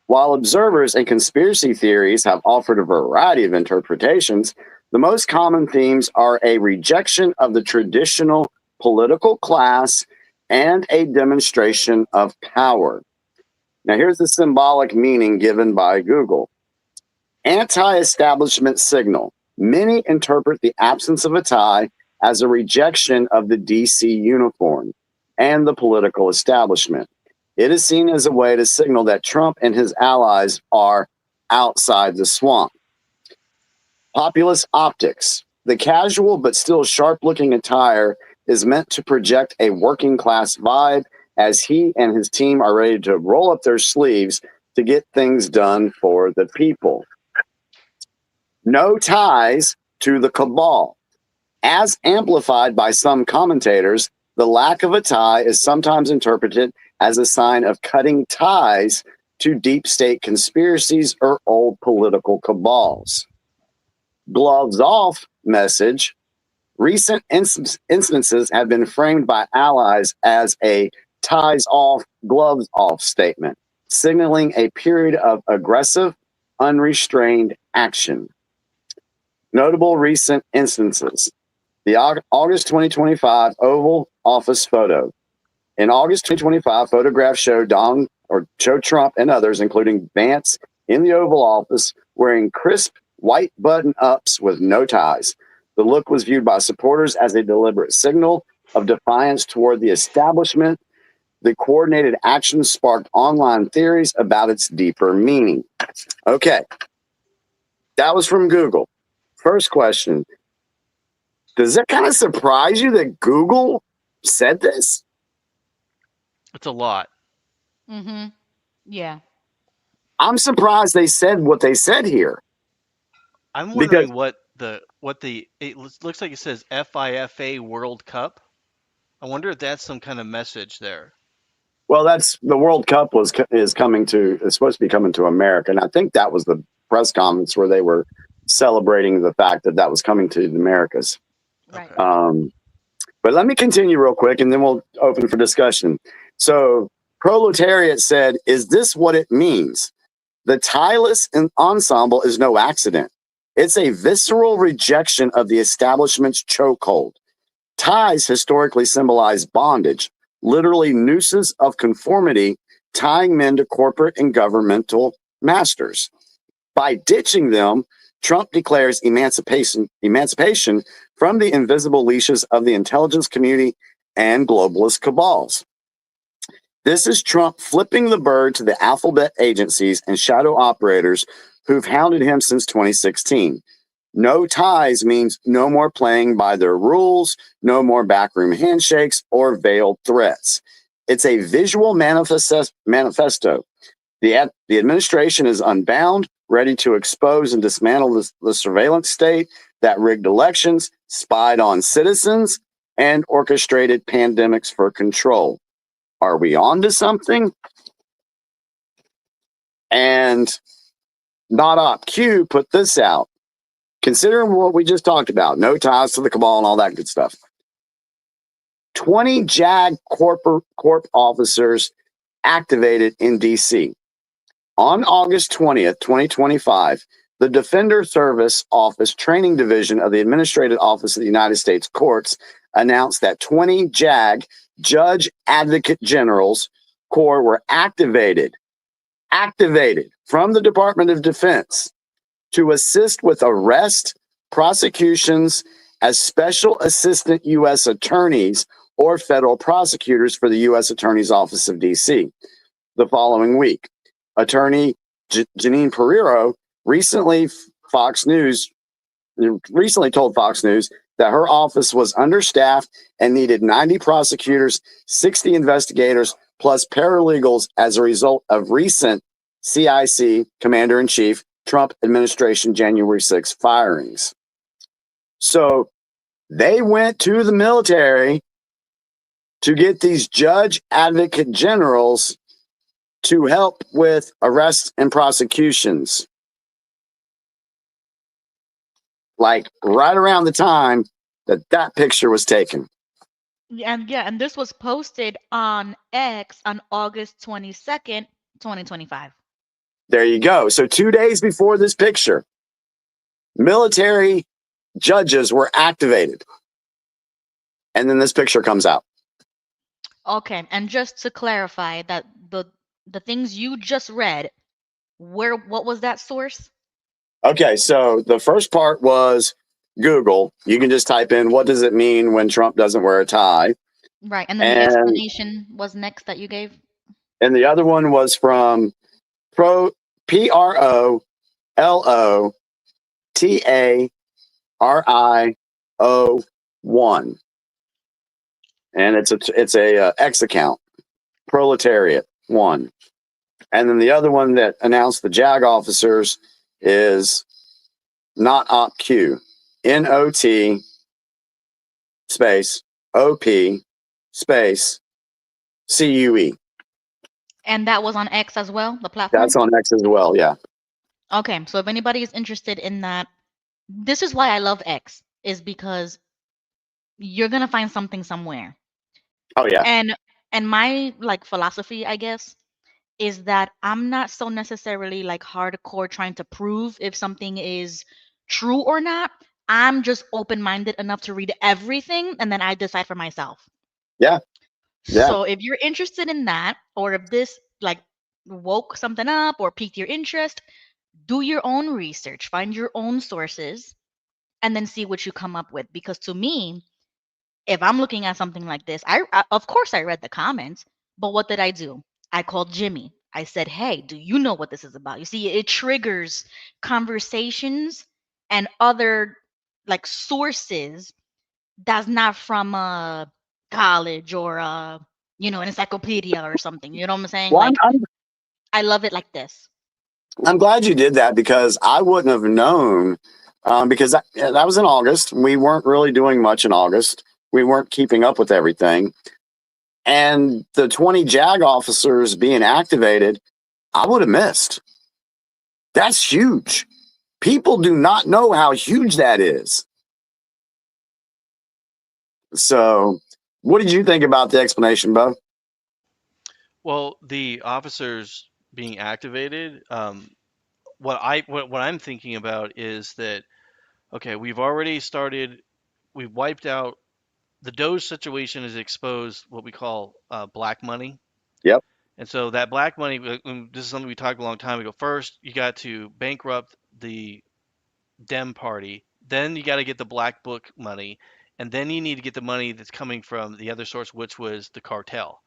While observers and conspiracy theories have offered a variety of interpretations, the most common themes are a rejection of the traditional political class and a demonstration of power. Now, here's the symbolic meaning given by Google. Anti-establishment signal. Many interpret the absence of a tie as a rejection of the DC uniform and the political establishment. It is seen as a way to signal that Trump and his allies are outside the swamp. Populist optics. The casual but still sharp-looking attire is meant to project a working-class vibe as he and his team are ready to roll up their sleeves to get things done for the people. No ties to the cabal. As amplified by some commentators, the lack of a tie is sometimes interpreted as a sign of cutting ties to deep state conspiracies or old political cabals. Gloves off message. Recent instances have been framed by allies as a ties off, gloves off statement, signaling a period of aggressive, unrestrained action. Notable recent instances. The August 2025 Oval Office photo. In August 2025, photographs show Trump and others, including Vance, in the Oval Office wearing crisp white button-ups with no ties. The look was viewed by supporters as a deliberate signal of defiance toward the establishment. The coordinated action sparked online theories about its deeper meaning. Okay, that was from Google. First question. Does it kind of surprise you that Google said this? It's a lot. Mm-hmm. Yeah. I'm surprised they said what they said here. I'm wondering what it looks like. It says FIFA World Cup. I wonder if that's some kind of message there. Well, that's the World Cup is supposed to be coming to America, and I think that was the press conference where they were celebrating the fact that was coming to the Americas. Right. But let me continue real quick, and then we'll open for discussion. So, Proletariat said, "Is this what it means? The tieless ensemble is no accident. It's a visceral rejection of the establishment's chokehold. Ties historically symbolize bondage, literally nooses of conformity, tying men to corporate and governmental masters. By ditching them, Trump declares emancipation from the invisible leashes of the intelligence community and globalist cabals. This is Trump flipping the bird to the alphabet agencies and shadow operators who've hounded him since 2016. No ties means no more playing by their rules, no more backroom handshakes or veiled threats. It's a visual manifesto. The administration is unbound, ready to expose and dismantle the surveillance state that rigged elections, spied on citizens, and orchestrated pandemics for control. Are we on to something? And Not Op Q put this out. Considering what we just talked about, no ties to the cabal and all that good stuff. 20 JAG Corp officers activated in D.C. On August 20th, 2025, the Defender Service Office Training Division of the Administrative Office of the United States Courts announced that 20 JAG, Judge Advocate Generals Corps, were activated from the Department of Defense to assist with arrest, prosecutions as special assistant U.S. attorneys or federal prosecutors for the U.S. Attorney's Office of D.C. The following week, Attorney Janine Pereiro recently told Fox News that her office was understaffed and needed 90 prosecutors, 60 investigators, plus paralegals as a result of recent CIC, Commander-in-Chief, Trump administration January 6 firings. So they went to the military to get these judge advocate generals to help with arrests and prosecutions. Like right around the time that picture was taken. And this was posted on X on August 22nd, 2025. There you go. So 2 days before this picture, military judges were activated. And then this picture comes out. Okay, and just to clarify that the things you just read, what was that source? Okay, so the first part was Google. You can just type in, what does it mean when Trump doesn't wear a tie? Right, and then the explanation was next that you gave? And the other one was from PROLOTARIO1. And it's a X account, Proletariat 1. And then the other one that announced the JAG officers is not OpQ, NOT space OP space CUE. And that was on X as well, the platform? That's on X as well, yeah. Okay, so if anybody is interested in that, this is why I love X, is because you're gonna find something somewhere. Oh yeah. And my like philosophy, I guess, is that I'm not so necessarily like hardcore trying to prove if something is true or not. I'm just open-minded enough to read everything and then I decide for myself. Yeah. Yeah. So if you're interested in that, or if this like woke something up or piqued your interest, do your own research, find your own sources, and then see what you come up with. Because to me, if I'm looking at something like this, I of course I read the comments, but what did I do? I called Jimmy. I said, "Hey, do you know what this is about?" You see, it triggers conversations and other like sources that's not from a college or a an encyclopedia or something. You know what I'm saying? Well, Like I love it like this. I'm glad you did that because I wouldn't have known because that was in August. We weren't really doing much in August. We weren't keeping up with everything. And the 20 JAG officers being activated, I would have missed. That's huge. People do not know how huge that is. So what did you think about the explanation, Bo? Well, the officers being activated, what I'm thinking about is that okay, we've wiped out the Doge situation has exposed what we call black money. Yep. And so that black money, this is something we talked a long time ago. First, you got to bankrupt the Dem party, then you got to get the black book money, and then you need to get the money that's coming from the other source, which was the cartel.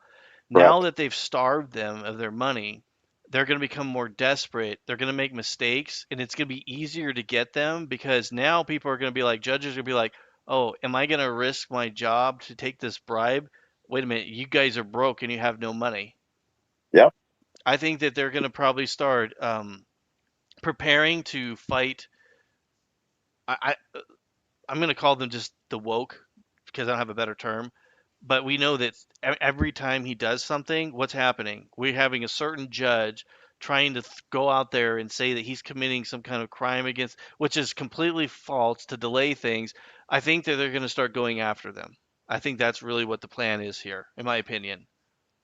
Now that they've starved them of their money, they're going to become more desperate. They're going to make mistakes, and it's going to be easier to get them because now people are going to be like, judges are going to be like, oh, am I going to risk my job to take this bribe? Wait a minute, you guys are broke and you have no money. Yep. I think that they're going to probably start preparing to fight. I'm going to call them just the woke because I don't have a better term. But we know that every time he does something, what's happening? We're having a certain judge trying to go out there and say that he's committing some kind of crime against, which is completely false to delay things. I think that they're going to start going after them. I think that's really what the plan is here, in my opinion.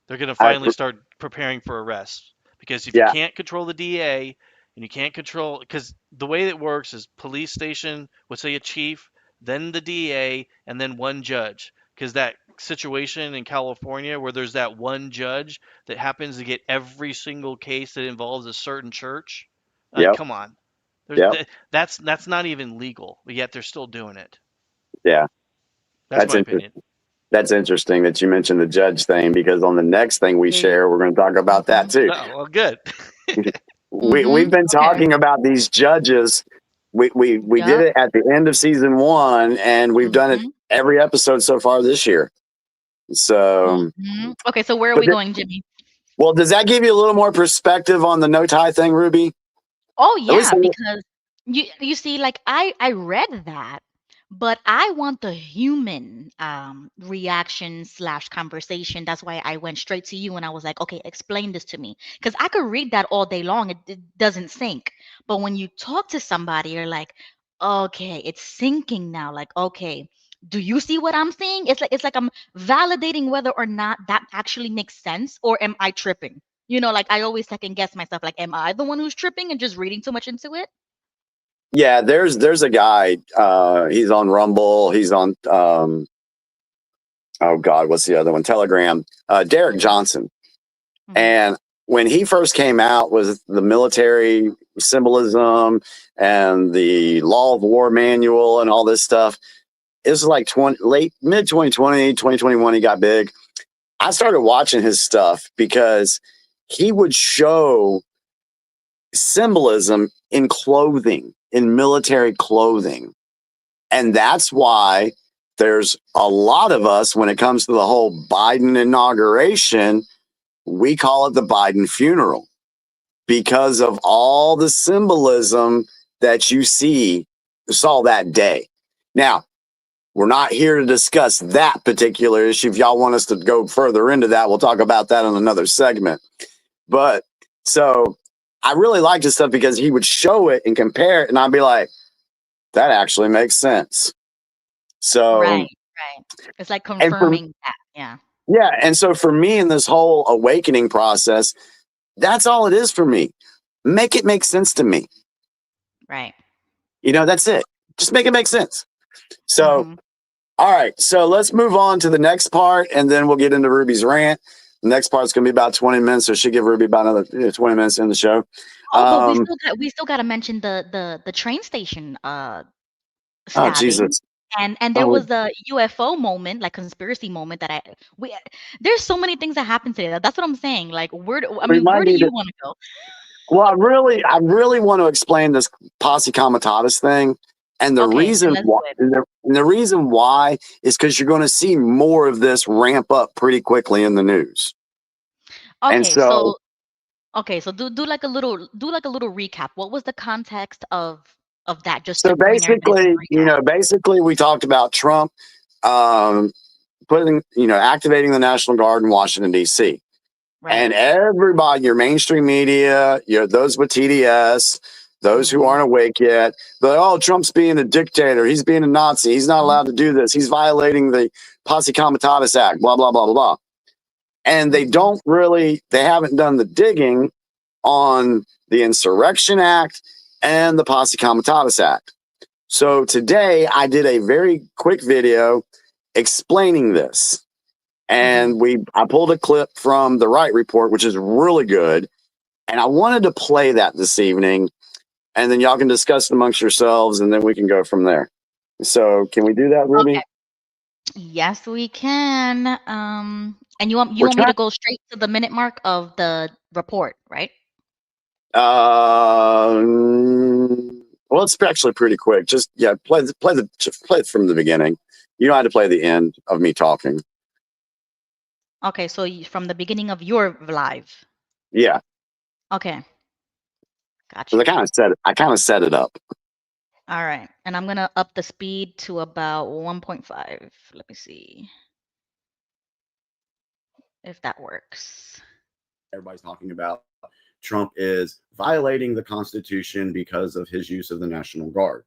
They're going to finally start preparing for arrests because if you can't control the DA and you can't control, because the way it works is police station would say a chief, then the DA, and then one judge. Because that situation in California where there's that one judge that happens to get every single case that involves a certain church. Come on. That's not even legal, but yet they're still doing it. Yeah. That's my opinion. That's interesting that you mentioned the judge thing because on the next thing we share, we're going to talk about that too. Oh, well, good. We've been talking about these judges We did Yep. it at the end of season 1, and we've done it Mhm. every episode so far this year. So, Mhm. Okay, so where are but we going, Jimmy? well, does that give you a little more perspective on the no tie thing, Ruby? Oh At least, yeah, because you see, like I read that, but I want the human reaction slash conversation. That's why I went straight to you and I was like, okay, explain this to me. Because I could read that all day long, it doesn't sink. But when you talk to somebody, you're like, okay, it's sinking now. Like, okay, do you see what I'm seeing? It's like I'm validating whether or not that actually makes sense, or am I tripping? Like I always second guess myself. Like, am I the one who's tripping and just reading too much into it? yeah, there's a guy. He's on Rumble. He's on oh God, what's the other one? Telegram. Derek Johnson. Mhm. And when he first came out with the military symbolism and the law of war manual and all this stuff, it was like mid 2020, 2021, he got big. I started watching his stuff because he would show symbolism in clothing, in military clothing. And that's why there's a lot of us, when it comes to the whole Biden inauguration, we call it the Biden funeral because of all the symbolism that you saw that day. Now, we're not here to discuss that particular issue. If y'all want us to go further into that, we'll talk about that in another segment. But so I really liked his stuff because he would show it and compare it, and I'd be like, that actually makes sense. So, Right, right. It's like and for confirming that. Yeah. yeah, and so for me in this whole awakening process, that's all it is for me. Make it make sense to me. Right. That's it. Just make it make sense. So, Mhm. all right. So let's move on to the next part, and then we'll get into Ruby's rant. The next part's going to be about 20 minutes, so she'll give Ruby about another 20 minutes in the show. Oh, but we still got to mention the train station Oh, stabbing. Jesus. And there Oh, was a UFO moment, like conspiracy moment that we there's so many things that happened today. That's what I'm saying. Like where remind do me you that. want to go? Well, I really want to explain this posse comitatus thing, and the Okay, then reason let's why, do it. and the reason why is because you're going to see more of this ramp up pretty quickly in the news. And Okay, so, so do like a little recap. What was the context of that, just to so bring everybody to the recap? basically, we talked about Trump um, activating the National Guard in Washington D.C. Right. And everybody, your mainstream media, those with TDS, those who Mhm. aren't awake yet, they're like, oh, Trump's being a dictator. He's being a Nazi. He's not Mhm. allowed to do this. He's violating the Posse Comitatus Act, blah, blah, blah, blah, blah. And they Mhm. haven't done the digging on the Insurrection Act and the Posse Comitatus Act. So today I did a very quick video explaining this. And I pulled a clip from the Wright Report, which is really good. And I wanted to play that this evening, and then y'all can discuss it amongst yourselves, and then we can go from there. So, can we do that, Okay. Ruby? Yes, we can. And you We're want me trying. to go straight to the minute mark of the report, right? Well, it's actually pretty quick. Just play it from the beginning. You don't have to play the end of me talking. Okay, so from the beginning of your live. Yeah, Okay, got because you. I kind of set it up. All right, and I'm gonna up the speed to about 1.5. Let me see if that works. Everybody's talking about Trump is violating the Constitution because of his use of the National Guard.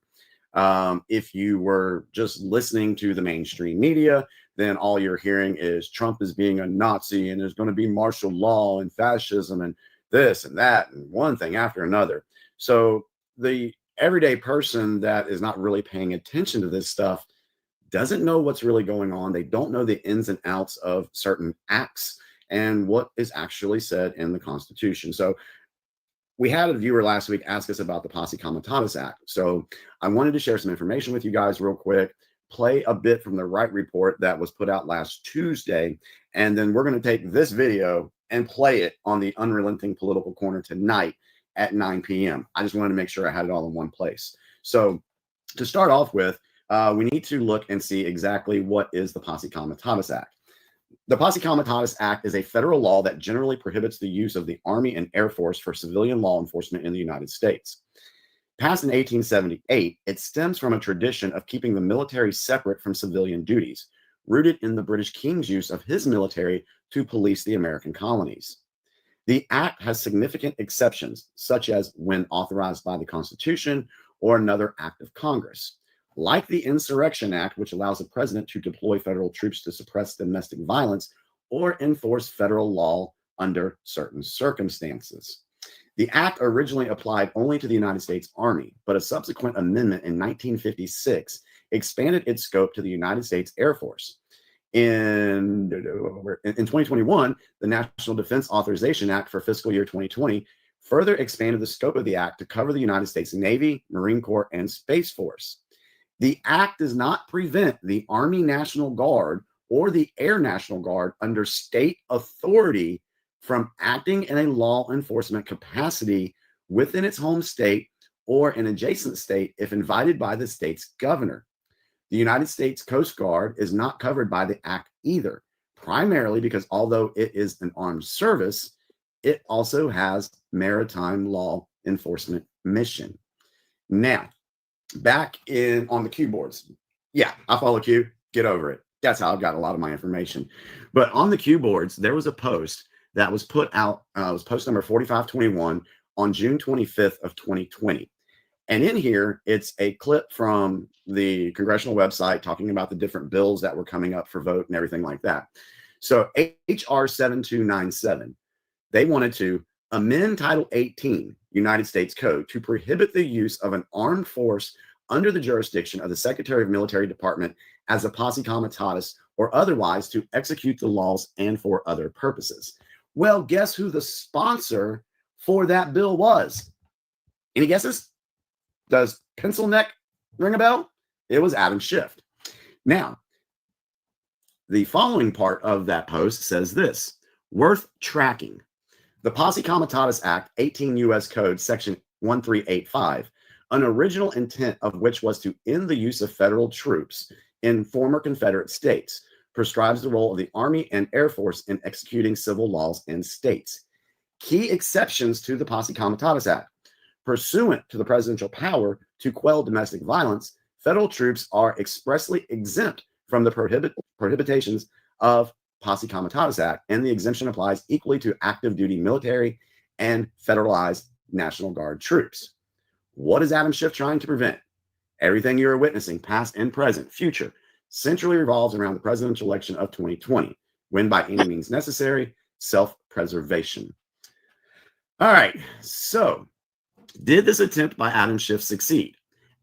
If you were just listening to the mainstream media, then all you're hearing is Trump is being a Nazi and there's going to be martial law and fascism and this and that and one thing after another. So the everyday person that is not really paying attention to this stuff doesn't know what's really going on. They don't know the ins and outs of certain acts and what is actually said in the Constitution. So we had a viewer last week ask us about the Posse Comitatus Act. So I wanted to share some information with you guys real quick, play a bit from the Wright Report that was put out last Tuesday, and then we're going to take this video and play it on the Unrelenting Political Corner tonight at 9 p.m. I just wanted to make sure I had it all in one place. So to start off with, we need to look and see exactly what is the Posse Comitatus Act. The Posse Comitatus Act is a federal law that generally prohibits the use of the Army and Air Force for civilian law enforcement in the United States. Passed in 1878, it stems from a tradition of keeping the military separate from civilian duties, rooted in the British King's use of his military to police the American colonies. The act has significant exceptions, such as when authorized by the Constitution or another act of Congress. Like the Insurrection Act, which allows the president to deploy federal troops to suppress domestic violence or enforce federal law under certain circumstances. The act originally applied only to the United States Army, but a subsequent amendment in 1956 expanded its scope to the United States Air Force. In 2021, the National Defense Authorization Act for fiscal year 2020 further expanded the scope of the act to cover the United States Navy, Marine Corps, and Space Force. The act does not prevent the Army National Guard or the Air National Guard under state authority from acting in a law enforcement capacity within its home state or an adjacent state if invited by the state's governor. The United States Coast Guard is not covered by the act either, primarily because although it is an armed service, it also has maritime law enforcement mission. Now, back on the Q boards. Yeah, I follow Q. Get over it. That's how I've got a lot of my information. But on the Q boards, there was a post that was put out. It was post number 4521 on June 25th of 2020. And in here, it's a clip from the congressional website talking about the different bills that were coming up for vote and everything like that. So HR 7297, they wanted to amend Title 18 United States Code to prohibit the use of an armed force under the jurisdiction of the Secretary of Military Department as a posse comitatus or otherwise to execute the laws and for other purposes. Well, guess who the sponsor for that bill was? Any guesses? Does pencil neck ring a bell? It was Adam Schiff. Now, the following part of that post says this: worth tracking. The Posse Comitatus Act, 18 U.S. Code, Section 1385, an original intent of which was to end the use of federal troops in former Confederate states, prescribes the role of the Army and Air Force in executing civil laws in states. Key exceptions to the Posse Comitatus Act. Pursuant to the presidential power to quell domestic violence, federal troops are expressly exempt from the prohibitions of Posse Comitatus Act, and the exemption applies equally to active duty military and federalized National Guard troops. What is Adam Schiff trying to prevent? Everything you are witnessing, past and present, future, centrally revolves around the presidential election of 2020, when by any means necessary, self-preservation. All right, so did this attempt by Adam Schiff succeed?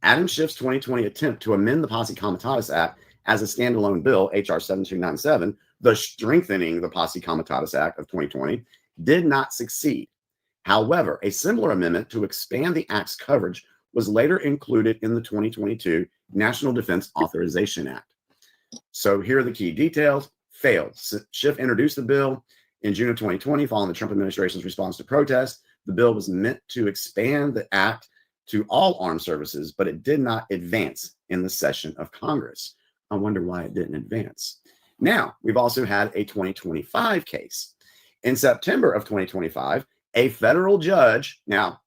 Adam Schiff's 2020 attempt to amend the Posse Comitatus Act as a standalone bill, HR 7297, the strengthening the Posse Comitatus Act of 2020, did not succeed. However, a similar amendment to expand the act's coverage was later included in the 2022 National Defense Authorization Act. So here are the key details. Failed. Schiff introduced the bill in June of 2020 following the Trump administration's response to protests. The bill was meant to expand the act to all armed services, but it did not advance in the session of Congress. I wonder why it didn't advance. Now, we've also had a 2025 case. In September of 2025, a federal judge, now,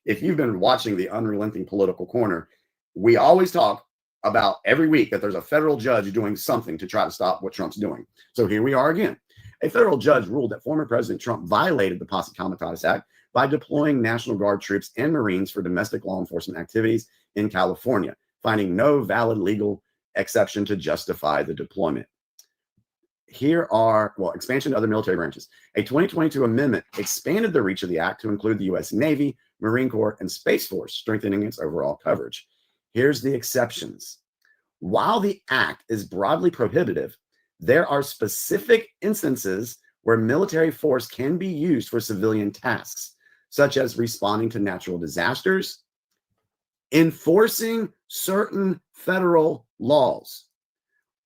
if you've been watching the Unrelenting Political Corner, we always talk about every week that there's a federal judge doing something to try to stop what Trump's doing. So here we are again. A federal judge ruled that former President Trump violated the Posse Comitatus Act by deploying National Guard troops and Marines for domestic law enforcement activities in California, finding no valid legal exception to justify the deployment. Here are, expansion to other military branches. A 2022 amendment expanded the reach of the act to include the U.S. Navy, Marine Corps, and Space Force, strengthening its overall coverage. Here's the exceptions. While the act is broadly prohibitive, there are specific instances where military force can be used for civilian tasks, such as responding to natural disasters, enforcing certain federal laws,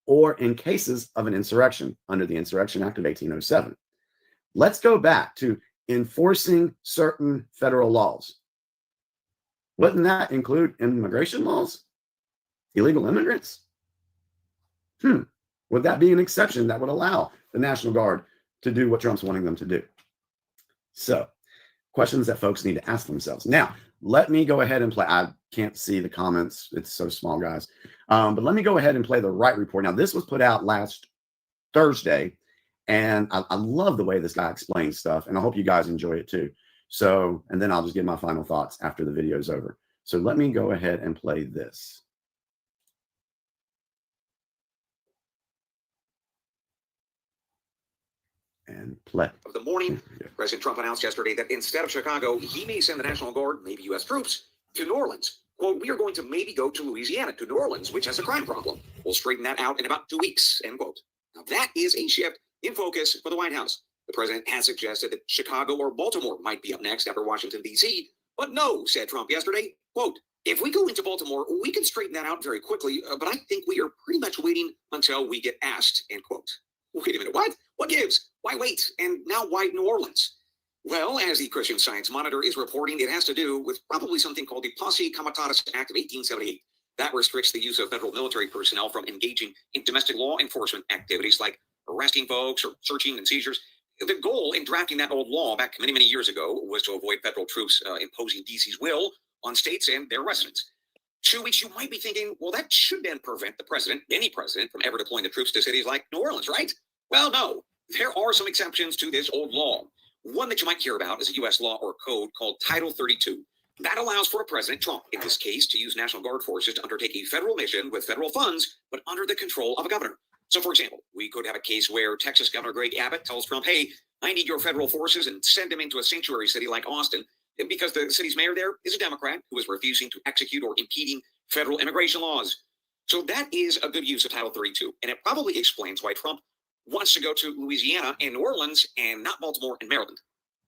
or in cases of an insurrection under the Insurrection Act of 1807. Let's go back to enforcing certain federal laws. Wouldn't that include immigration laws? Illegal immigrants? Would that be an exception that would allow the National Guard to do what Trump's wanting them to do? So, questions that folks need to ask themselves. Now, let me go ahead and play. I can't see the comments. It's so small, guys. But let me go ahead and play the right report. Now, this was put out last Thursday, and I love the way this guy explains stuff, and I hope you guys enjoy it too. So, and then I'll just give my final thoughts after the video is over. So let me go ahead and play this. And play. Of the morning, President Trump announced yesterday that instead of Chicago, he may send the National Guard, maybe U.S. troops, to New Orleans. Quote, we are going to maybe go to Louisiana, to New Orleans, which has a crime problem. We'll straighten that out in about 2 weeks, end quote. Now that is a shift in focus for the White House. The president has suggested that Chicago or Baltimore might be up next after Washington, D.C. But no, said Trump yesterday, quote, if we go into Baltimore, we can straighten that out very quickly, but I think we are pretty much waiting until we get asked, end quote. Wait a minute, what? What gives? Why wait? And now why New Orleans? Well, as the Christian Science Monitor is reporting, it has to do with probably something called the Posse Comitatus Act of 1878. That restricts the use of federal military personnel from engaging in domestic law enforcement activities like arresting folks or searching and seizures. The goal in drafting that old law back many, many years ago was to avoid federal troops imposing DC's will on states and their residents. To which you might be thinking, well, that should then prevent the president, any president, from ever deploying the troops to cities like New Orleans, right? Well, no. There are some exceptions to this old law. One that you might hear about is a U.S. law or code called Title 32. That allows for a President Trump, in this case, to use National Guard forces to undertake a federal mission with federal funds, but under the control of a governor. So, for example, we could have a case where Texas Governor Greg Abbott tells Trump, hey, I need your federal forces, and send them into a sanctuary city like Austin, because the city's mayor there is a Democrat who is refusing to execute or impeding federal immigration laws. So that is a good use of Title 32, and it probably explains why Trump wants to go to Louisiana and New Orleans and not Baltimore and Maryland.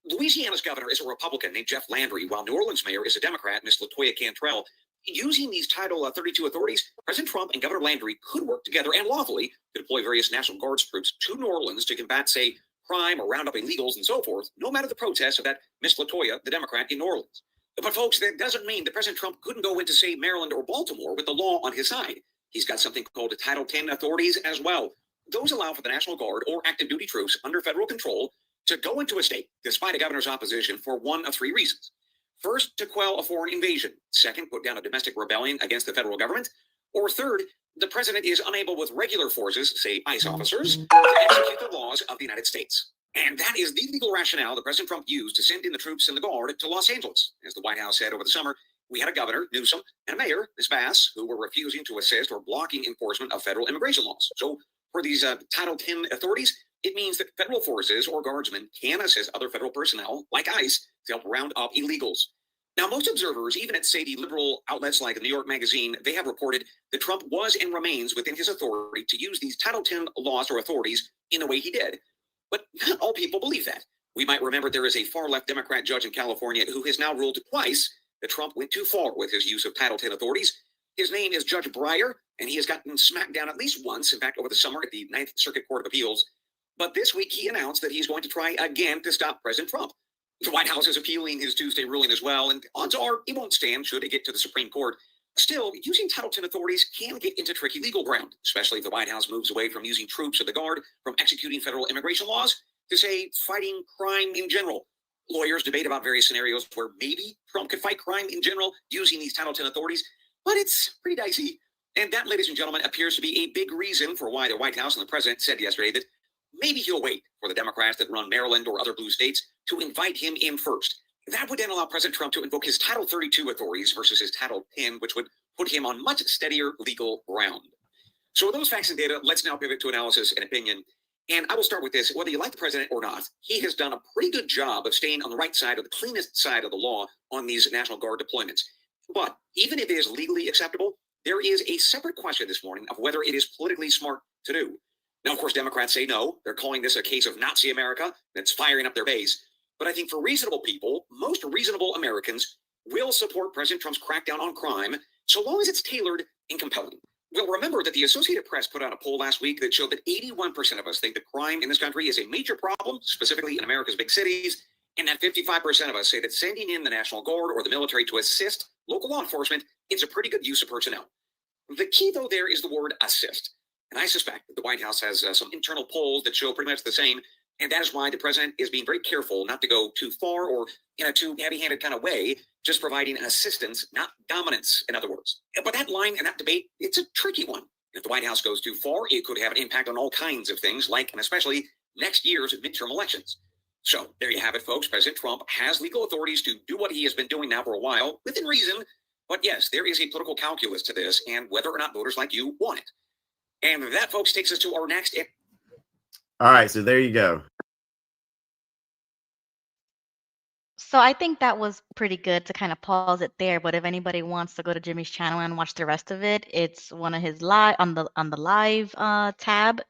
Louisiana's governor is a Republican named Jeff Landry, while New Orleans mayor is a Democrat, Miss LaToya Cantrell. Using these Title 32 authorities, President Trump and Governor Landry could work together and lawfully to deploy various National Guard troops to New Orleans to combat, say, crime or round up illegals and so forth, no matter the protests of that Miss LaToya, the Democrat in New Orleans. But folks, that doesn't mean that President Trump couldn't go into, say, Maryland or Baltimore with the law on his side. He's got something called the Title 10 authorities as well. Those allow for the National Guard or active duty troops under federal control to go into a state, despite a governor's opposition, for one of three reasons. First, to quell a foreign invasion. Second, put down a domestic rebellion against the federal government. Or third, the president is unable with regular forces, say ICE officers, to execute the laws of the United States. And that is the legal rationale that President Trump used to send in the troops and the Guard to Los Angeles. As the White House said over the summer, we had a governor, Newsom, and a mayor, Ms. Bass, who were refusing to assist or blocking enforcement of federal immigration laws. So for these Title 10 authorities, it means that federal forces or guardsmen can assist other federal personnel, like ICE, to help round up illegals. Now, most observers, even at, say, the liberal outlets like the New York Magazine, they have reported that Trump was and remains within his authority to use these Title 10 laws or authorities in the way he did. But not all people believe that. We might remember there is a far-left Democrat judge in California who has now ruled twice that Trump went too far with his use of Title 10 authorities. His name is Judge Breyer, and he has gotten smacked down at least once, in fact, over the summer at the Ninth Circuit Court of Appeals. But this week, he announced that he's going to try again to stop President Trump. The White House is appealing his Tuesday ruling as well, and odds are it won't stand should it get to the Supreme Court. Still, using Title 10 authorities can get into tricky legal ground, especially if the White House moves away from using troops of the Guard, from executing federal immigration laws, to, say, fighting crime in general. Lawyers debate about various scenarios where maybe Trump could fight crime in general using these Title 10 authorities, but it's pretty dicey. And that, ladies and gentlemen, appears to be a big reason for why the White House and the president said yesterday that maybe he'll wait for the Democrats that run Maryland or other blue states to invite him in first. That would then allow President Trump to invoke his Title 32 authorities versus his Title 10, which would put him on much steadier legal ground. So with those facts and data, let's now pivot to analysis and opinion. And I will start with this. Whether you like the president or not, he has done a pretty good job of staying on the right side, or the cleanest side of the law on these National Guard deployments. But even if it is legally acceptable, there is a separate question this morning of whether it is politically smart to do. Now, of course, Democrats say no. They're calling this a case of Nazi America that's firing up their base. But I think for reasonable people, most reasonable Americans will support President Trump's crackdown on crime so long as it's tailored and compelling. Well, remember that the Associated Press put out a poll last week that showed that 81% of us think that crime in this country is a major problem, specifically in America's big cities, And that 55% of us say that sending in the National Guard or the military to assist local law enforcement is a pretty good use of personnel. The key, though, there is the word assist. And I suspect that the White House has some internal polls that show pretty much the same. And that is why the president is being very careful not to go too far or in a too heavy-handed kind of way, just providing assistance, not dominance, in other words. But that line and that debate, it's a tricky one. If the White House goes too far, it could have an impact on all kinds of things, like and especially next year's midterm elections. So there you have it, folks. President Trump has legal authorities to do what he has been doing now for a while, within reason. But yes, there is a political calculus to this and whether or not voters like you want it. And that, folks, takes us to our next. All right, so there you go. So I think that was pretty good to kind of pause it there. But if anybody wants to go to Jimmy's channel and watch the rest of it, it's one of his live on the live tab.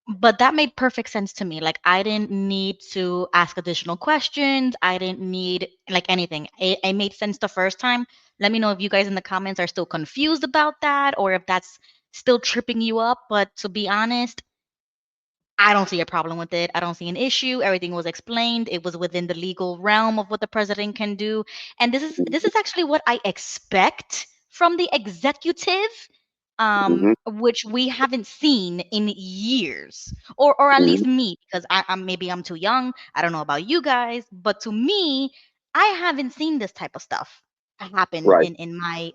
But that made perfect sense to me. Like, I didn't need to ask additional questions. I didn't need like anything. It made sense the first time. Let me know if you guys in the comments are still confused about that or if that's still tripping you up. But to be honest, I don't see a problem with it. I don't see an issue. Everything was explained. It was within the legal realm of what the president can do. And this is actually what I expect from the executive, which we haven't seen in years, or at least me, because I'm too young. I don't know about you guys, but to me, I haven't seen this type of stuff happen Right. in my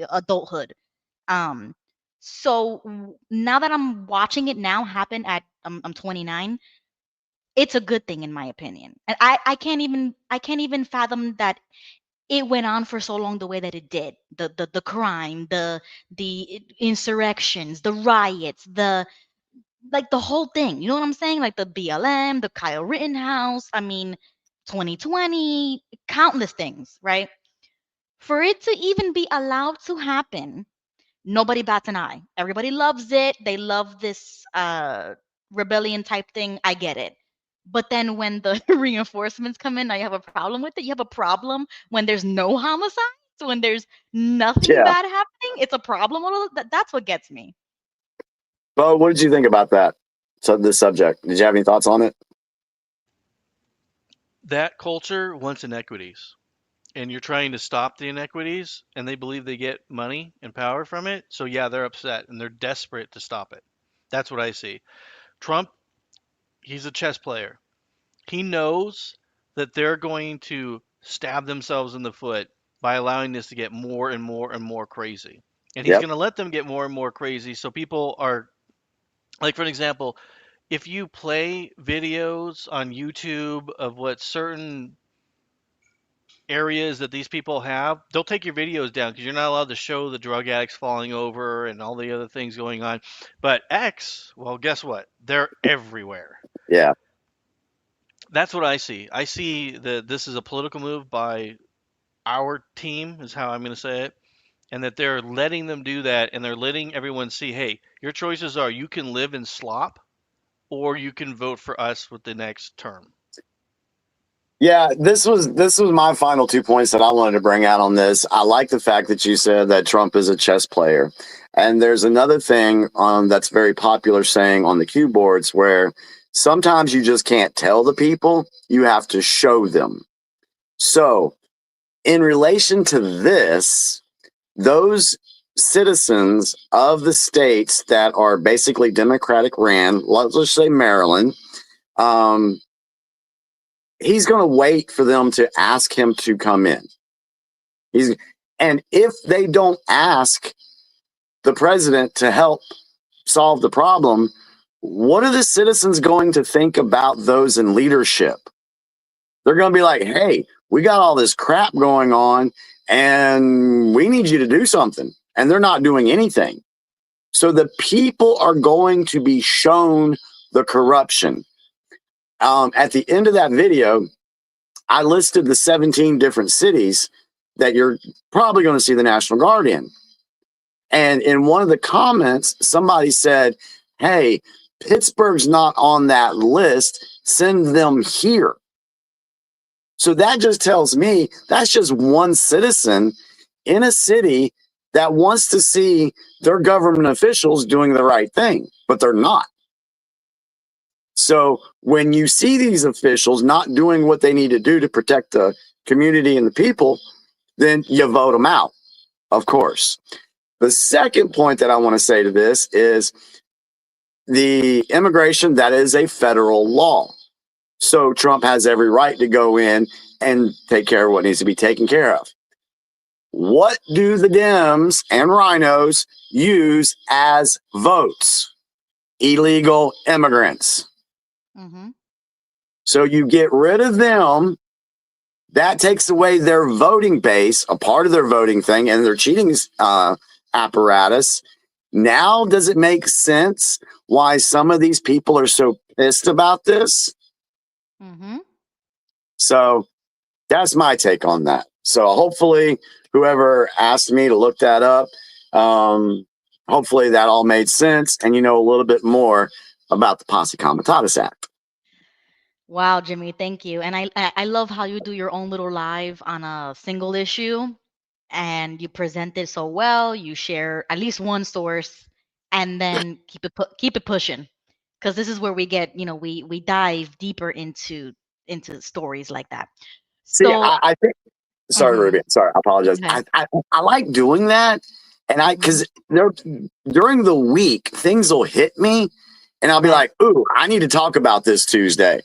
adulthood. So now that I'm watching it now happen at I'm 29, it's a good thing in my opinion. And I can't even fathom that it went on for so long the way that it did. The crime, the insurrections, the riots, the whole thing. You know what I'm saying? Like the BLM, the Kyle Rittenhouse, I mean 2020, countless things, right? For it to even be allowed to happen, nobody bats an eye. Everybody loves it. They love this rebellion type thing. I get it. But then when the reinforcements come in, now you have a problem with it. You have a problem when there's no homicides, when there's nothing Yeah. bad happening. It's a problem. That's what gets me. Bo, what did you think about that? So this subject, did you have any thoughts on it? That culture wants inequities, and you're trying to stop the inequities, and they believe they get money and power from it. So yeah, they're upset and they're desperate to stop it. That's what I see. Trump, he's a chess player. He knows that they're going to stab themselves in the foot by allowing this to get more and more and more crazy. And he's Yep. going to let them get more and more crazy. So people are, like, for an example, if you play videos on YouTube of what certain areas that these people have, they'll take your videos down because you're not allowed to show the drug addicts falling over and all the other things going on. But X, well, guess what? They're everywhere. Yeah. That's what I see. I see that this is a political move by our team, is how I'm going to say it, and that they're letting them do that, and they're letting everyone see, hey, your choices are you can live in slop, or you can vote for us with the next term. Yeah, this was my final 2 points that I wanted to bring out on this. I like the fact that you said that Trump is a chess player. And there's another thing that's very popular saying on the cue boards where sometimes you just can't tell the people, you have to show them. So in relation to this, those citizens of the states that are basically Democratic ran, let's say Maryland, he's going to wait for them to ask him to come in. And if they don't ask the president to help solve the problem, what are the citizens going to think about those in leadership? They're going to be like, hey, we got all this crap going on and we need you to do something. And they're not doing anything. So the people are going to be shown the corruption. At the end of that video, I listed the 17 different cities that you're probably going to see the National Guard in. And in one of the comments, somebody said, hey, Pittsburgh's not on that list. Send them here. So that just tells me that's just one citizen in a city that wants to see their government officials doing the right thing, but they're not. So when you see these officials not doing what they need to do to protect the community and the people, then you vote them out, of course. The second point that I want to say to this is the immigration, that is a federal law. So Trump has every right to go in and take care of what needs to be taken care of. What do the Dems and rhinos use as votes? Illegal immigrants. Mm-hmm. So you get rid of them. That takes away their voting base, a part of their voting thing, and their cheating apparatus. Now, does it make sense why some of these people are so pissed about this? Mm-hmm. So that's my take on that. So hopefully, whoever asked me to look that up, hopefully that all made sense, and you know a little bit more about the Posse Comitatus Act. Wow, Jimmy, thank you. And I love how you do your own little live on a single issue, and you present it so well. You share at least one source, and then keep it pushing, because this is where we get, we dive deeper into stories like that. See, So, I think. Sorry, mhm, Ruby. Sorry, I apologize. go ahead. I like doing that, and because during the week things will hit me, and I'll be Right. like, "Ooh, I need to talk about this Tuesday."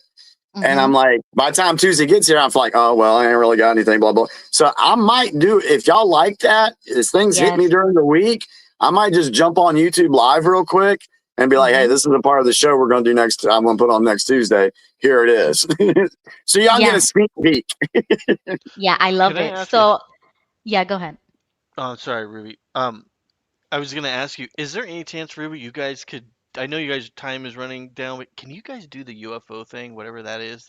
And I'm Mhm. like, by the time Tuesday gets here, I'm like, oh, well, I ain't really got anything, blah, blah. So I might do, if y'all like that, as things hit me Yes. during the week, I might just jump on YouTube live real quick and be like, hey, this is the part of the show we're going to do next. I'm going to put on next Tuesday. Here it is. So y'all get Yeah. a sneak peek. Yeah, I love Can I it. ask you? So, yeah, go ahead. Oh, sorry, Ruby. I was gonna ask you, is there any chance, Ruby, you guys could? I know you guys' time is running down, but can you guys do the UFO thing, whatever that is?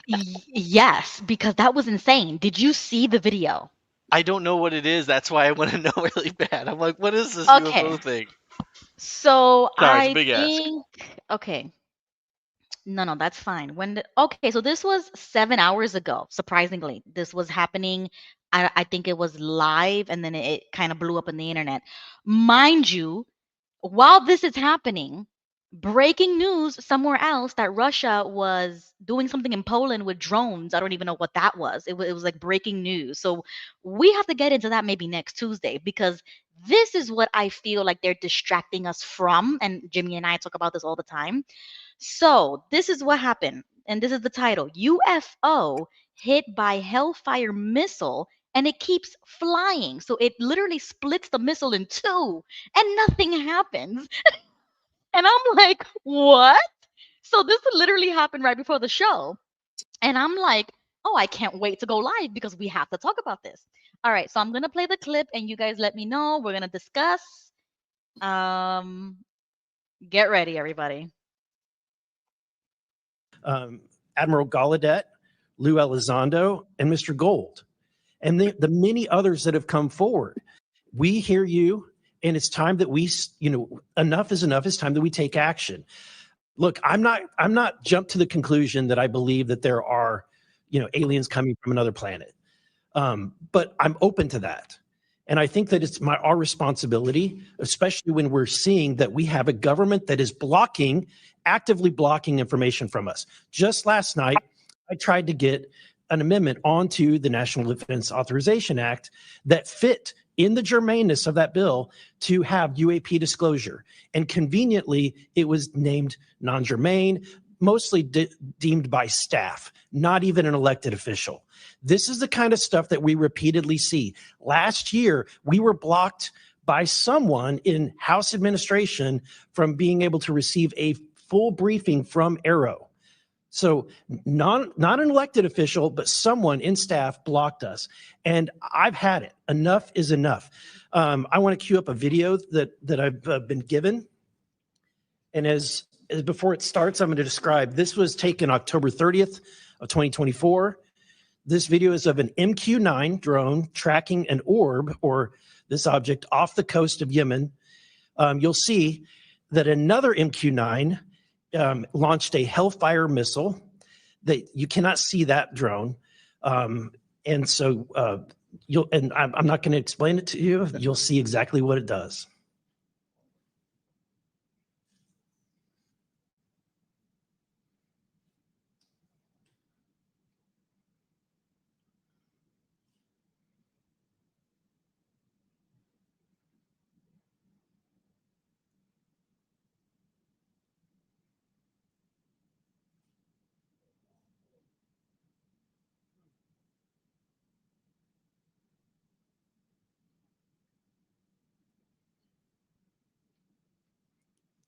Yes, because that was insane. Did you see the video? I don't know what it is. That's why I want to know really bad. I'm like, what is this Okay. UFO thing? So Sorry, it's a I big ask. think, okay. No, that's fine. Okay, so this was 7 hours ago, surprisingly. This was happening. I think it was live, and then it kind of blew up on the internet. Mind you, while this is happening, breaking news somewhere else that Russia was doing something in Poland with drones. I don't even know what that was. It was like breaking news. So we have to get into that maybe next Tuesday, because this is what I feel like they're distracting us from. And Jimmy and I talk about this all the time. So this is what happened. And this is the title: UFO hit by Hellfire missile, and it keeps flying. So it literally splits the missile in two, and nothing happens. And I'm like, what? So this literally happened right before the show. And I'm like, oh, I can't wait to go live because we have to talk about this. All right, so I'm going to play the clip and you guys let me know. We're going to discuss. Get ready, everybody. Admiral Gallaudet, Lou Elizondo, and Mr. Gold, and the many others that have come forward. We hear you, and it's time that we, enough is enough. It's time that we take action. Look, I'm not jumped to the conclusion that I believe that there are, aliens coming from another planet. But I'm open to that. And I think that it's our responsibility, especially when we're seeing that we have a government that is actively blocking information from us. Just last night, I tried to get an amendment onto the National Defense Authorization Act that fit in the germaneness of that bill to have UAP disclosure. And conveniently, it was named non-germane, mostly deemed by staff, not even an elected official. This is the kind of stuff that we repeatedly see. Last year, we were blocked by someone in House administration from being able to receive a full briefing from Arrow. So not an elected official, but someone in staff blocked us. And I've had it. Enough is enough. I want to cue up a video that I've been given. And as before it starts, I'm going to describe, this was taken October 30th of 2024. This video is of an MQ-9 drone tracking an orb, or this object, off the coast of Yemen. You'll see that another MQ-9 launched a Hellfire missile. That you cannot see that drone, and so I'm not going to explain it to you. You'll see exactly what it does.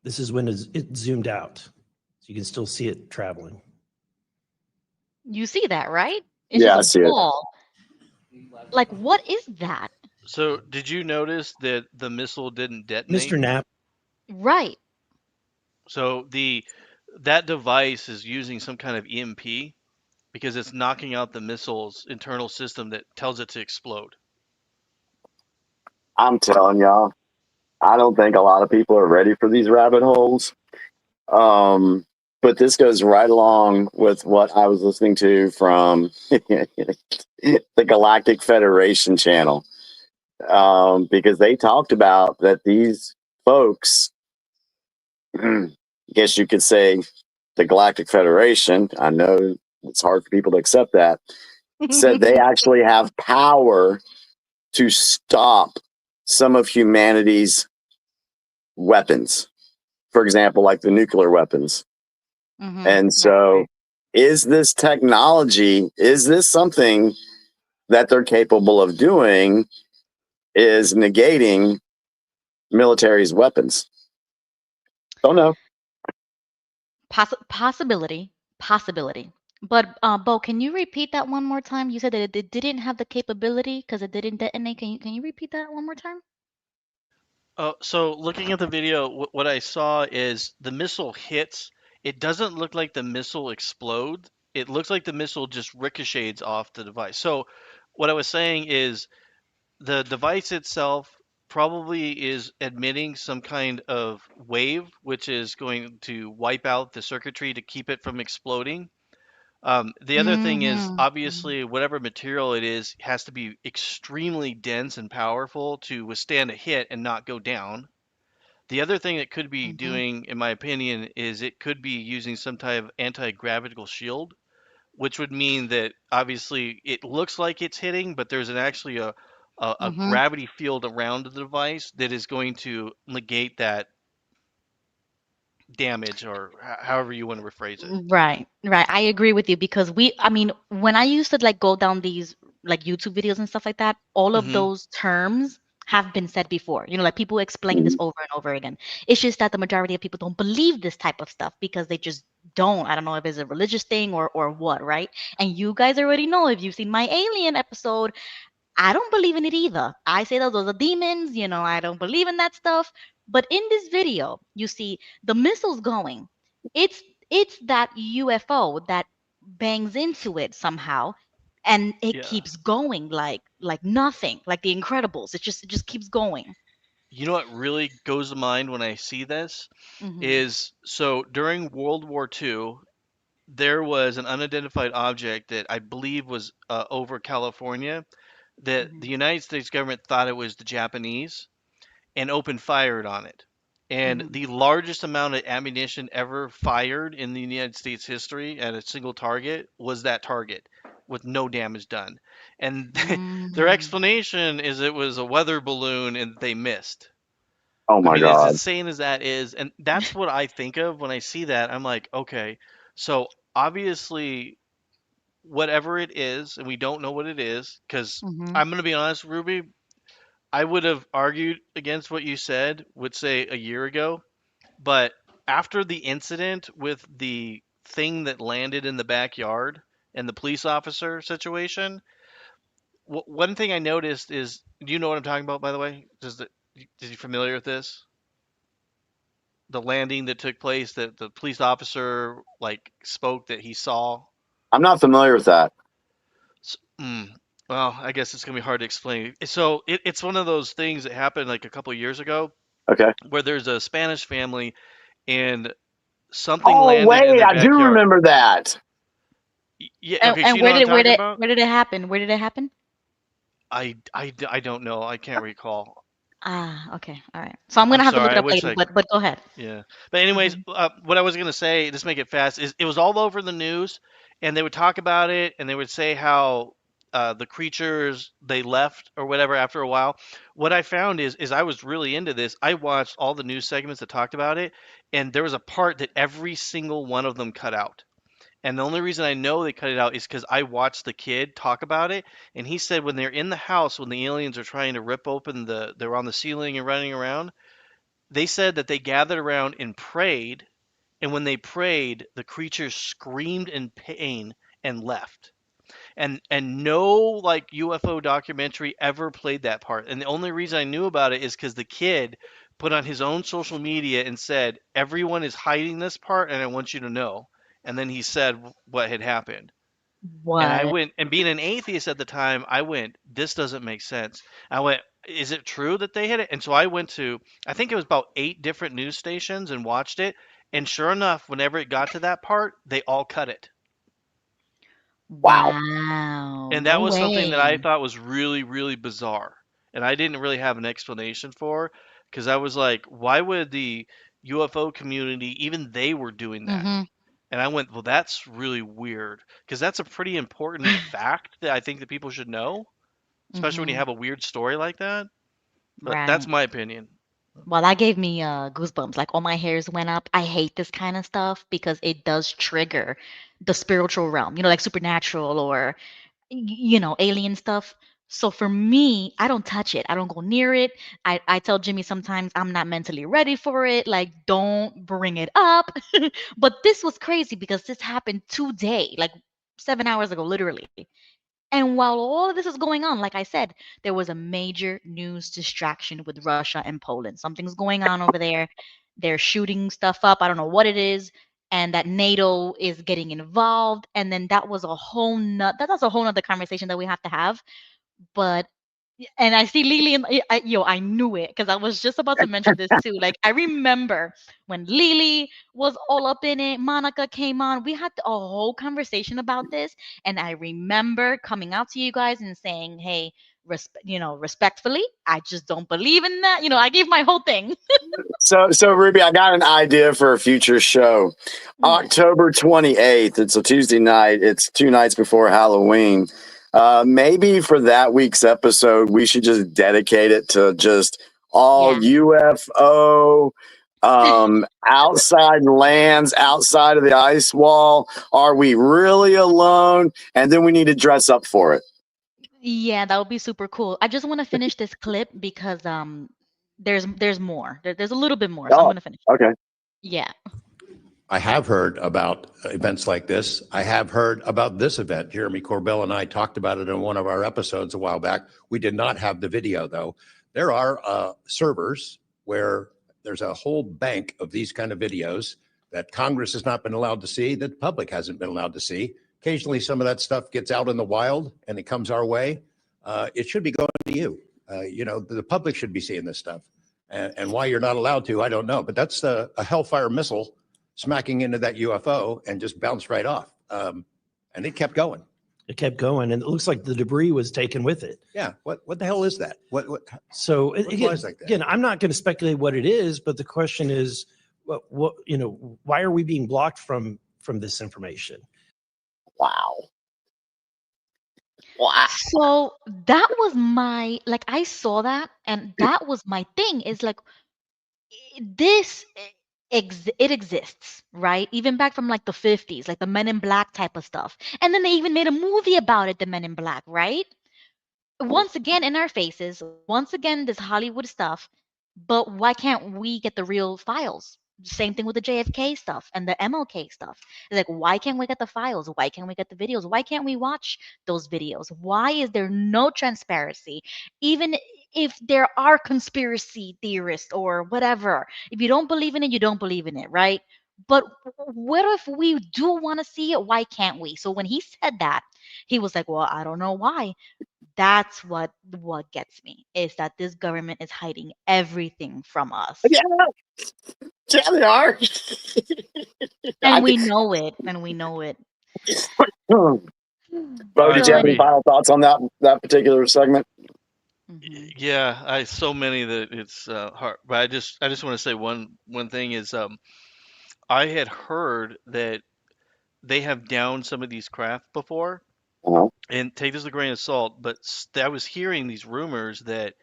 This is when it zoomed out. So you can still see it traveling. You see that, right? It's Yeah, I just see a it. ball. Like, what is that? So, did you notice that the missile didn't detonate? Mr. Knapp, Right. So that device is using some kind of EMP because it's knocking out the missile's internal system that tells it to explode. I'm telling y'all, I don't think a lot of people are ready for these rabbit holes. But this goes right along with what I was listening to from the Galactic Federation channel, because they talked about that these folks, I guess you could say the Galactic Federation, I know it's hard for people to accept that, said they actually have power to stop some of humanity's weapons. For example, like the nuclear weapons. And so, is this technology, is this something that they're capable of doing, is negating military's weapons? Don't know. Possibility. But Bo, can you repeat that one more time? You said that it didn't have the capability because it didn't detonate. Can you repeat that one more time? So looking at the video, what I saw is the missile hits. It doesn't look like the missile explodes. It looks like the missile just ricochets off the device. So what I was saying is the device itself probably is emitting some kind of wave, which is going to wipe out the circuitry to keep it from exploding. The other thing is obviously whatever material it is has to be extremely dense and powerful to withstand a hit and not go down. The other thing it could be doing, in my opinion, is it could be using some type of anti-gravitational shield, which would mean that obviously it looks like it's hitting, but there's actually a gravity field around the device that is going to negate that damage, or however you want to rephrase it. Right. I agree with you because I mean, when I used to like go down these like YouTube videos and stuff like that, all of Hmm. those terms have been said before. Like people explain this over and over again. It's just that the majority of people don't believe this type of stuff because they just don't. I don't know if it's a religious thing or what, right? And you guys already know if you've seen my alien episode, I don't believe in it either. I say that those are demons, I don't believe in that stuff. But in this video, you see the missiles going. It's it's that UFO that bangs into it somehow and it Yeah. keeps going like nothing, like the Incredibles. It just keeps going. You know what really goes to mind when I see this Mhm. is so during World War II, there was an unidentified object that I believe was over California that the United States government thought it was the Japanese and opened fire on it. And Mhm. the largest amount of ammunition ever fired in the United States history at a single target was that target with no damage done. And their Mhm. explanation is it was a weather balloon and they missed. Oh I my mean, as God. insane as that is, and that's what I think of when I see that. I'm like, okay, so obviously, whatever it is, and we don't know what it is, because Mhm. I'm going to be honest, Ruby, I would have argued against what you said, would say a year ago, but after the incident with the thing that landed in the backyard and the police officer situation, one thing I noticed is, do you know what I'm talking about, by the way? Is you familiar with this? The landing that took place that the police officer like spoke that he saw. I'm not familiar with that. Well, I guess it's gonna be hard to explain. So it's one of those things that happened like a couple years ago, Okay. where there's a Spanish family and something Oh, landed in wait, their I do backyard. remember that. Yeah, And, okay, so and you know where what I'm did where talking did about? where did it happen? Where did it happen? I don't know. I can't recall. Ah, okay. All right. So I'm I'm gonna have to look sorry. it I up wish later, I. but go ahead. Yeah. But anyways, Mhm. what I was gonna say, just make it fast, is it was all over the news, and they would talk about it, and they would say how the creatures they left or whatever after a while. What I found is I was really into this. I watched all the news segments that talked about it, and there was a part that every single one of them cut out. And the only reason I know they cut it out is because I watched the kid talk about it, and he said when they're in the house, when the aliens are trying to rip open they're on the ceiling and running around, they said that they gathered around and prayed, and when they prayed, the creatures screamed in pain and left. And no like UFO documentary ever played that part. And the only reason I knew about it is because the kid put on his own social media and said, "Everyone is hiding this part, and I want you to know." And then he said what had happened. And I What? went, and being an atheist at the time, I went, "This doesn't make sense." I went, "Is it true that they hit it?" And so I went to, I think it was about 8 different news stations and watched it. And sure enough, whenever it got to that part, they all cut it. Wow. Wow. And No that was something that I way. thought was really, really bizarre. And I didn't really have an explanation for, because I was like, why would the UFO community, even they were doing that? Mm-hmm. And I went, well, that's really weird, because that's a pretty important fact that I think that people should know, especially when you Mm-hmm. have a weird story like that. But that's Right. my opinion. Well, that gave me goosebumps. Like all my hairs went up. I hate this kind of stuff because it does trigger the spiritual realm, like supernatural or alien stuff. So for me, I don't touch it. I don't go near it. I tell Jimmy sometimes I'm not mentally ready for it. Like, don't bring it up. But this was crazy because this happened today, like 7 hours ago, literally. And while all of this is going on, like I said, there was a major news distraction with Russia and Poland. Something's going on over there. They're shooting stuff up. I don't know what it is. And that NATO is getting involved. And then that was a whole that's a whole nother conversation that we have to have. But and I see Lily and I knew it because I was just about to mention this too. Like I remember when Lily was all up in it, Monica came on. We had a whole conversation about this, and I remember coming out to you guys and saying, "Hey, respectfully, I just don't believe in that." I gave my whole thing. So Ruby, I got an idea for a future show. Yeah. October 28th. It's a Tuesday night. It's 2 nights before Halloween. Maybe for that week's episode, we should just dedicate it to just all Yeah. UFO outside lands, outside of the ice wall. Are we really alone? And then we need to dress up for it. Yeah, that would be super cool. I just want to finish this clip because there's more. There's a little bit more, so I'm Oh, gonna finish. okay. Yeah. I have heard about events like this. I have heard about this event. Jeremy Corbell and I talked about it in one of our episodes a while back. We did not have the video, though. There are servers where there's a whole bank of these kind of videos that Congress has not been allowed to see, that the public hasn't been allowed to see. Occasionally, some of that stuff gets out in the wild and it comes our way. It should be going to you. The public should be seeing this stuff. And why you're not allowed to, I don't know. But that's a Hellfire missile smacking into that UFO and just bounced right off. And it kept going. It kept going, and it looks like the debris was taken with it. Yeah. What the hell is that? What So what again, flies like that? again, I'm not going to speculate what it is, but the question is, why are we being blocked from this information? Wow. Wow. So that was I saw that, and that was my thing. Is like this it exists, right? Even back from like the 50s, like the Men in Black type of stuff. And then they even made a movie about it, the Men in Black, right? Once again in our faces, once again this Hollywood stuff. But why can't we get the real files? Same thing with the JFK stuff and the MLK stuff. It's like, why can't we get the files? Why can't we get the videos? Why can't we watch those videos? Why is there no transparency? Even if there are conspiracy theorists or whatever, if you don't believe in it, you don't believe in it, right? But what if we do want to see it? Why can't we? So when he said that, he was like, well, I don't know why. That's what gets me, is that this government is hiding everything from us. Yeah, yeah, they are. And we know it. And we know it. Bo, did you have any final thoughts on that particular segment? Yeah, so many that it's hard. But I just want to say one thing is I had heard that they have downed some of these craft before, and take this with a grain of salt. But I was hearing these rumors that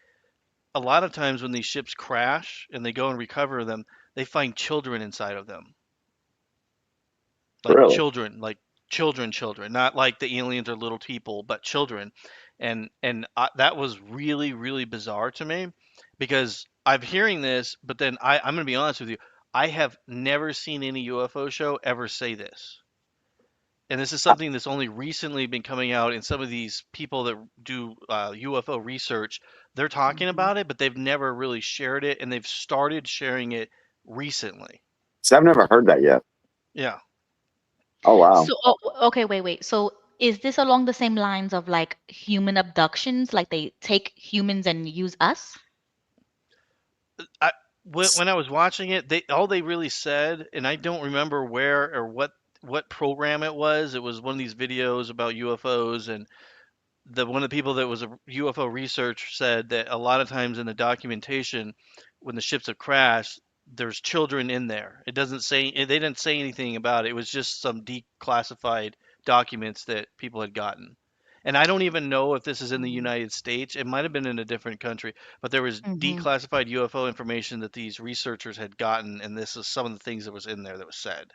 a lot of times when these ships crash and they go and recover them, they find children inside of them, like Really? children, not like the aliens are little people, but children, and that was really, really bizarre to me, because I'm hearing this, but then I'm going to be honest with you. I have never seen any UFO show ever say this. And this is something that's only recently been coming out, and some of these people that do UFO research, they're talking about it, but they've never really shared it, and they've started sharing it recently. So I've never heard that yet. Yeah. Oh wow. So, okay, wait. So, is this along the same lines of like human abductions? Like they take humans and use us? When I was watching it, they really said, and I don't remember where or what program it was. It was one of these videos about UFOs, and one of the people that was a UFO researcher said that a lot of times in the documentation, when the ships have crashed, there's children in there. It doesn't say they didn't say anything about it. It was just some declassified documents that people had gotten. And I don't even know if this is in the United States. It might have been in a different country, but there was Mm-hmm. declassified UFO information that these researchers had gotten, and this is some of the things that was in there that was said.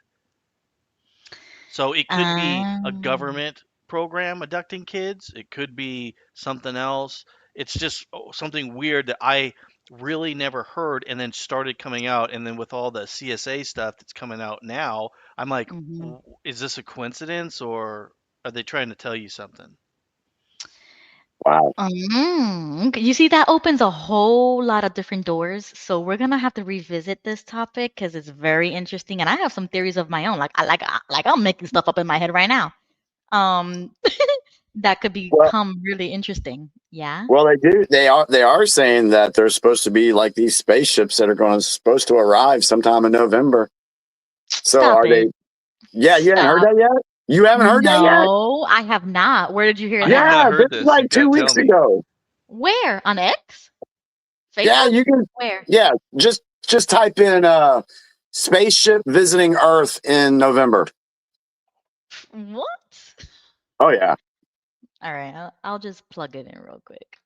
So it could be a government program abducting kids. It could be something else. It's just something weird that I really never heard and then started coming out. And then with all the CSA stuff that's coming out now, I'm like, Mm-hmm. Is this a coincidence or are they trying to tell you something? Wow. Okay, you see, that opens a whole lot of different doors. So we're gonna have to revisit this topic because it's very interesting, and I have some theories of my own. Like I'm making stuff up in my head right now. Um, that could Well, become really interesting. Yeah. well, they do. They are saying that there's supposed to be like these spaceships that are supposed to arrive sometime in November. So Stop are they? it. Yeah, you haven't heard Stop. that yet. You haven't heard that yet? No, I have not. Where did you hear I have that? not Yeah, this heard is this. You like got to 2 tell weeks me. ago. Where? On X? Yeah, Facebook? you can. Where? Yeah, just type in spaceship visiting Earth in November. What? Oh yeah. All right, I'll just plug it in real quick.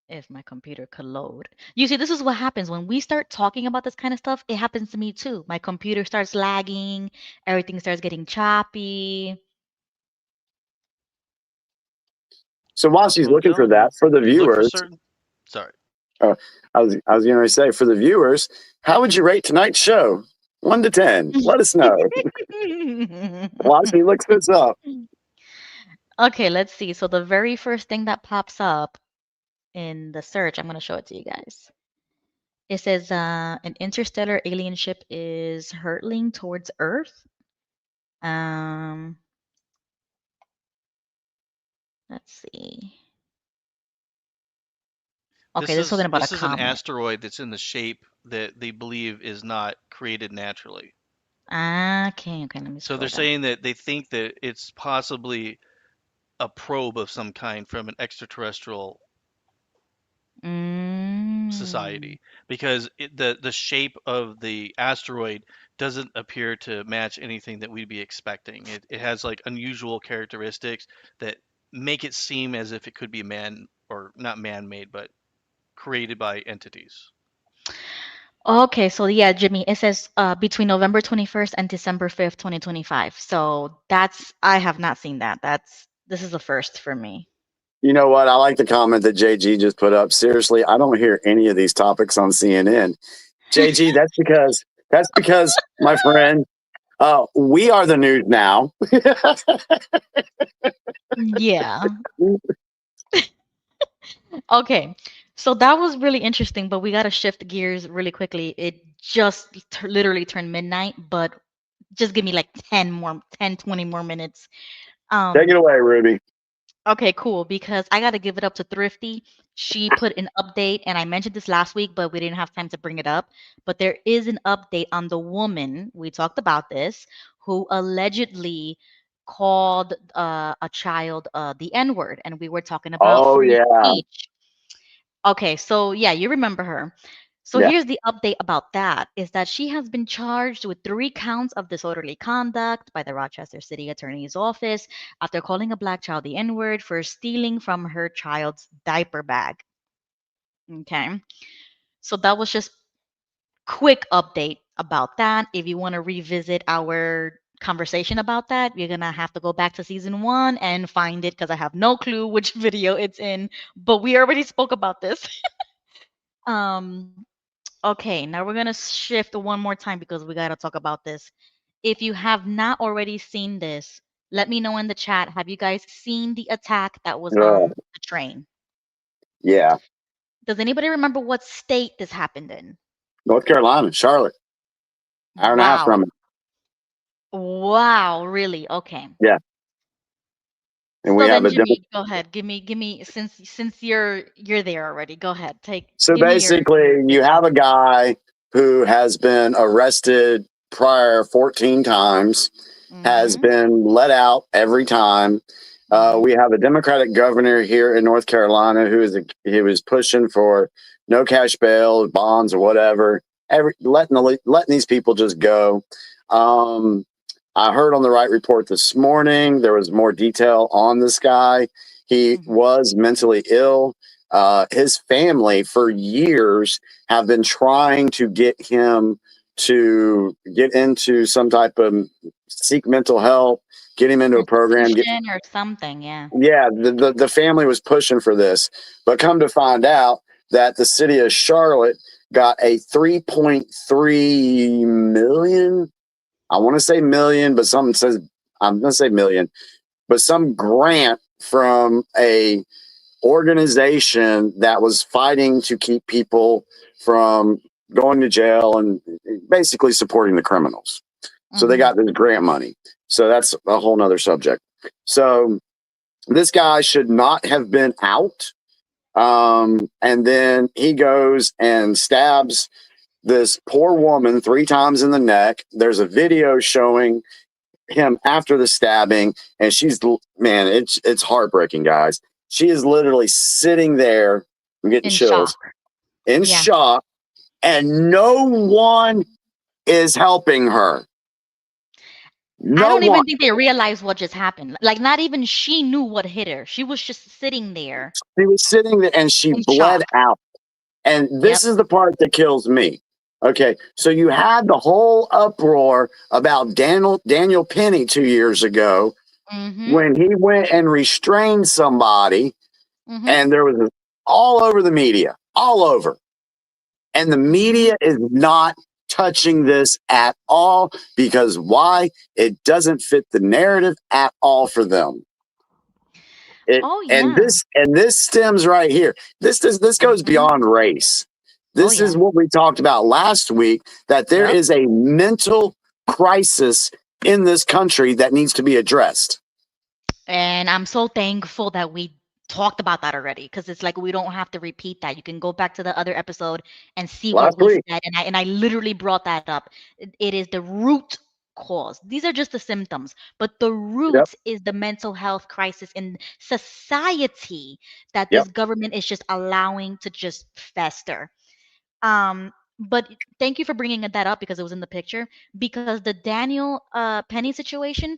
If my computer could load. You see, this is what happens when we start talking about this kind of stuff. It happens to me too. My computer starts lagging, everything starts getting choppy. So while she's Well, looking for that, gentlemen, for the look for viewers, certain. Sorry. I was going to say for the viewers, how would you rate tonight's show? 1 to 10. Let us know. While she looks this up. Okay, let's see. So the very first thing that pops up in the search, I'm going to show it to you guys. It says an interstellar alien ship is hurtling towards Earth. Um, let's see. Okay, this is talking about a This is an comet. asteroid that's in the shape that they believe is not created naturally. Okay, let me So scroll they're down. saying that they think that it's possibly a probe of some kind from an extraterrestrial Mm. society because the shape of the asteroid doesn't appear to match anything that we'd be expecting. It has like unusual characteristics that make it seem as if it could be man or not man-made, but created by entities. Okay, so yeah, Jimmy, it says between November 21st and December 5th, 2025. So I have not seen that. This is a first for me. You know what? I like the comment that JG just put up. Seriously, I don't hear any of these topics on CNN. JG, that's because my friend, we are the news now. Yeah. Okay. So that was really interesting, but we got to shift gears really quickly. It just literally turned midnight, but just give me like 20 more minutes. Take it away, Ruby. Okay, cool. Because I got to give it up to Thrifty. She put an update, and I mentioned this last week, but we didn't have time to bring it up. But there is an update on the woman, we talked about this, who allegedly called a child the N word. And we were talking about Oh free yeah. speech. Okay, so yeah, you remember her. So Yeah. here's the update about that is that she has been charged with 3 counts of disorderly conduct by the Rochester City Attorney's Office after calling a black child the N-word for stealing from her child's diaper bag. Okay. So that was just quick update about that. If you want to revisit our conversation about that, you're going to have to go back to season 1 and find it because I have no clue which video it's in, but we already spoke about this. Um, okay, now we're gonna shift one more time because we gotta talk about this. If you have not already seen this, let me know in the chat. Have you guys seen the attack that was Uh, on the train? yeah. Does anybody remember what state this happened in? North Carolina, Charlotte, hour and a half Wow. from it. Wow, really? Okay. Yeah. And we So have then a Jimmy, go ahead. Give me since you're there already. Go ahead. So Give me your basically, you take. have a guy who has been arrested prior 14 times, has been let out every time. We have a Democratic governor here in North Carolina he was pushing for no cash bail, bonds, or whatever, letting these people just go. I heard on the Right Report this morning there was more detail on this guy. He was mentally ill. His family for years have been trying to get him to get into some type of seek mental help, get him into a program. Institution or something, yeah. Yeah, the family was pushing for this, but come to find out that the city of Charlotte got a 3.3 million. I want to say million, but something says I'm going to say million, but some grant from a organization that was fighting to keep people from going to jail and basically supporting the criminals. So they got this grant money. So that's a whole nother subject. So this guy should not have been out. And then he goes and stabs this poor woman 3 times in the neck. There's a video showing him after the stabbing, and man, it's heartbreaking, guys. She is literally sitting there. I'm getting chills. In shock, and no one is helping her. I don't one. even think they realized what just happened. Like, not even she knew what hit her. She was just sitting there. She was sitting there and she in bled shock. out. And this is the part that kills me. Okay, so you had the whole uproar about Daniel Penny 2 years ago when he went and restrained somebody, and there was all over the media, all over. And the media is not touching this at all because why? It doesn't fit the narrative at all for them. And this stems right here. This goes beyond race. This is what we talked about last week, that there is a mental crisis in this country that needs to be addressed. And I'm so thankful that we talked about that already, because it's like we don't have to repeat that. You can go back to the other episode and see what we said. And I literally brought that up. It is the root cause. These are just the symptoms, but the root is the mental health crisis in society that this government is just allowing to just fester. But thank you for bringing that up because it was in the picture. Because the Daniel Penny situation,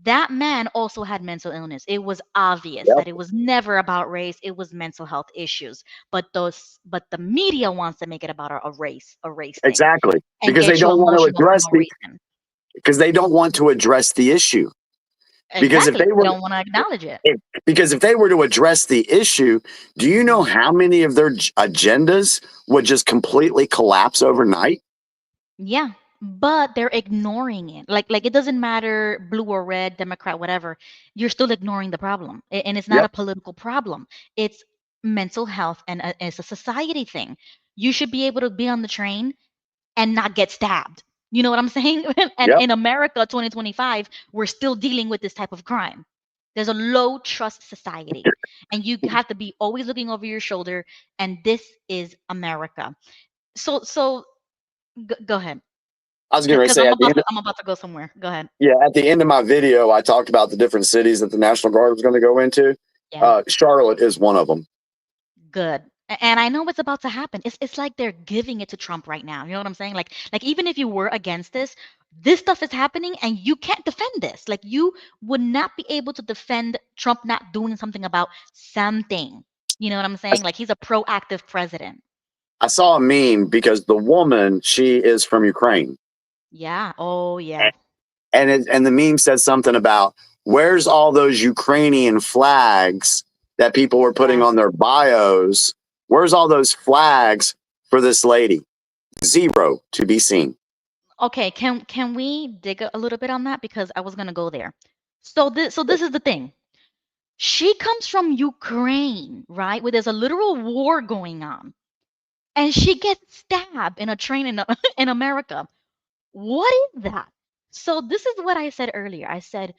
that man also had mental illness. It was obvious that it was never about race. It was mental health issues. But the media wants to make it about a race thing. Exactly. And Because get they you don't want to emotional for address no reason. because they don't want to address the issue. Because Exactly. if they were, don't want to acknowledge it. because if they were to address the issue, do you know how many of their agendas would just completely collapse overnight? Yeah, but they're ignoring it. Like it doesn't matter blue or red, Democrat, whatever. You're still ignoring the problem, and it's not a political problem. It's mental health, and it's a society thing. You should be able to be on the train and not get stabbed. You know what I'm saying? And in America, 2025, we're still dealing with this type of crime. There's a low trust society, and you have to be always looking over your shoulder. And this is America. So go ahead. I was going to Because say I'm about to go somewhere. Go ahead. at the end of my video, I talked about the different cities that the National Guard was going to go into. Yeah. Charlotte is one of them. Good. And I know what's about to happen. It's like they're giving it to Trump right now. You know what I'm saying? Like even if you were against this stuff is happening and you can't defend this. Like you would not be able to defend Trump not doing something about something. You know what I'm saying? Like he's a proactive president. I saw a meme because the woman, she is from Ukraine. Yeah. Oh, yeah. And the meme said something about where's all those Ukrainian flags that people were putting on their bios Where's all those flags for this lady? Zero to be seen. Okay, can we dig a little bit on that, because I was gonna go there. So this is the thing. She comes from Ukraine, right? Where there's a literal war going on, and she gets stabbed in a train in in America. What is that? So this is what I said earlier. I said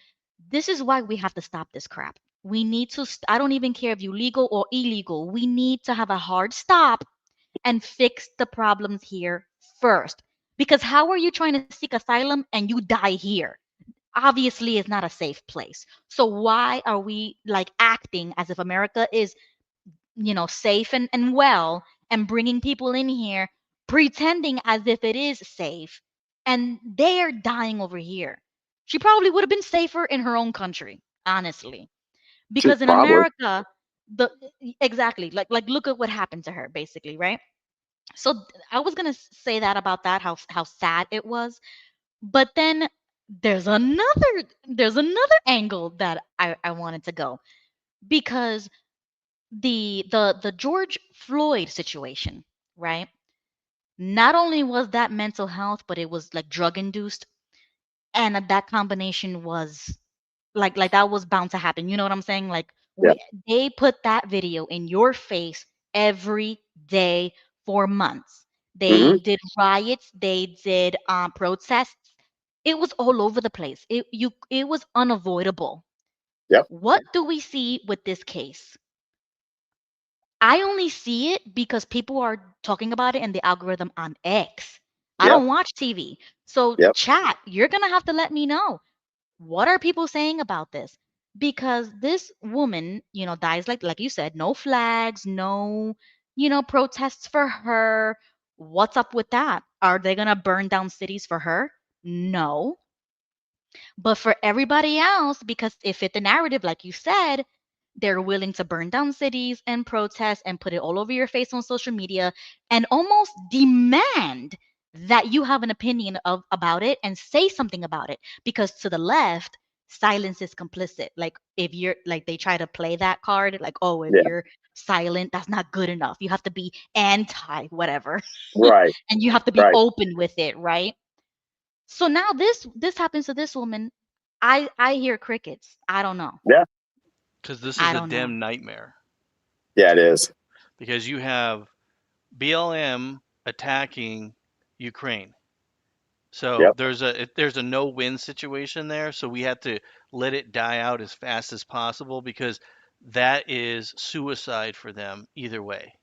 this is why we have to stop this crap. We need to. I don't even care if you legal or illegal. We need to have a hard stop and fix the problems here first. Because how are you trying to seek asylum and you die here? Obviously, it's not a safe place. So why are we like acting as if America is, safe and well, and bringing people in here, pretending as if it is safe, and they're dying over here? She probably would have been safer in her own country, honestly, because in Probably. America, the exactly like look at what happened to her, basically, right? So I was gonna say that about that, how sad it was, but then there's another angle that I wanted to go, because the George Floyd situation, right? Not only was that mental health, but it was like drug induced, and that combination was like that was bound to happen. You know what I'm saying? Like Yeah. they put that video in your face every day for months. They Mm-hmm. did riots, they did protests. It was all over the place. It was unavoidable. Yep. What do we see with this case? I only see it because people are talking about it in the algorithm on X. I Yep. don't watch TV. So, Yep. chat, you're going to have to let me know, what are people saying about this? Because this woman, dies like you said, no flags, no, protests for her. What's up with that? Are they going to burn down cities for her? No. But for everybody else, because it fit the narrative, like you said, they're willing to burn down cities and protest and put it all over your face on social media and almost demand that you have an opinion about it and say something about it. Because to the left, silence is complicit. Like if you're like they try to play that card, like, oh, if Yeah. you're silent, that's not good enough. You have to be anti whatever. Right. And you have to be Right. open with it, right? So now this happens to this woman. I hear crickets. I don't know. Yeah. Because this I is a don't know. damn nightmare. Yeah, it is. Because you have BLM attacking Ukraine. So Yep. there's a no-win situation there. So we have to let it die out as fast as possible, because that is suicide for them either way.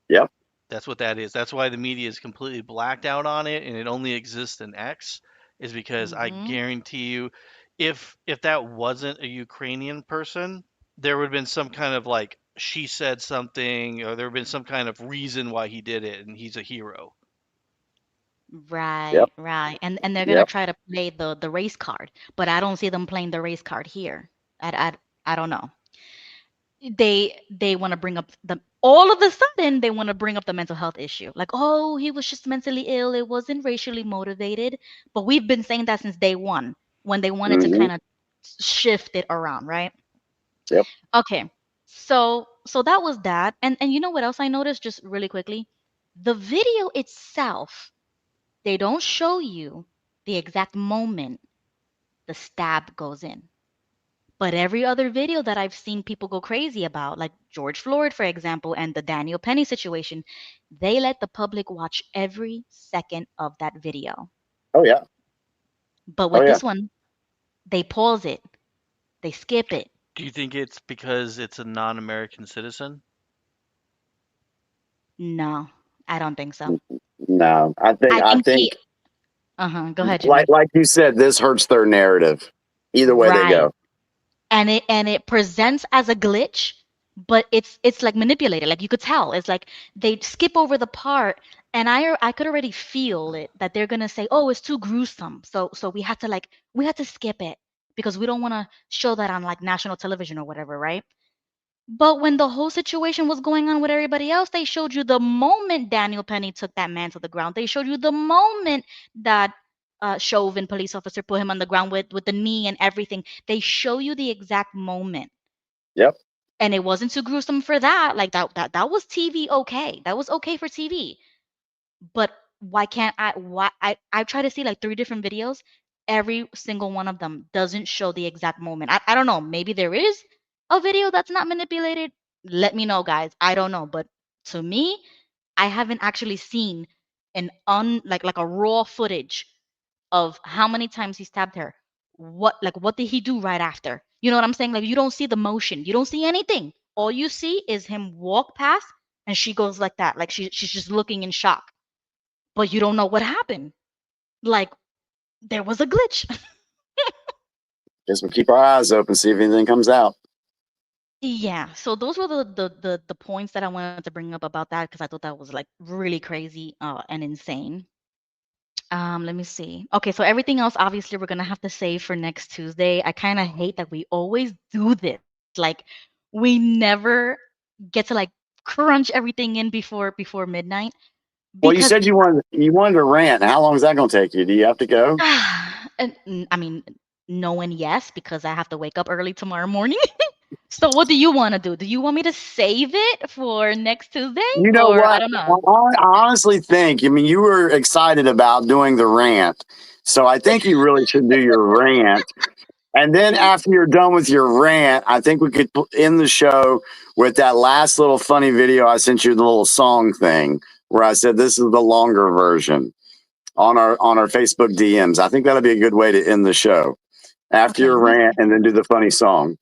Yep. That's what that is. That's why the media is completely blacked out on it, and it only exists in X, is because I Hmm. guarantee you, if that wasn't a Ukrainian person, there would have been some kind of like she said something, or there would have been some kind of reason why he did it, and he's a hero. Right, Yep. right. And they're gonna Yep. try to play the race card, but I don't see them playing the race card here. I don't know. They want to bring up the all of a sudden they want to bring up the mental health issue. Like, oh, he was just mentally ill. It wasn't racially motivated. But we've been saying that since day one when they wanted to Mm-hmm. kind of shift it around, right? Yep. Okay. So that was that. And you know what else I noticed, just really quickly? The video itself, they don't show you the exact moment the stab goes in. But every other video that I've seen people go crazy about, like George Floyd, for example, and the Daniel Penny situation, they let the public watch every second of that video. Oh yeah. But Oh with yeah. this one, they pause it, they skip it. Do you think it's because it's a non-American citizen? No, I don't think so. No, I I think think he, go ahead, Jimmy. like you said, this hurts their narrative. Either way they Right. go. And it presents as a glitch, but it's like manipulated. Like you could tell it's like they skip over the part, and I could already feel it that they're gonna say, oh, it's too gruesome, so we had to skip it because we don't want to show that on like national television or whatever, right? But when the whole situation was going on with everybody else, they showed you the moment Daniel Penny took that man to the ground. They showed you the moment that Chauvin police officer put him on the ground with the knee and everything. They show you the exact moment. Yep. and it wasn't too gruesome for that. Like that was TV okay. That was okay for TV. But why can't I? Why I try to see like 3 different videos. Every single one of them doesn't show the exact moment. I don't know. Maybe there is a video that's not manipulated. Let me know, guys. I don't know. But to me, I haven't actually seen an like a raw footage of how many times he stabbed her. What did he do right after? You know what I'm saying? Like you don't see the motion. You don't see anything. All you see is him walk past and she goes like that. Like she's just looking in shock. But you don't know what happened. Like there was a glitch. Guess we'll keep our eyes open, see if anything comes out. Yeah, so those were the points that I wanted to bring up about that because I thought that was like really crazy and insane. Let me see. Okay, so everything else obviously we're gonna have to save for next Tuesday. I kind of hate that we always do this. Like we never get to like crunch everything in before midnight Well, you because said you wanted to rant. How long is that going to take you? Do you have to go? I mean, no and yes because I have to wake up early tomorrow morning. So what do you want to do? Do you want me to save it for next Tuesday You know or I what? don't I know? honestly think, I mean, you were excited about doing the rant. So I think you really should do your rant. And then after you're done with your rant, I think we could end the show with that last little funny video I sent you, the little song thing where I said this is the longer version on our Facebook DMs. I think that'll be a good way to end the show. After Okay, your let me rant and then do the funny song.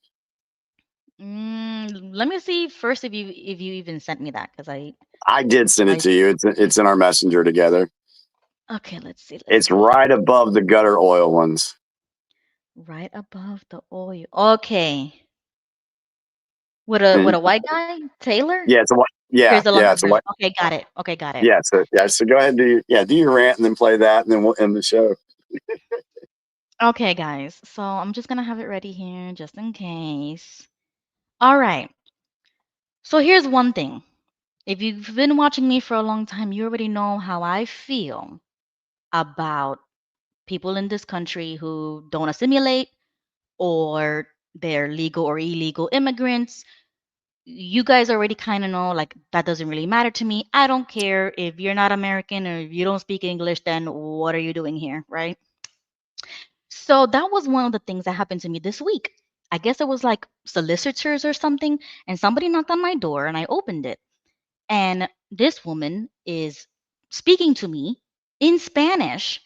let me see first if you even sent me that because I did send it I to you. It's in our messenger together. okay, let's see. It's right above the gutter oil ones. Right above the oil. Okay. With a white guy? Taylor? Yeah, it's a white. Here's Yeah, the yeah, longer it's a version. white. Okay, got it. Okay, got it. Yeah, so go ahead and do your rant and then play that and then we'll end the show. Okay, guys. So I'm just gonna have it ready here just in case. All right. So here's one thing. If you've been watching me for a long time, you already know how I feel about people in this country who don't assimilate or they're legal or illegal immigrants. You guys already kind of know, like, that doesn't really matter to me. I don't care if you're not American or if you don't speak English, then what are you doing here, right? So that was one of the things that happened to me this week. I guess it was like solicitors or something, and somebody knocked on my door and I opened it. And this woman is speaking to me in Spanish.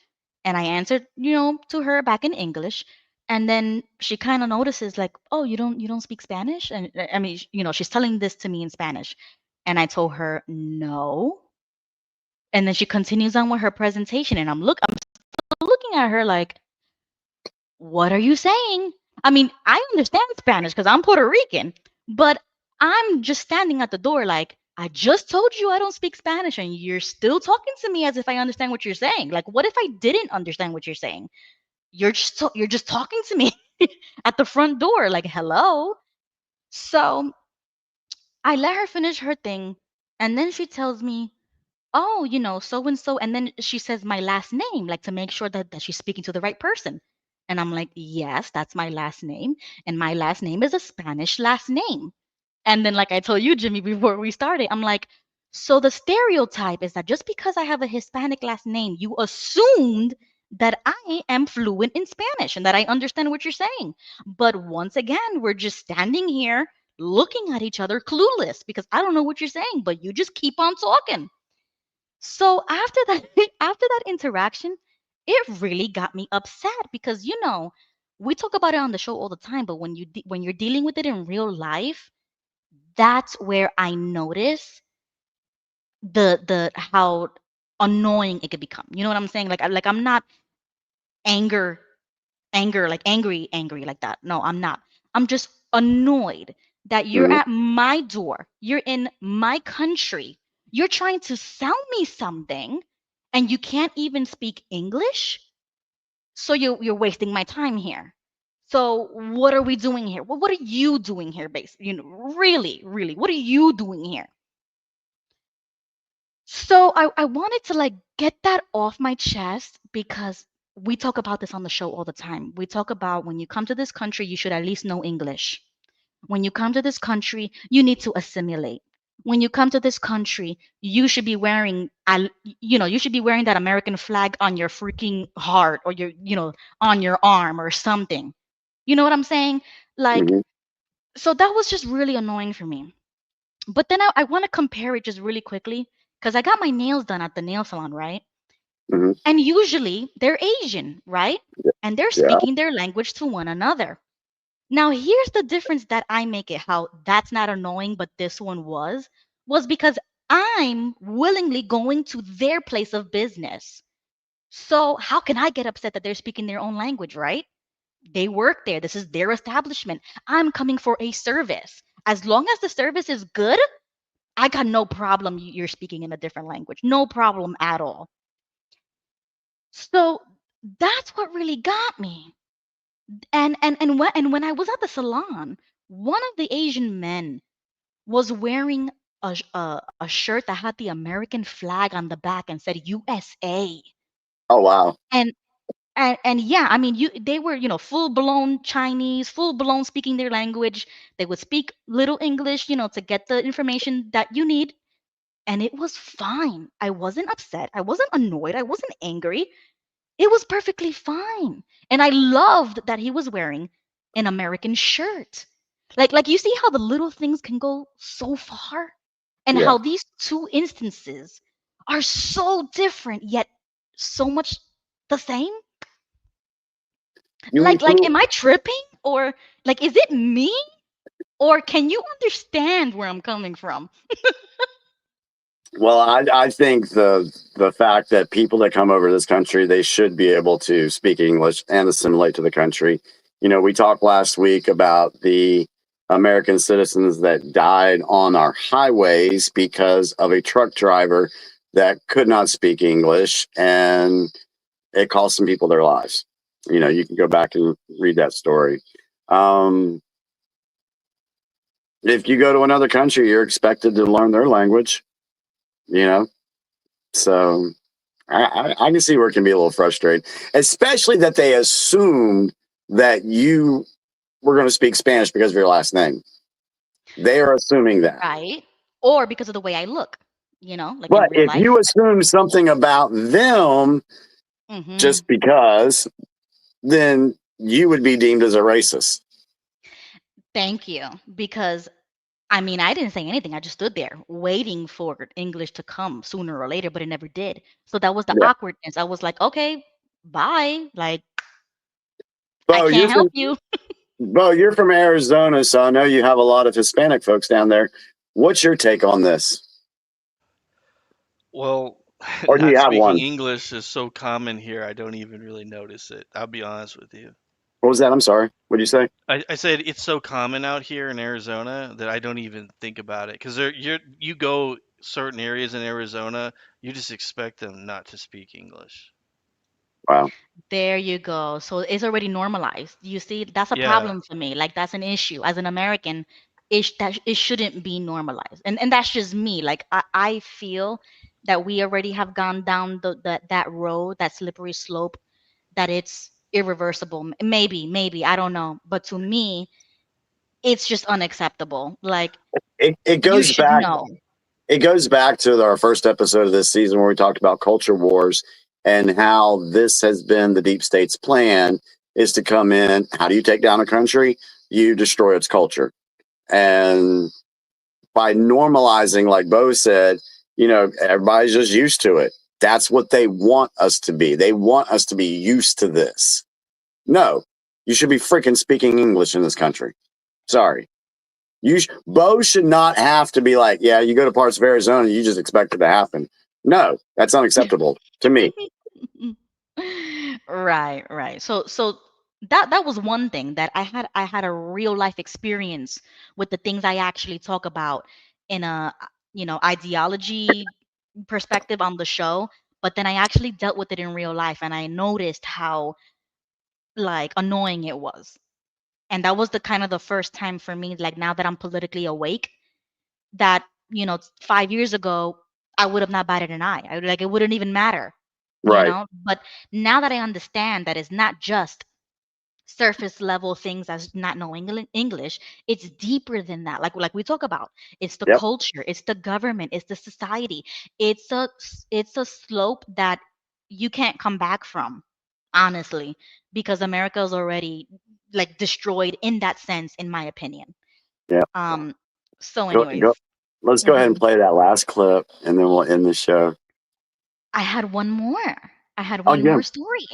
And I answered, to her back in English. And then she kind of notices, like, oh, you don't speak Spanish? And I mean, she's telling this to me in Spanish. And I told her no. And then she continues on with her presentation. And I'm still looking at her like, what are you saying? I mean, I understand Spanish because I'm Puerto Rican, but I'm just standing at the door like, I just told you I don't speak Spanish and you're still talking to me as if I understand what you're saying. Like, what if I didn't understand what you're saying? You're just talking to me at the front door like, hello. So I let her finish her thing and then she tells me, oh, so and so. And then she says my last name, like to make sure that she's speaking to the right person. And I'm like, yes, that's my last name. And my last name is a Spanish last name. And then, like I told you, Jimmy, before we started, I'm like, so the stereotype is that just because I have a Hispanic last name, you assumed that I am fluent in Spanish and that I understand what you're saying. But once again, we're just standing here looking at each other clueless because I don't know what you're saying, but you just keep on talking. So after that after that interaction, it really got me upset because we talk about it on the show all the time, but when you're dealing with it in real life, that's where I notice the how annoying it could become. You know what I'm saying? Like I'm not anger like angry like that. No, I'm not. I'm just annoyed that you're Mhm. at my door. You're in my country. You're trying to sell me something and you can't even speak English? So you're wasting my time here. So what are we doing here? What are you doing here, base? Really, really, what are you doing here? So I wanted to like get that off my chest because we talk about this on the show all the time. We talk about when you come to this country, you should at least know English. When you come to this country, you need to assimilate. When you come to this country, you should be wearing, you should be wearing that American flag on your freaking heart or on your arm or something. You know what I'm saying? Like, Hmm. so that was just really annoying for me. But then I want to compare it just really quickly because I got my nails done at the nail salon, right? Hmm. And usually they're Asian, right? And they're Yeah. speaking their language to one another. Now, here's the difference that I make it how that's not annoying, but this one was because I'm willingly going to their place of business. So, how can I get upset that they're speaking their own language, right? They work there. This is their establishment. I'm coming for a service. As long as the service is good, I got no problem you're speaking in a different language. No problem at all. So, that's what really got me. And when I was at the salon, one of the Asian men was wearing a shirt that had the American flag on the back and said USA. Oh wow. And and yeah, I mean, they were, full blown Chinese, full blown speaking their language. They would speak little English, to get the information that you need, and it was fine. I wasn't upset. I wasn't annoyed. I wasn't angry. It was perfectly fine. And I loved that he was wearing an American shirt. Like you see how the little things can go so far? And Yeah. how these two instances are so different yet so much the same? You, Like am I tripping? Or like is it me? Or can you understand where I'm coming from? well, I think the fact that people that come over to this country, they should be able to speak English and assimilate to the country. We talked last week about the American citizens that died on our highways because of a truck driver that could not speak English, and it cost some people their lives. You can go back and read that story. If you go to another country, you're expected to learn their language. You know, so I can see where it can be a little frustrating, especially that they assumed that you were going to speak Spanish because of your last name. They are assuming that. Right? Or because of the way I look, like in But real if life. you assume something about them Hmm. just because, then you would be deemed as a racist. Thank you. Because I mean, I didn't say anything. I just stood there waiting for English to come sooner or later, but it never did. So that was the Yeah. awkwardness. I was like, okay, bye. Like, I Bo, can't help you. You're from Arizona, so I know you have a lot of Hispanic folks down there. What's your take on this? Well, Or do you not have speaking one? English is so common here, I don't even really notice it. I'll be honest with you. What was that? I'm sorry. What did you say? I said it's so common out here in Arizona that I don't even think about it because you go certain areas in Arizona, you just expect them not to speak English. Wow. There you go. So it's already normalized. You see, that's a Yeah. problem for me. Like, that's an issue. As an American, it shouldn't be normalized. And that's just me. Like, I feel that we already have gone down that road, that slippery slope, that it's irreversible. Maybe, I don't know. But to me, it's just unacceptable. Like, It you goes should back. know. It goes back to our first episode of this season where we talked about culture wars and how this has been the deep state's plan is to come in. How do you take down a country? You destroy its culture. And by normalizing, like Bo said, everybody's just used to it. That's what they want us to be. They want us to be used to this. No, you should be freaking speaking English in this country. Sorry. Bo should not have to be like, yeah, you go to parts of Arizona, you just expect it to happen. No, that's unacceptable to me. Right. So that was one thing that I had a real life experience with the things I actually talk about in a ideology perspective on the show, but then I actually dealt with it in real life and I noticed how like annoying it was. And that was the kind of the first time for me, like now that I'm politically awake, that 5 years ago I would have not batted an eye. Like it wouldn't even matter. Right. But now that I understand that it's not just surface level things as not knowing English. It's deeper than that. Like we talk about. It's the Yep. culture, it's the government, it's the society. It's a slope that you can't come back from, honestly, because America is already like destroyed in that sense, in my opinion. Yeah. So Go, anyways, go. Let's go ahead and mhm. play that last clip, and then we'll end the show. I had one more. I had Oh, one yeah. more story.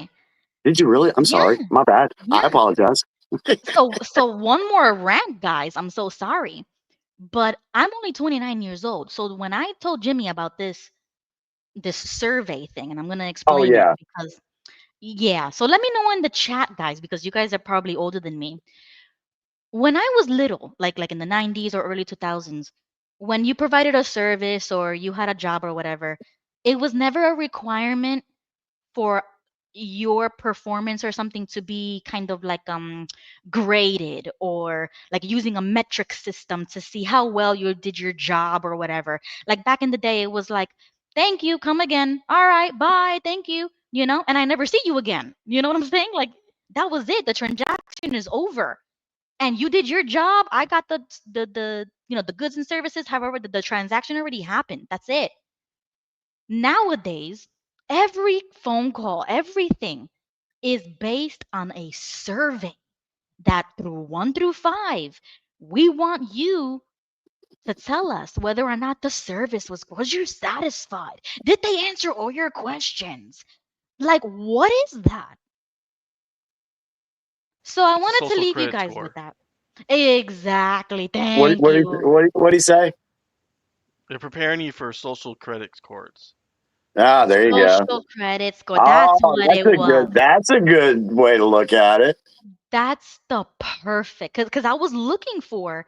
Did you really? I'm Yeah, sorry. My bad. I yeah. apologize. So one more rant, guys. I'm so sorry. But I'm only 29 years old. So when I told Jimmy about this survey thing, and I'm gonna Oh, explain it yeah. because yeah. So let me know in the chat, guys, because you guys are probably older than me. When I was little, like in the 90s or early 2000s, when you provided a service or you had a job or whatever, it was never a requirement for your performance or something to be kind of like graded, or like using a metric system to see how well you did your job or whatever. Like back in the day, it was like, thank you, come again, all right, bye, thank you, and I never see you again. You know what I'm saying? Like that was it. The transaction is over, and you did your job. I got the goods and services. However, the transaction already happened. That's it. Nowadays, every phone call, everything is based on a survey that through 1 through 5, we want you to tell us whether or not the service was you satisfied? Did they answer all your questions? Like, what is that? So I wanted to Social leave you credit guys with score. that. Exactly. What Thank what did you. what did he say? They're preparing you for social credit scores. Ah, That's there what you it is. go. Social credit score. That's Oh, what it was. that's a good way to look at it. That's the perfect, because I was looking for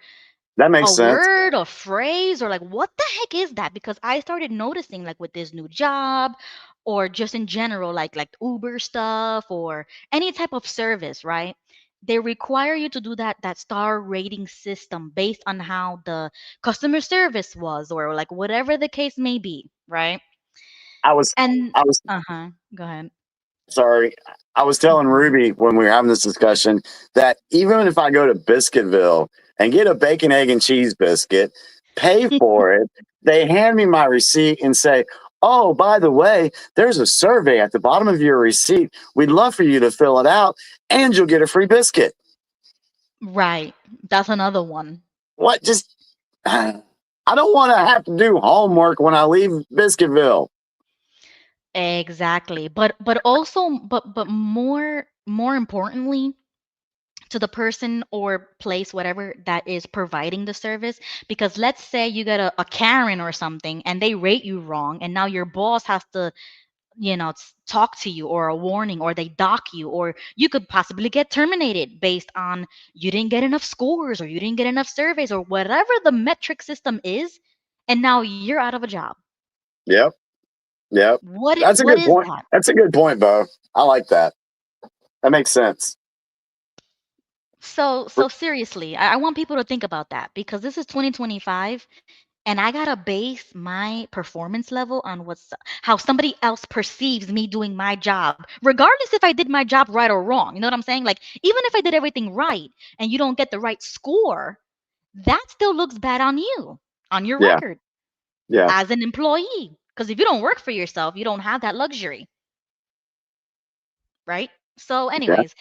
That makes a sense. word or phrase, or like what the heck is that, because I started noticing, like with this new job or just in general, like Uber stuff or any type of service, right? They require you to do that star rating system based on how the customer service was, or like whatever the case may be, right? I was And I was uh-huh, go ahead. sorry. I was telling Mhm. Ruby when we were having this discussion that even if I go to Biscuitville and get a bacon, egg, and cheese biscuit, pay for it, they hand me my receipt and say, "Oh, by the way, there's a survey at the bottom of your receipt. We'd love for you to fill it out, and you'll get a free biscuit." Right. That's another one. What? Just I don't want to have to do homework when I leave Biscuitville. Exactly. But also but more importantly, to the person or place, whatever that is providing the service, because let's say you get a Karen or something and they rate you wrong, and now your boss has to, talk to you, or a warning, or they dock you, or you could possibly get terminated based on you didn't get enough scores, or you didn't get enough surveys, or whatever the metric system is, and now you're out of a job. Yep. Yep. That's a What good is point. that? That's a good point, Bo. I like that. That makes sense. So seriously, I want people to think about that, because this is 2025, and I gotta base my performance level on how somebody else perceives me doing my job, regardless if I did my job right or wrong. You know what I'm saying? Like, even if I did everything right and you don't get the right score, that still looks bad on your Yeah. record Yeah. as an employee. Because if you don't work for yourself, you don't have that luxury, right? So, Yeah. anyways,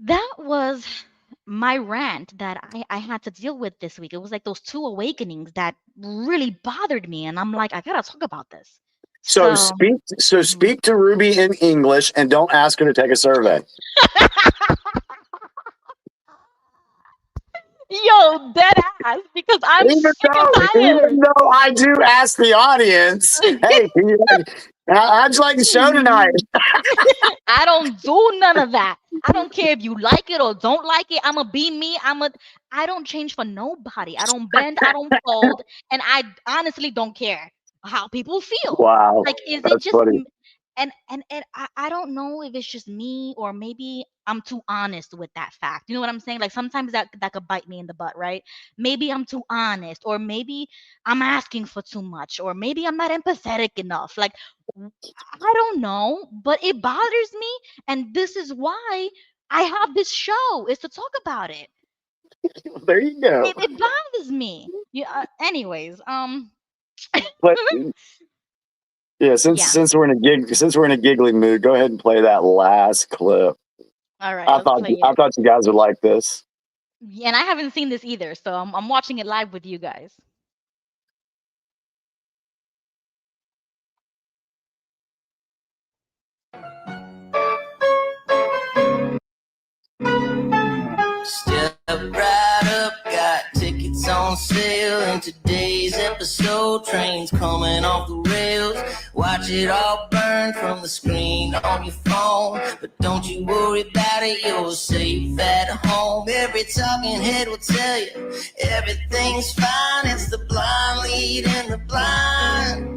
that was my rant that I had to deal with this week. It was like those two awakenings that really bothered me. And I'm like, I gotta talk about this. So So, mhm. speak to Ruby in English and don't ask her to take a survey. Yo, dead ass, because I'm sick and Even tired. though I do ask the audience, hey, how'd you like the show tonight? I don't do none of that. I don't care if you like it or don't like it. I'ma be me. I don't change for nobody. I don't bend, I don't fold, and I honestly don't care how people feel. Wow. Like, is it That's just funny. and I don't know if it's just me, or maybe I'm too honest with that fact. You know what I'm saying? Like, sometimes that could bite me in the butt, right? Maybe I'm too honest, or maybe I'm asking for too much, or maybe I'm not empathetic enough. Like, I don't know, but it bothers me, and this is why I have this show is to talk about it. There you go. It bothers me. Yeah. Anyways, But yeah, since we're in a giggly mood, go ahead and play that last clip. All right, let's play I it. thought you guys would like this. And I haven't seen this either, so I'm watching it live with you guys. Step right up, got tickets on sale. In today's episode, trains coming off the rails. Watch it all burn from the screen on your phone. But don't you worry about it, you're safe at home. Every talking head will tell you everything's fine. It's the blind leading the blind.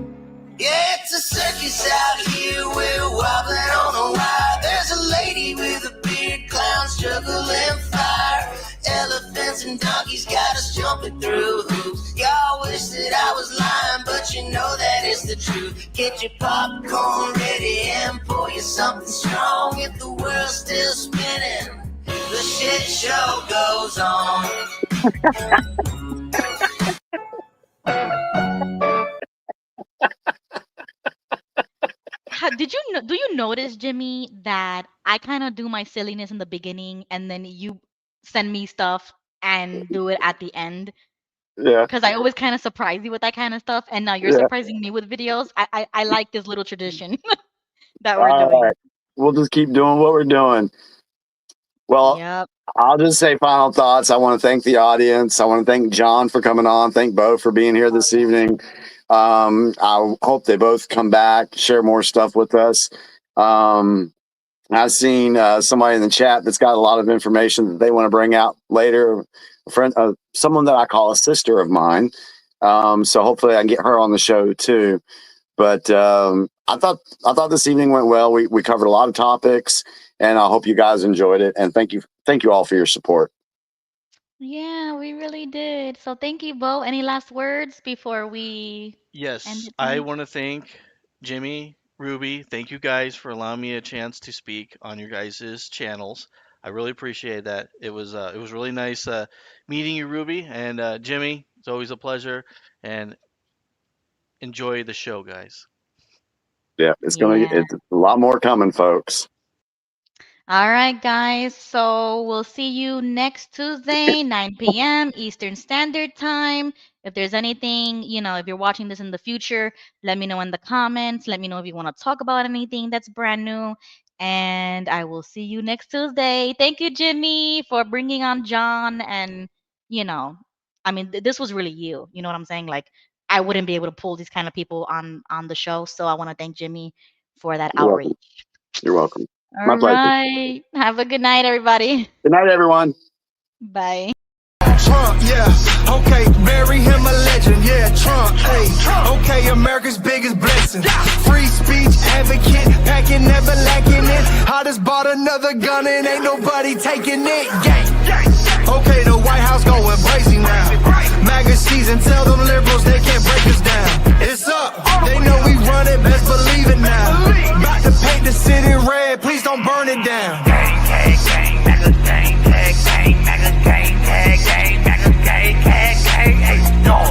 Yeah, it's a circus out here, we're wobbling on a wire. There's a lady with a beard, clowns juggling fire. Elephants and donkeys got us jumping through hoops. Y'all wish that I was lying, but you know that is the truth. Get your popcorn ready and pour you something strong. If the world's still spinning, the shit show goes on. Do you notice, Jimmy, that I kind of do my silliness in the beginning and then you send me stuff and do it at the end? Yeah. Because I always kind of surprise you with that kind of stuff, and now you're surprising me with videos. I like this little tradition that we're All doing. right. We'll just keep doing what we're doing. Well, Yep. I'll just say final thoughts. I want to thank the audience. I want to thank John for coming on. Thank Bo for being here this evening. I hope they both come back, share more stuff with us. I've seen somebody in the chat that's got a lot of information that they want to bring out later. A friend, someone that I call a sister of mine. So hopefully I can get her on the show too. But I thought this evening went well. We covered a lot of topics, and I hope you guys enjoyed it. And thank you all for your support. Yeah, we really did. So thank you, Bo. Any last words before we end Yes, it I tonight? want to thank Jimmy, Ruby. Thank you guys for allowing me a chance to speak on your guys' channels. I really appreciate that. It was really nice meeting you, Ruby, and Jimmy. It's always a pleasure, and enjoy the show, guys. Yeah, it's Yeah. a lot more coming, folks. All right, guys. So we'll see you next Tuesday, 9 p.m. Eastern Standard Time. If there's anything, if you're watching this in the future, let me know in the comments. Let me know if you want to talk about anything that's brand new. And I will see you next Tuesday. Thank you, Jimmy, for bringing on John. And, this was really you. You know what I'm saying? Like, I wouldn't be able to pull these kind of people on the show. So I want to thank Jimmy for that You're outreach. welcome. You're welcome. My All pleasure. right. Have a good night, everybody. Good night, everyone. Bye. Trump, yeah, okay, bury him a legend, yeah, Trump, hey, okay, America's biggest blessing, free speech advocate, packing, never lacking it, I just bought another gun and ain't nobody taking it, gang, okay, the White House going crazy now, MAGA season, tell them liberals they can't break us down, it's up, they know we run it, best believe it now, about to paint the city red, please don't burn it down, MAGA gang, MAGA gang, gang, MAGA gang, gang, gang, hey, dog,